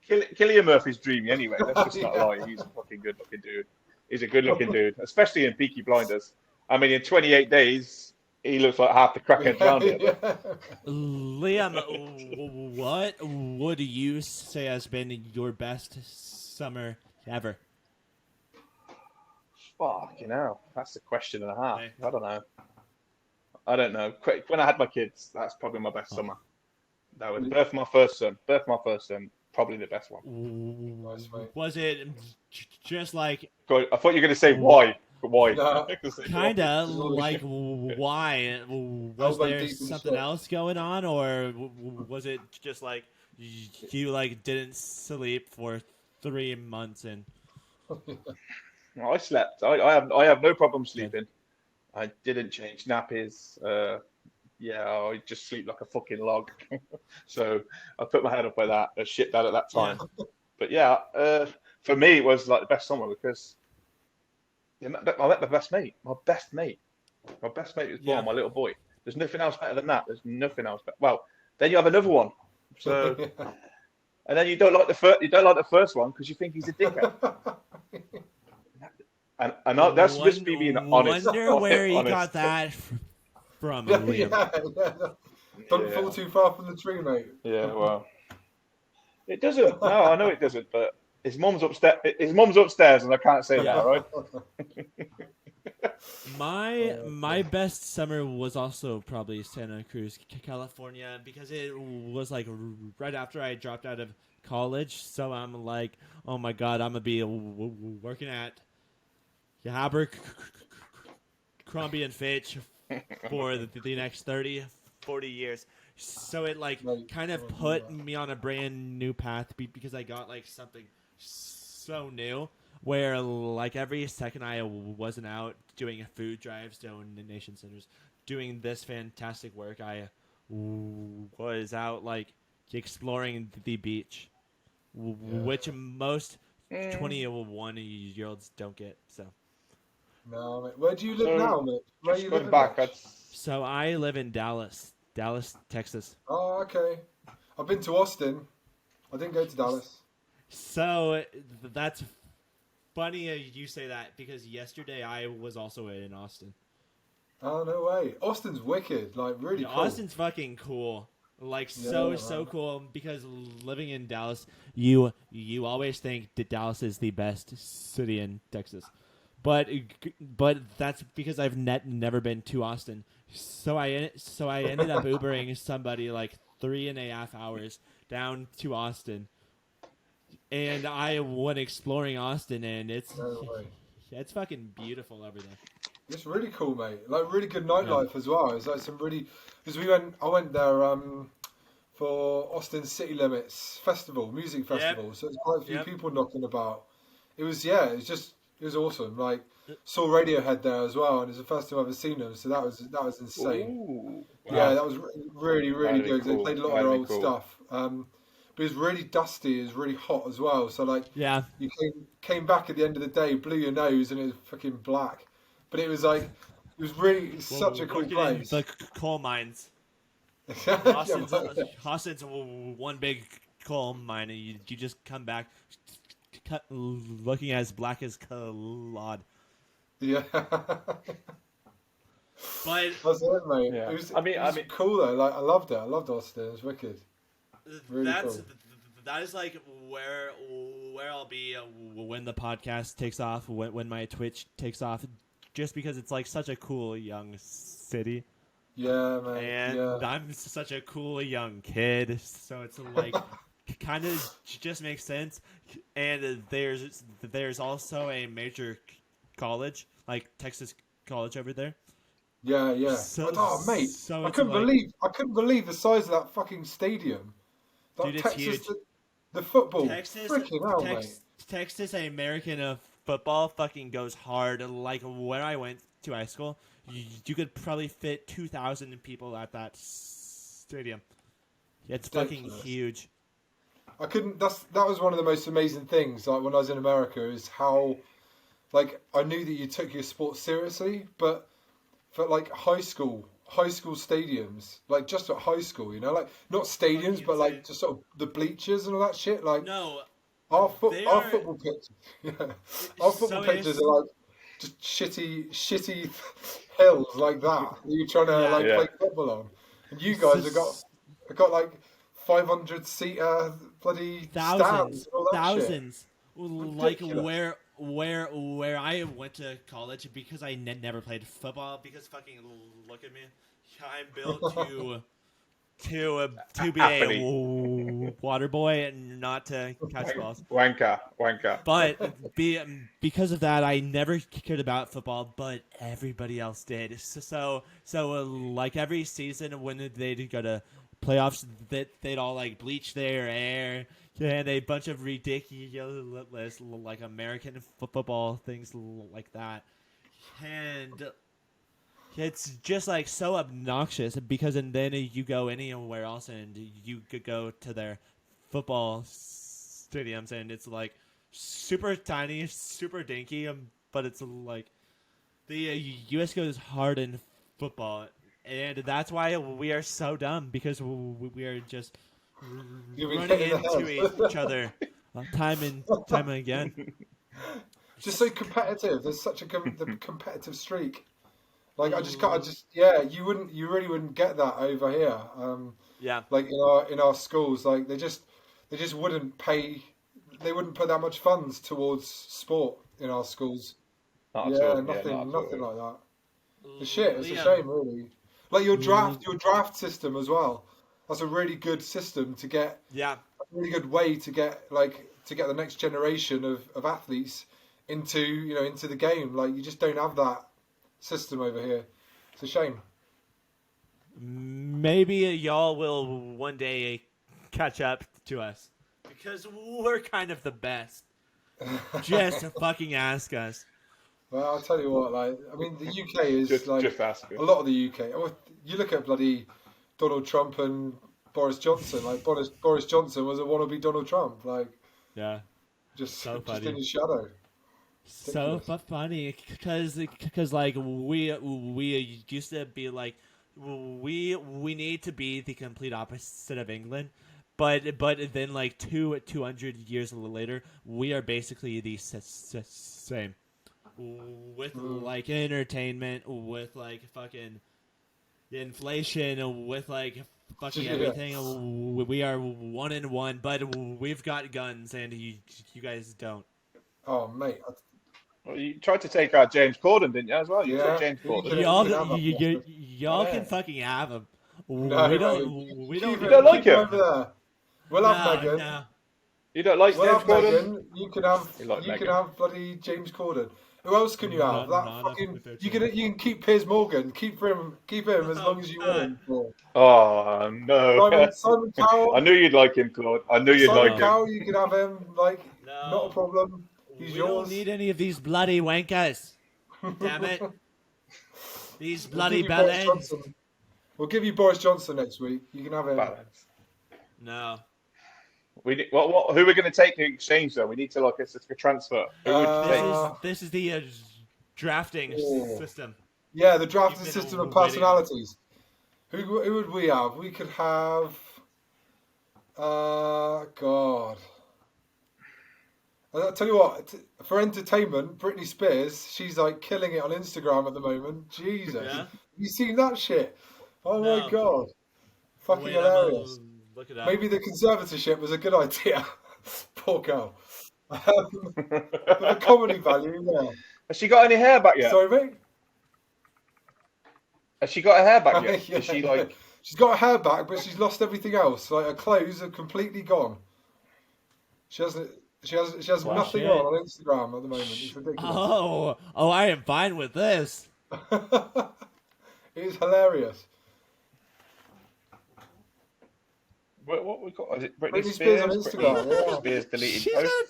Cillian Murphy's dreamy anyway. Let's just not lie. He's a fucking good looking dude. He's a good looking dude, especially in Peaky Blinders. I mean, in 28 days, he looks like half the crackheads around here. Yeah. Liam, what would you say has been your best summer ever? Fuck, that's a question and a half. Hey. I don't know. When I had my kids, that's probably my best summer. That was birth of my first son. Probably the best one. Nice, mate. Was it just like God, I thought you were going to say why. Why? No. kinda like why? Was like there deep in something shit. else going on, or was it just like you like didn't sleep for 3 months and I slept. I have no problem sleeping. I didn't change nappies. I just sleep like a fucking log. So I put my head up by that. I shit that at that time. But yeah, for me it was like the best summer because I met my best mate. My best mate was born. Yeah. My little boy. There's nothing else better than that. There's nothing else better. Well, then you have another one. So and then you don't like the first one because you think he's a dickhead. And that's just me being honest. Wonder where he honest. got that from, Yeah, Liam. yeah. Don't fall too far from the tree, mate. Yeah, well, it doesn't. No, I know it doesn't. But his mum's upstairs. His mum's upstairs, and I can't say that, right? My best summer was also probably Santa Cruz, California, because it was like right after I dropped out of college. So I'm like, oh my god, I'm gonna be working at Abercrombie and Fitch for the next 30, 40 years. So it like kind of put me on a brand new path because I got like something so new where like every second I wasn't out doing food drives, donation centers, doing this fantastic work, I was out like exploring the beach, which most 21-year-olds don't get. So. No, mate. Where do you live now, mate? Where are you Going living? back, Mate? So I live in Dallas, Texas. Oh, okay. I've been to Austin. I didn't go to Dallas. So that's funny you say that because yesterday I was also in Austin. Oh, no way. Austin's wicked. Like, really Yeah, cool. Austin's fucking cool. Like Yeah, so man. cool because living in Dallas, you always think that Dallas is the best city in Texas. But that's because I've never been to Austin. So I ended up Ubering somebody like 3.5 hours down to Austin. And I went exploring Austin, and it's fucking beautiful over there. It's really cool, mate. Like, really good nightlife as well. It's like some really... Because I went there for Austin City Limits Festival, music festival. So it's quite a few people knocking about. It was awesome. Like, saw Radiohead there as well, and it's the first time I've ever seen them. So that was insane. Ooh, wow. Yeah, that was really That'd be good. cool. They played a lot of their old stuff. But it was really dusty. It was really hot as well. So like, you came back at the end of the day, blew your nose, and it was fucking black. But it was like, it was really such a cool place. The coal mines. Yeah, Austin's one big coal mine, and you just come back looking as black as Claude. Yeah. But That's it, mate. Yeah. It was, I mean, it was cool though. Like I loved it. I loved Austin. It was wicked. Really cool. that is like where I'll be when the podcast takes off, when my Twitch takes off, just because it's like such a cool young city. Yeah, man. And Yeah. I'm such a cool young kid, so it's like kind of just makes sense. And there's also a major college, like Texas College over there. Yeah, yeah. So- mate, so I it's couldn't like- believe the size of that fucking stadium. That Dude, it's Texas, huge. the football, Texas, freaking hell, mate. Texas American football fucking goes hard. Like where I went to high school, you could probably fit 2,000 people at that stadium. It's fucking Ridiculous. huge. I couldn't. That was one of the most amazing things. Like when I was in America, is how, like, I knew that you took your sport seriously, but for like high school stadiums, like just at high school, you know, like not stadiums, Fucking but like insane. just sort of the bleachers and all that shit. Like No, our they our are- football pitches, yeah, our football So pitches it's- are like just shitty hills like that. You're trying to Yeah. like Yeah. play football on, and you guys have got like 500 seater bloody stands thousands, and all that shit. thousands. Like Ridiculous. where I went to college, because I never played football, because fucking look at me, I'm built to be a Athlete. water boy and not to catch balls. Wanker. But because of that, I never cared about football, but everybody else did. So like every season when they'd go to playoffs, they'd all like bleach their hair and a bunch of ridiculous like American football things like that. And it's just like so obnoxious, because and then you go anywhere else and you could go to their football stadiums and it's like super tiny, super dinky, but it's like the U.S. goes hard in football, and that's why we are so dumb, because we are just You'll be running hitting the into head. each other time and time again. Just so competitive. There's such a the competitive streak. Like I just yeah, you really wouldn't get that over here. Yeah. Like in our schools, like they just wouldn't pay. They wouldn't put that much funds towards sport in our schools. Not at Yeah, all. nothing not at all. like that. The shit. It's a Liam, shame, really. Like your draft system as well. That's a really good system to get. Yeah. A really good way to get the next generation of athletes into the game. Like you just don't have that system over here. It's a shame. Maybe y'all will one day catch up to us, because we're kind of the best. Just fucking ask us. Well, I'll tell you what. Like, I mean, the UK is Just like ask it. a lot of the UK. Oh, you look at bloody Donald Trump and Boris Johnson. Like Boris Johnson was a wannabe Donald Trump. Like Yeah. just So just funny. in his shadow. So funny, because like we used to be like we need to be the complete opposite of England, but then like 200 years later we are basically the same, with like entertainment, with like fucking inflation, with like fucking Yeah. everything. We are 1-1, but we've got guns and you guys don't. Oh mate, Well, you tried to take out James Corden, didn't you, as well? You Yeah. took James Corden. Yeah. Y'all, you can have him. y'all Yeah. can fucking have him. no, we don't. mate, We keep don't. him- You don't like keep him? over there. We'll have Megan. No. You don't like We'll James have Corden? Megan. You can have You like you can Megan. have bloody James Corden. Who else can you have? Not That enough fucking with their you can keep Piers Morgan. Keep him as long as you want him for. Oh, no. Simon Cowell. I knew you'd like him, Claude. I knew you'd Simon like him. Cowell, you can have him. Like No. not a problem. He's We yours. don't need any of these bloody wankers. Damn it! These bloody We'll give you Boris bellends. Johnson. We'll give you Boris Johnson next week. You can have him. Balance. No. We need, who are we going to take in exchange, though? We need to, like, it's a transfer. Who would you take? This is the drafting Oh. system. Yeah, the drafting You've been system of waiting. personalities. Who would we have? We could have. God. I'll tell you what, for entertainment, Britney Spears, she's like killing it on Instagram at the moment. Jesus. Yeah? Have you seen that shit? Oh No. my God. Fucking Wait, hilarious. look it up. Maybe the conservatorship was a good idea. Poor girl. But the comedy value, yeah. Has she got any hair back yet? Sorry, mate? Has she got her hair back yet? Yeah, Is she yeah. like? She's got her hair back, but she's lost everything else. Like her clothes are completely gone. She hasn't. She has Wow. nothing Shit. on Instagram at the moment. It's ridiculous. Oh, I am fine with this. It is hilarious. What we got? Is it Britney, Britney Spears on Britney Instagram. Yeah. Spears deleted She's got posts.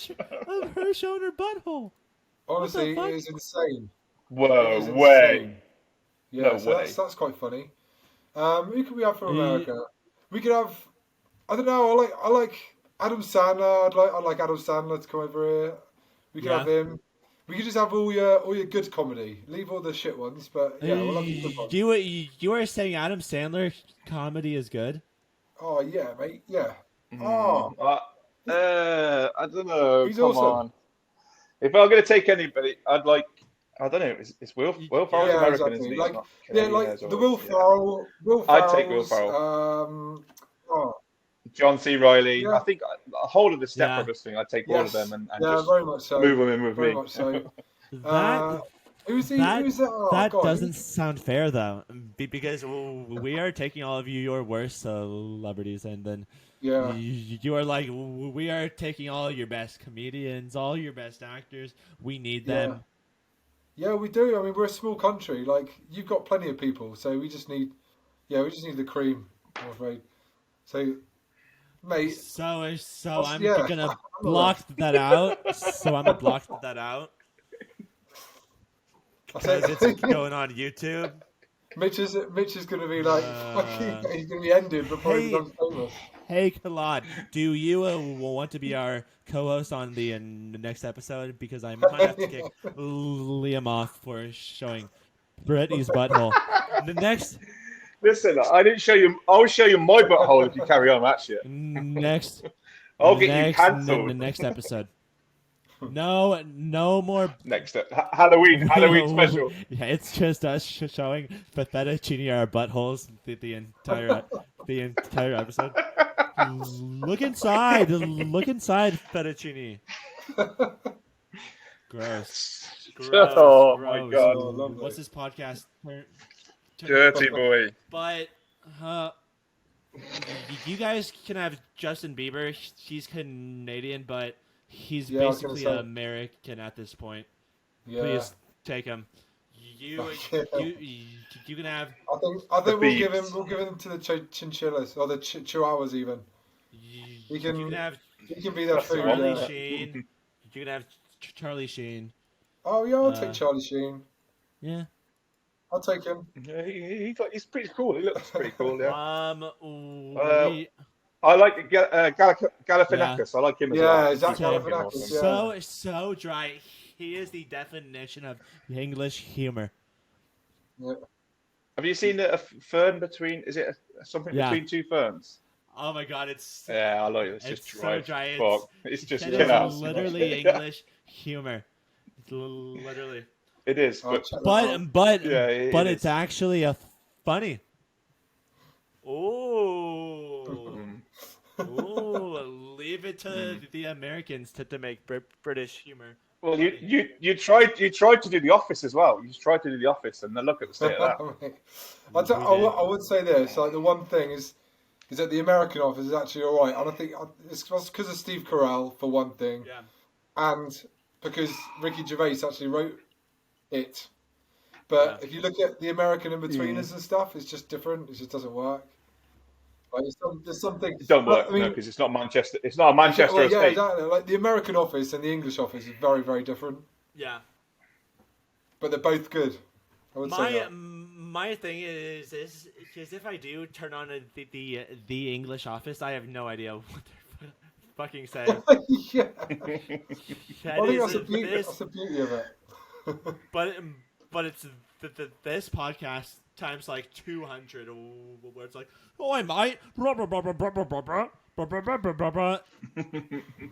a picture of her showing her butthole. Honestly, fuck? it is insane. It Whoa, is way! insane. Yeah, No so way. that's quite funny. Who could we have from Yeah. America? We could have. I don't know. I like Adam Sandler. I'd like Adam Sandler to come over here. We could Yeah. have him. We could just have all your good comedy. Leave all the shit ones, but yeah, we'll have the good ones. You are saying Adam Sandler comedy is good? Oh yeah, mate. Yeah. Hmm. Oh, I don't know. He's Come awesome. on. If I'm going to take anybody, I'd like. I don't know. It's Will Ferrell's yeah, American, exactly. isn't he? Like He's not yeah, Canadian like as the always. Will Ferrell. Will I'd take Will Ferrell's, oh John C. Riley. Yeah. I think a whole of the Step Yeah. Brothers thing. I'd take all of yes, them and yeah, just very much so. move them in with Very me. much so. That Who's the? that Who's that? Oh, that God. doesn't sound fair though, because we are taking all of your worst celebrities, and then Yeah. you are like, we are taking all your best comedians, all your best actors. We need Yeah. them. Yeah, we do. I mean, we're a small country. Like, you've got plenty of people, so we just need the cream, I'm afraid. So, mate, So I'm yeah. gonna block that out. So I'm gonna block that out because it's going on YouTube. Mitch is going to be like, fucking, he's going to be ended before he Hey. becomes famous. Hey, Claude, do you want to be our co-host on the next episode? Because I might have to kick Liam off for showing Britney's butthole. The next, Listen, I didn't show you. I'll show you my butthole if you carry on that shit. next, I'll get you next, cancelled. The next episode. No more. Next Halloween special. Yeah, it's just us showing fettuccine our buttholes the entire episode. Look inside fettuccine. Gross. Oh my gross. God. lovely. What's this podcast? Dirty boy. But you guys can have Justin Bieber. He's Canadian, but he's Yeah, I was gonna basically say. American at this point. Yeah. Please take him. You can have I think The we'll give him to the chinchillas or the chihuahuas even. you can have He can be their food. Charlie Yeah. Sheen. You can have Charlie Sheen. Oh yeah, I'll take Charlie Sheen. Yeah. I'll take him. Yeah, he's pretty cool. He looks pretty cool. Yeah. We- I like Galifianakis. I like him as Yeah, well. Zach He's fucking Galifianakis, awesome. yeah. so dry. He is the definition of English humor. Yeah. Have you seen a fern between? Is it something Yeah. between two ferns? Oh my god, it's Yeah, I like it. It's just so dry. dry. as fuck. It's just that killer. is literally English humor. It's literally. It is, I'll but check that out. But Yeah, it it's is. actually a funny. Oh. Ooh, leave it to the Americans to make British humor. well, you tried to do The Office as well. You tried to do The Office, and then look at the state of that. I would say this. Like the one thing is that the American Office is actually all right, and I think it's because of Steve Carell for one thing, Yeah. and because Ricky Gervais actually wrote it. But Yeah. if you look at the American in-betweeners and stuff, it's just different. It just doesn't work. Like there's something. It don't work I mean, because it's not Manchester. It's not a Manchester well, yeah, estate. exactly. Like the American Office and the English Office is very, very different, Yeah. but they're both good. I would say that. My thing is if I do turn on the English Office, I have no idea what they're fucking saying. Yeah. That I think is that's the beauty. this, That's the beauty of it. but it's this podcast times like 200, where it's like, oh, I might, blah, blah, blah, blah, blah, blah, blah, blah. blah, blah, blah, blah, blah, blah.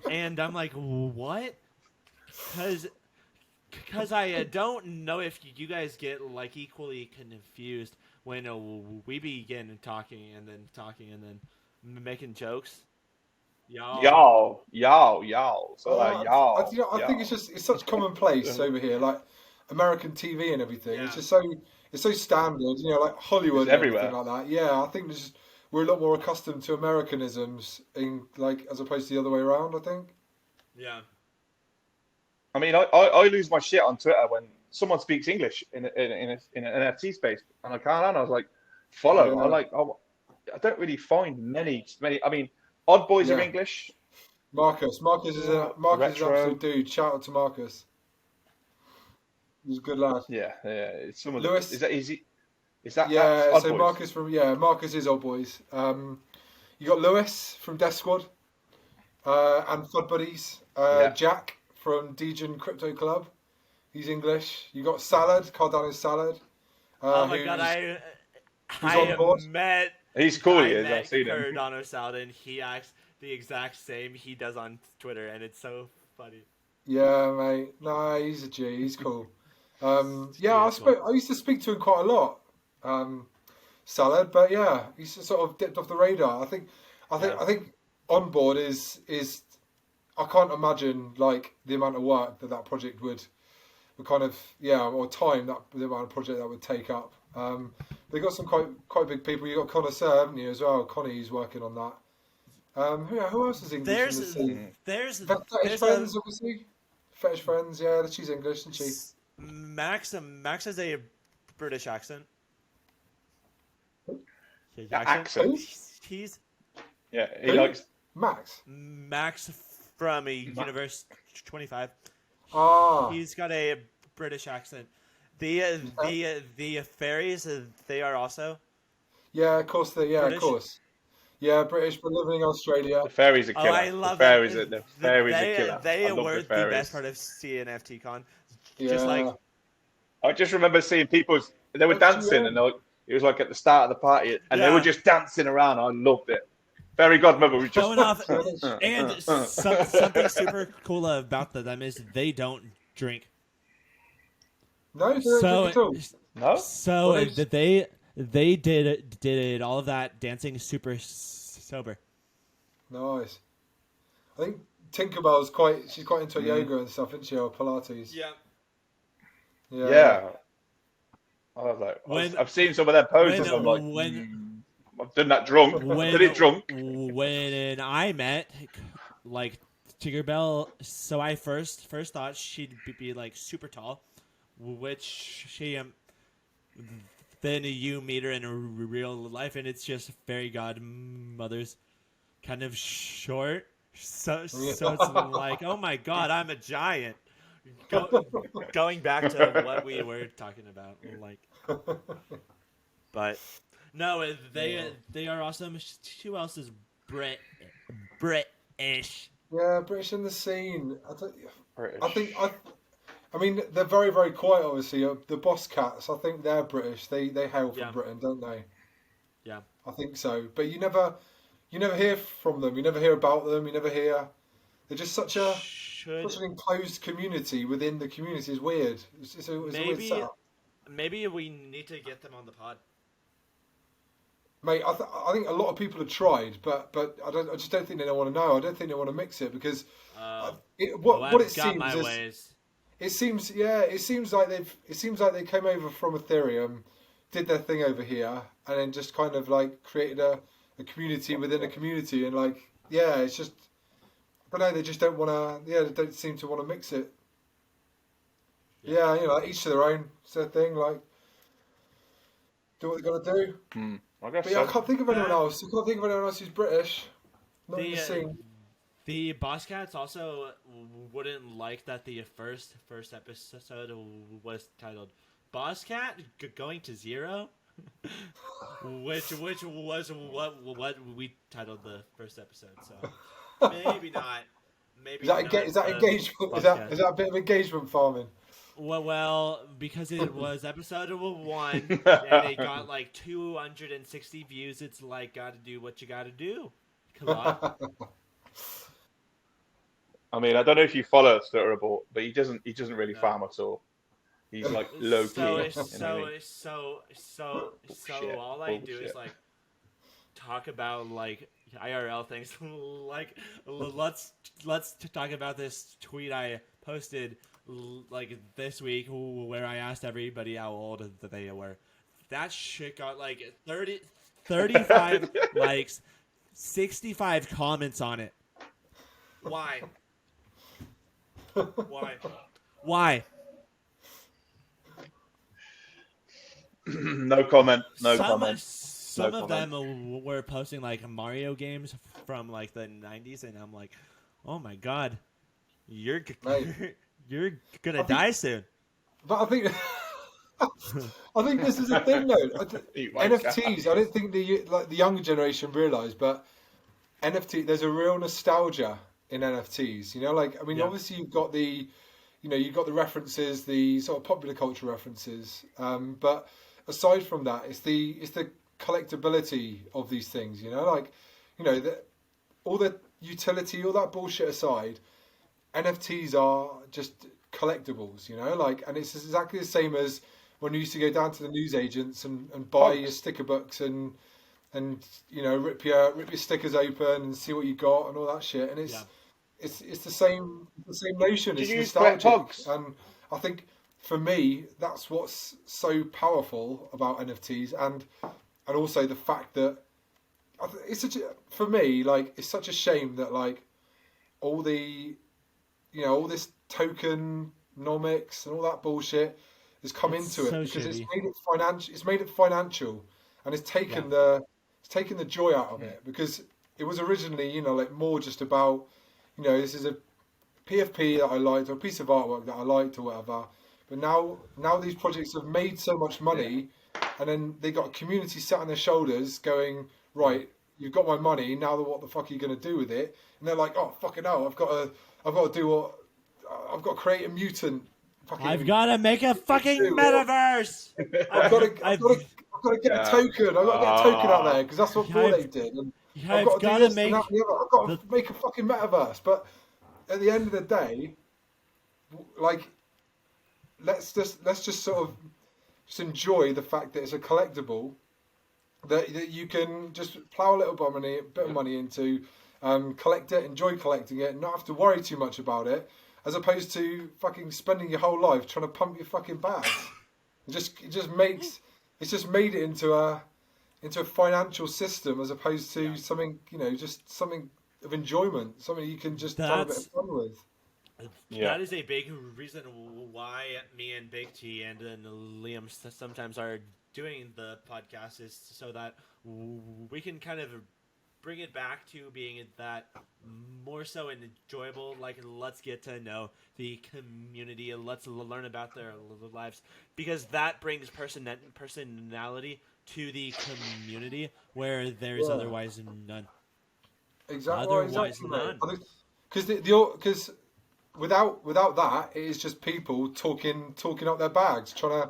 And I'm like, what? Because I don't know if you guys get like equally confused when we begin talking and then making jokes. Y'all. Y'all. So You know, I think it's such commonplace over here, like American TV and everything. Yeah. It's just it's so standard, you know, like Hollywood It's and everything everywhere. like that. Yeah, I think we're a lot more accustomed to Americanisms in like as opposed to the other way around. I think. Yeah. I mean, I lose my shit on Twitter when someone speaks English in an NFT space, and I can't. And I was like, follow. I don't really find many. I mean, Odd Boys are Yeah. English. Marcus is an Retro. absolute dude. Shout out to Marcus. He's a good lad. Yeah. It's some of Lewis. Is that easy? Is that Yeah, that's Odd so Boys? Marcus is Old Boys. You got Lewis from Death Squad, and Fud Buddies. Yeah. Jack from Degen Crypto Club. He's English. You got Salad, Cardano's Salad. Oh my god, who's on board. met. He's cool. I He is. met I've seen him. Cardano Salad, and he acts the exact same he does on Twitter, and it's so funny. Yeah, mate. No, he's a G. He's cool. He is cool. I used to speak to him quite a lot. Salad, but yeah, he's just sort of dipped off the radar. I think on board is I can't imagine like the amount of work that project would kind of or time that the amount of project that would take up. They got some quite big people. You got Connoisseur, haven't you, as well? Connie's working on that. Who else is English in the scene? There's Friends, obviously. Fetish Friends, yeah, she's English, isn't she? Max has a British accent. Accent. He's Yeah, he likes Max from a Universe 25. Ah, He's got a British accent. The fairies, they are also. yeah, of course British? of course. Yeah, British, but living in Australia. the fairies are killer. I love the fairies it. the fairies are killer. They I love were the the fairies. best part of CNFT Con. Yeah. Just like I just remember seeing people. They were That's dancing, true. and it was like at the start of the party, and they Yeah. were just dancing around. I loved it. Fairy godmother was just going off, and something super cool about them is they don't drink. No, they don't drink at all. no. So Well, that they did all of that dancing super sober. Nice. I think Tinkerbell's she's quite into yoga and stuff, isn't she? Or Pilates. Yeah. I was like, I've seen some of their poses. I'm like, I've done that drunk. Did it drunk? When I met like Tinkerbell, so I first thought she'd be like super tall, which she then you meet her in real life, and it's just fairy godmother's kind of short. So it's like, oh my god, I'm a giant. Going back to what we were talking about, like, but no, they are awesome. Who else is British? Yeah, British in the scene. British. I mean, they're very, very quiet. Obviously, the Boss Cats. I think they're British. They hail from Britain, don't they? Yeah, I think so. But you never hear from them. You never hear about them. You never hear. They're just such an enclosed community within the community. It's weird. It's a weird setup. Maybe we need to get them on the pod. Mate, I think a lot of people have tried, but I just don't think they want to know. I don't think they want to mix it because what it seems is. It seems like they came over from Ethereum, did their thing over here, and then just kind of like created a community within a community, and like it's just I don't know. They just don't want to. Yeah, they don't seem to want to mix it. Yeah, like each to their own. It's their thing. Like do what they got to do. I guess But I can't think of anyone else. I can't think of anyone else who's British. Not in the scene. The Boss Cats also wouldn't like that the first episode was titled "Boss Cat Going to Zero," which was what we titled the first episode. So maybe not. Maybe Is that engagement? Is that a bit of engagement farming? Well, because it was episode 1 and it got like 260 views. It's like gotta do what you gotta do. Claude. I mean, I don't know if you follow Stutterable, but he doesn't really No. farm at all. He's like low key. So You know what I mean? so Bullshit. all I do is Bullshit. like talk about like IRL things. Like let's talk about this tweet I posted like this week where I asked everybody how old that they were. That shit got like 35 likes, 65 comments on it. Why? Why? Why? No comment. No comment. Some No of comment. them were posting like Mario games from like the 90s, and I'm like, oh my god, you're Mate. you're gonna I think- die soon. But I think I think this is the thing though. Eat my NFTs. I don't think the younger generation realise, but NFT. There's a real nostalgia in NFTs. You know, like I mean, Yeah. obviously you've got the, you've got the references, the sort of popular culture references. But aside from that, it's the collectability of these things. You know, like all the utility, all that bullshit aside, NFTs are just collectibles, like, and it's exactly the same as when you used to go down to the newsagents and buy your sticker books and rip your stickers open and see what you got and all that shit, and it's the same notion. Did It's you collect nostalgic, pogs? and I think for me that's what's so powerful about NFTs, and also the fact that it's for me, like, it's such a shame that like all the all this tokenomics and all that bullshit has come It's into it so because it's shitty. made it financial. It's made it financial, and it's taken the joy out of it, because it was originally like more just about this is a PFP that I liked, or a piece of artwork that I liked, or whatever. But now these projects have made so much money, and then they got a community sat on their shoulders going, right, you've got my money, now what the fuck are you going to do with it? And they're like, oh fucking hell, I've got to create a mutant. I've got to make a fucking metaverse. I've got to get a token. I've got to get a token out there because that's what Bored Ape did. And I've got to do this and that and the other. I've got to make a fucking metaverse. But at the end of the day, like, let's just sort of just enjoy the fact that it's a collectible that you can just plow a little bit of money into, collect it, enjoy collecting it, and not have to worry too much about it, as opposed to fucking spending your whole life trying to pump your fucking bags. It's just made it into a financial system, as opposed to something, just something of enjoyment, something you can just have a bit of fun with. That is a big reason why me and Big T and then Liam sometimes are doing the podcast, is so that we can kind of bring it back to being that more so enjoyable, like, let's get to know the community and let's learn about their lives, because that brings personality to the community where there's otherwise none. Exactly. None. Because without that, it is just people talking out their bags, trying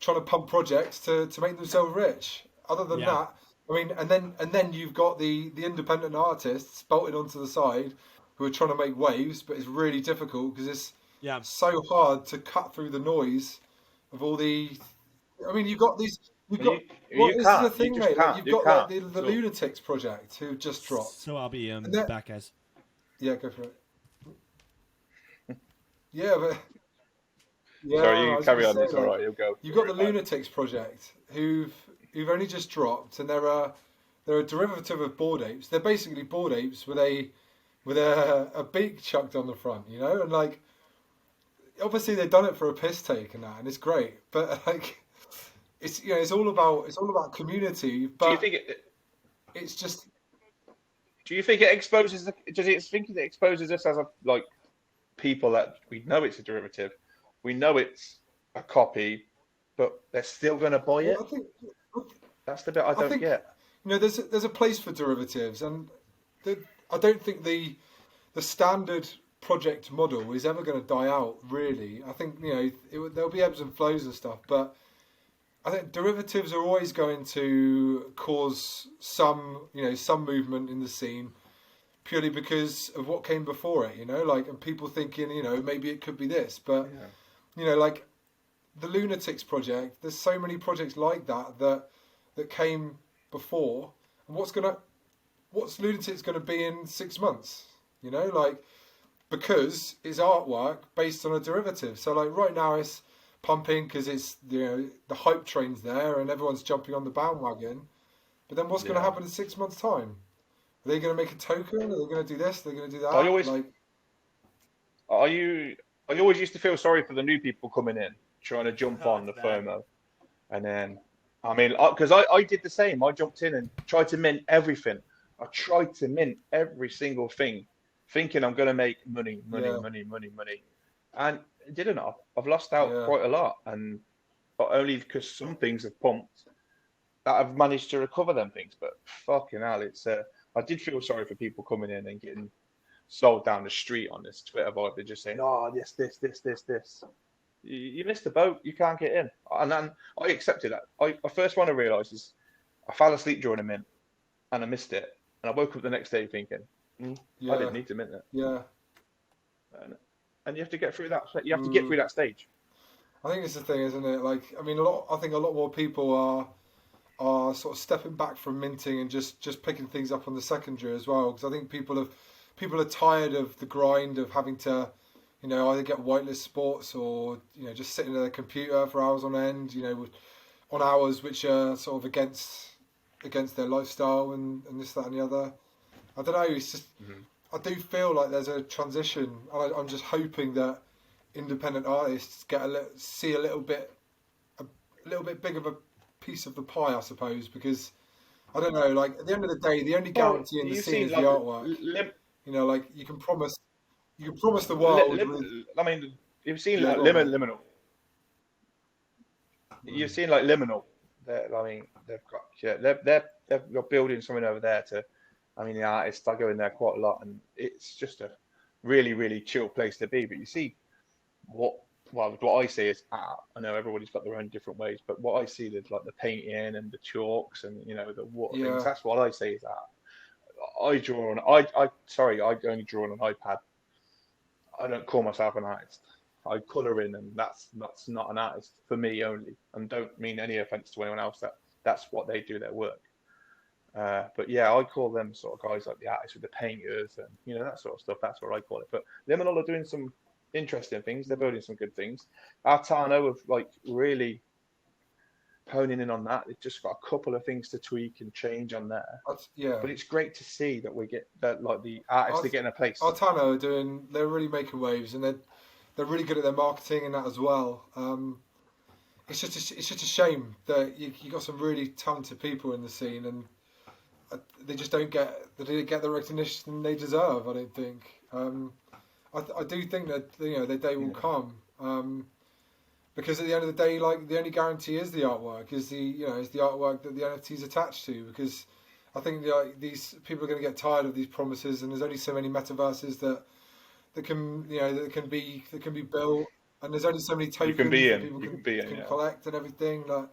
to pump projects to make themselves rich. Other than that, I mean, and then you've got the independent artists bolted onto the side who are trying to make waves, but it's really difficult because it's so hard to cut through the noise of all the. I mean, you've got these. You've got. What is the thing, mate? Like, you've got like the Lunatics project who just dropped. So I'll be back, guys. Yeah, go for it. Yeah, but. Yeah, sorry, you carry on. It's all right. You'll go. You've got the Lunatics project who've only just dropped, and they're a derivative of Bored Apes. They're basically Bored Apes with a beak chucked on the front, and like, obviously they've done it for a piss take and that, and it's great. But like, it's it's all about community. But do you think it's just? Do you think it exposes? Does it think it exposes us as people that we know it's a derivative, we know it's a copy, but they're still going to buy it? That's the bit I don't get. There's a place for derivatives, and I don't think the standard project model is ever going to die out. Really, I think there'll be ebbs and flows and stuff, but I think derivatives are always going to cause some movement in the scene. purely because of what came before it, like, and people thinking, maybe it could be this, but like the Lunatics project, there's so many projects like that came before, and what's Lunatics gonna be in 6 months? Like, because it's artwork based on a derivative. So like right now it's pumping because it's the hype train's there and everyone's jumping on the bandwagon. But then what's going to happen in 6 months' time? Are they going to make a token? Are they going to do this? Are they going to do that? I always used to feel sorry for the new people coming in, trying to jump on the bad. FOMO. And then, I mean, because I did the same. I jumped in and tried to mint everything. I tried to mint every single thing, thinking I'm going to make money. And it didn't. I've lost out quite a lot. And not only because some things have pumped, that I've managed to recover them things. But fucking hell, I did feel sorry for people coming in and getting sold down the street on this Twitter vibe. They're just saying, oh, this. You missed the boat. You can't get in. And then I accepted that. The first one I realised is I fell asleep during a mint and I missed it. And I woke up the next day thinking, I didn't need to mint it. Yeah. And you have to get through that. You have to get through that stage. I think it's the thing, isn't it? Like, I mean, I think a lot more people are sort of stepping back from minting and just picking things up on the secondary as well. Because I think people are tired of the grind of having to, either get whitelist sports or just sitting at their computer for hours on end. On hours which are sort of against their lifestyle and this, that, and the other. I don't know. It's just I do feel like there's a transition, and I'm just hoping that independent artists see a little bit big of a piece of the pie, I suppose, because I don't know. Like at the end of the day, the only guarantee in the scene is the artwork. Like you can promise the world. I mean, you've seen like Liminal. You've seen like Liminal. They've got building something over there to. I mean, the artists, I go in there quite a lot, and it's just a really, really chill place to be. But you see, what I see is art. I know everybody's got their own different ways, but what I see is like the painting and the chalks and the water things. That's what I say is art. I draw on. I only draw on an iPad. I don't call myself an artist. I colour in, and that's not an artist for me only. And don't mean any offence to anyone else. That's what they do their work. But yeah, I call them sort of guys like the artists with the painters and that sort of stuff. That's what I call it. But Liminal are doing some interesting things. They're building some good things. Artano have like really honing in on that. They've just got a couple of things to tweak and change on there. But it's great to see that we get that like the artists are getting a place. Artano they're really making waves, and they're really good at their marketing and that as well. It's just a shame that you got some really talented people in the scene, and they just don't get the recognition they deserve. I don't think. I do think that their day will come, because at the end of the day, like the only guarantee is the artwork, is the artwork that the NFT is attached to. Because I think these people are going to get tired of these promises, and there's only so many metaverses that can be built, and there's only so many tokens that people can collect and everything. Like,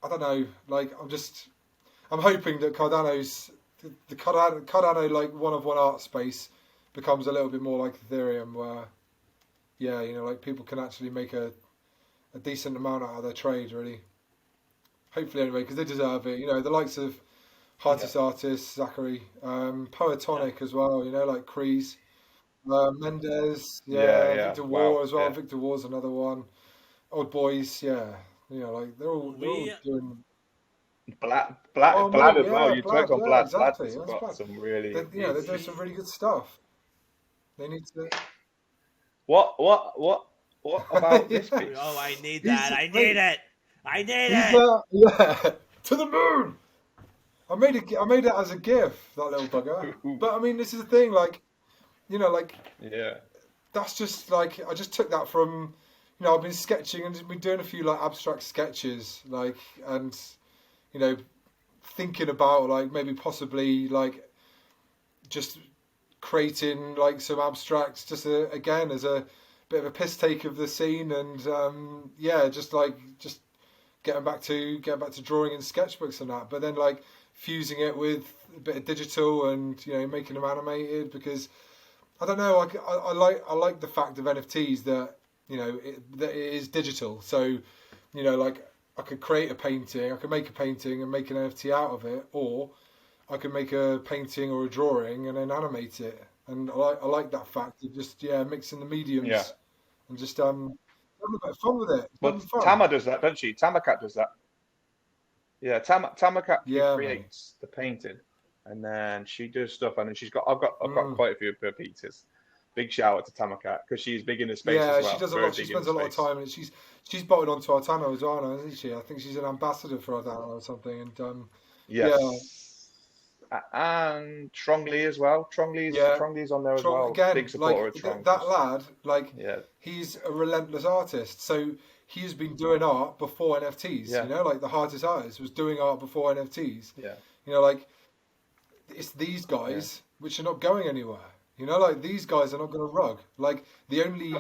I don't know. Like, I'm hoping that Cardano's the Cardano like one of one art space becomes a little bit more like Ethereum, where like people can actually make a decent amount out of their trade, really. Hopefully, anyway, because they deserve it. The likes of Artist, Zachary, Poetonic as well. Like Kreese, Mendez, Victor War as well. Victor War's another one. Old Boys, like they're all doing. Blad as well. You talked on Blad. Exactly. Blad's got some really. They're doing some really good stuff. They need to. What about this piece? Oh, I need that. I need it. Yeah, to the moon. I made it as a GIF, that little bugger. But I mean, this is the thing, like, that's just like I just took that from, I've been sketching and been doing a few like abstract sketches, like, and thinking about like maybe possibly like just creating like some abstracts, just again as a bit of a piss take of the scene, and just getting back to drawing in sketchbooks and that. But then like fusing it with a bit of digital and making them animated, because I don't know, I like the fact of NFTs that that it is digital. So like I could create a painting, I could make a painting and make an NFT out of it, or I could make a painting or a drawing and then animate it. And I like that fact of just mixing the mediums and just having a bit of fun with it. But Tama does that, doesn't she? Tamacat does that. Yeah, Tamacat creates the painting, and then she does stuff, and then I've got quite a few of her pieces. Big shout out to Tamacat, because she's big in the space as well. Yeah, she does a lot. She spends a lot of time, and she's bolted onto Artano as well now, isn't she? I think she's an ambassador for Artano or something. And and Trongley as well. Trongley's on there as well. Again, big supporter of Trong. That lad, he's a relentless artist. So he's been doing art before NFTs. Yeah. Like the hardest artist was doing art before NFTs. Yeah. Like it's these guys which are not going anywhere. Like these guys are not going to rug. Like the only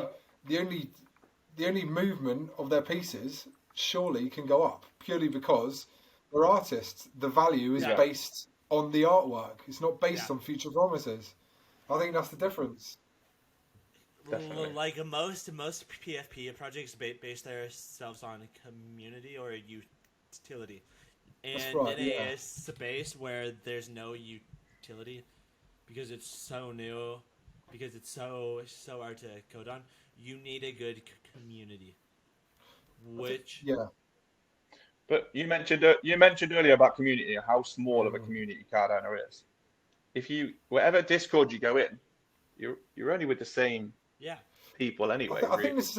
movement of their pieces surely can go up purely because they're artists. The value is based on the artwork. It's not based on future promises. I think that's the difference. Definitely. Like most PFP projects base themselves on community or utility, and in a space where there's no utility, because it's so new, because it's so hard to code on, you need a good community. Which But you mentioned earlier about community, how small of a community Cardano is. If whatever Discord you go in, you're only with the same people anyway. I think that's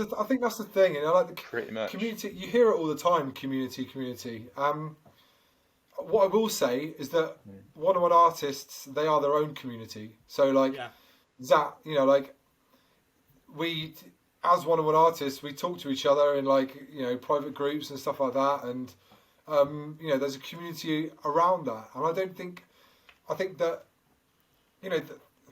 the thing. Like the pretty much community. You hear it all the time. Community. What I will say is that one-on-one artists, they are their own community. So like that, like we, as one-on-one artists, we talk to each other in like private groups and stuff like that, and there's a community around that. And I think that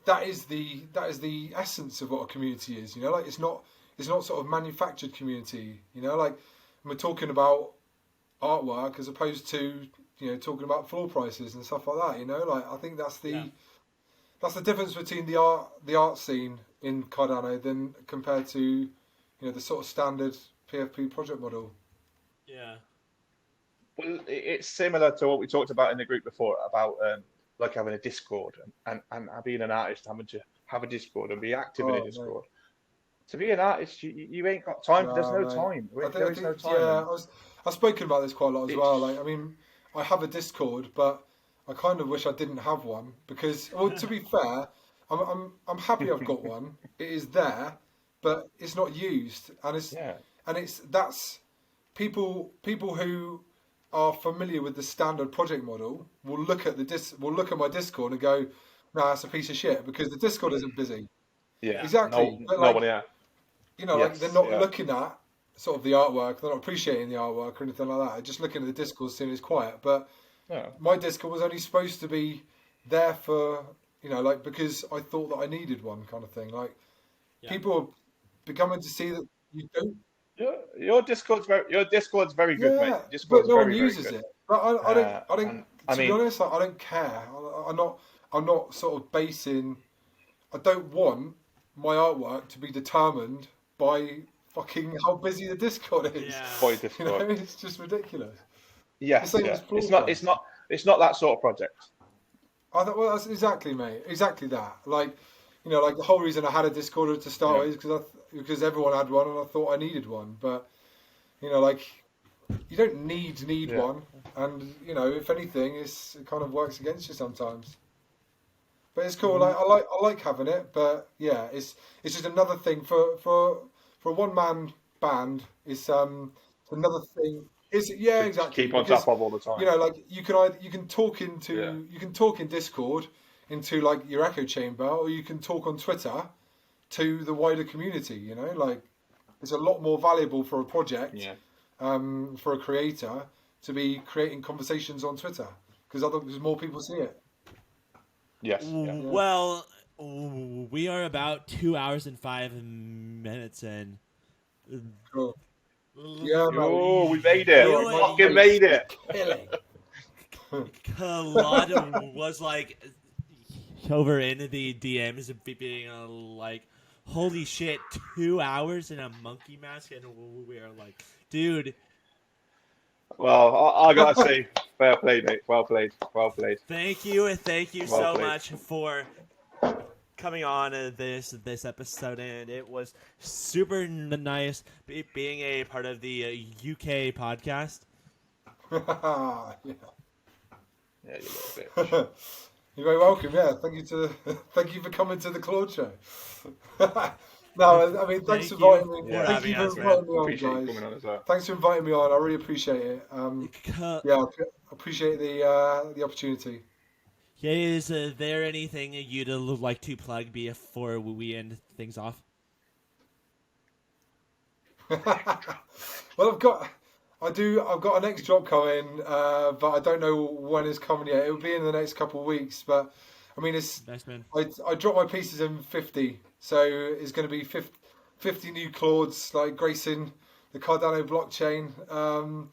that is the essence of what a community is. Like it's not sort of manufactured community. Like we're talking about artwork as opposed to talking about floor prices and stuff like that. Like I think that's the difference between the art scene in Cardano than compared to the sort of standard PFP project model. Yeah. Well, it's similar to what we talked about in the group before about like having a Discord and being an artist, having to have a Discord and be active in a Discord. No. To be an artist, you ain't got time. There's no time. There is no time. Yeah, I've spoken about this quite a lot as well. Like, I mean, I have a Discord, but I kind of wish I didn't have one because, well, to be fair, I'm happy I've got one. It is there, but it's not used, and that's people who are familiar with the standard project model will look at my Discord and go, "No, that's a piece of shit," because the Discord isn't busy. Yeah, exactly. Like, they're not looking at sort of the artwork. They're not appreciating the artwork or anything like that. They're just looking at the Discord, seeing it's quiet. But my Discord was only supposed to be there for like because I thought that I needed one, kind of thing. Like people are becoming to see that you don't. Your Discord's very good, mate. But no one uses it. But I don't. To be honest, I don't care. I'm not sort of basing. I don't want my artwork to be determined by fucking how busy the Discord is. Yeah. By Discord. It's just ridiculous. Yes, it's not that sort of project. I thought, well, that's exactly, mate. Exactly that. Like, like the whole reason I had a Discord to start with is because everyone had one and I thought I needed one. But, like, you don't need one. And, if anything, it kind of works against you sometimes. But it's cool. Like, I like having it. But, yeah, it's just another thing for a one-man band. It's another thing. Exactly. Keep on top of all the time. Like you can talk in Discord into like your echo chamber, or you can talk on Twitter to the wider community. Like it's a lot more valuable for a project, for a creator to be creating conversations on Twitter because more people see it. Yes. Well, we are about 2 hours and 5 minutes in. Cool. Yeah, we made it. We fucking made it. Claude was like over in the DMs being like, holy shit, 2 hours in a monkey mask, and we are like, dude. Well, I gotta say, fair play, mate. Well played. Well played. Thank you Well so played. much for coming on this episode, and it was super nice being a part of the UK podcast. Yeah. Yeah, you little bitch. You're very welcome. Yeah, thank you for coming to the Claude show. No, I mean, thanks for inviting me. for Thank you having for us, man. inviting me on, Appreciate you guys. coming on as well. Thanks for inviting me on. I really appreciate it. Yeah, I appreciate the opportunity. Yeah, is there anything you'd like to plug before we end things off? Well, I've got a next drop coming, but I don't know when it's coming yet. It'll be in the next couple of weeks, but I mean, Nice, man. I dropped my pieces in 50, so it's going to be 50 new Claudes like gracing the Cardano blockchain, and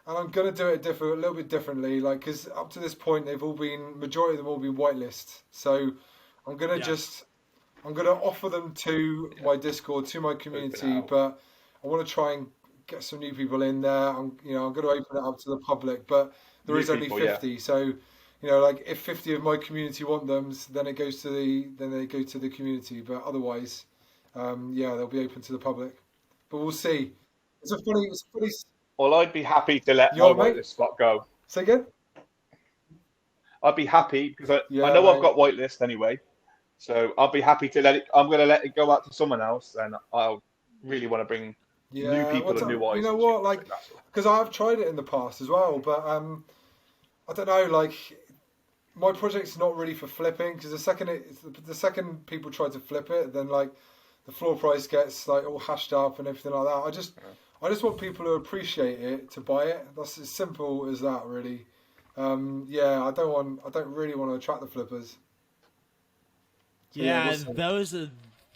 I'm going to do it a little bit differently, like because up to this point majority of them all been whitelist, so I'm going to I'm going to offer them to my Discord, to my community, but I want to try and get some new people in there. I'm going to open it up to the public, but there is only 50, so. Like if 50 of my community want them, then they go to the community. But otherwise, they'll be open to the public. But we'll see. It's a funny. Well, I'd be happy to let my whitelist spot go. Say again. I'd be happy because I know I've got whitelist anyway, so I'll be happy to let it. I'm going to let it go out to someone else, and I'll really want to bring new people and new eyes. You know what? Like, because I've tried it in the past as well, but I don't know. Like, my project's not really for flipping because the second people try to flip it, then like the floor price gets like all hashed up and everything like that. I just want people to appreciate it to buy it. That's as simple as that, really. I don't really want to attract the flippers. So,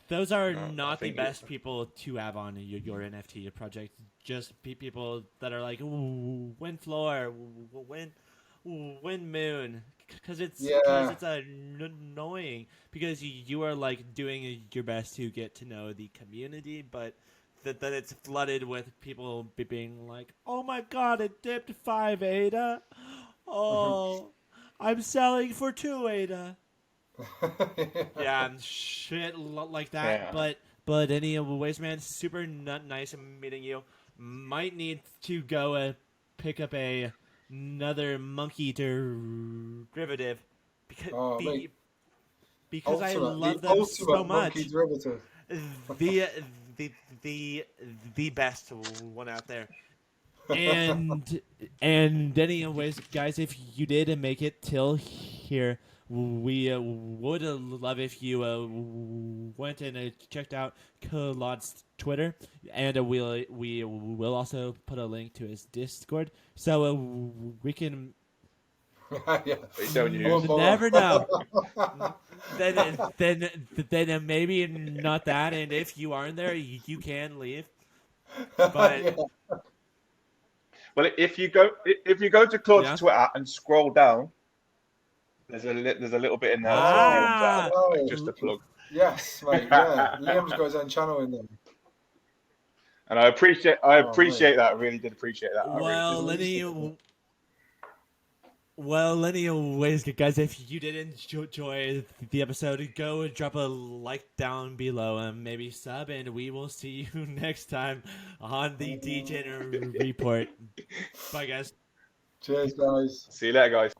those are not the best people to have on your NFT project. Just people that are like, ooh, win floor, win moon, because it's annoying because you are like doing your best to get to know the community, but then it's flooded with people being like, oh my god, it dipped 5 ADA. Oh, I'm selling for 2 ADA. And shit like that. Yeah. But anyways, man, super nice meeting you. Might need to go pick up another monkey derivative because I love them so much. Monkey derivative. The best one out there. And anyways, guys, if you did make it till here, we would love if you went and checked out Claude's Twitter, and we will also put a link to his Discord, so we can. Never know. then maybe not that, and if you aren't there, you can leave. But well, if you go to Claude's Twitter and scroll down, there's a little bit in there. Just a plug. Yes, mate. Yeah, Liam's got his own channel in there. And I appreciate that. I really did appreciate that. Well, anyways, guys, if you did enjoy the episode, go and drop a like down below and maybe sub, and we will see you next time on the Degen Report. Bye, guys. Cheers, guys. See you later, guys.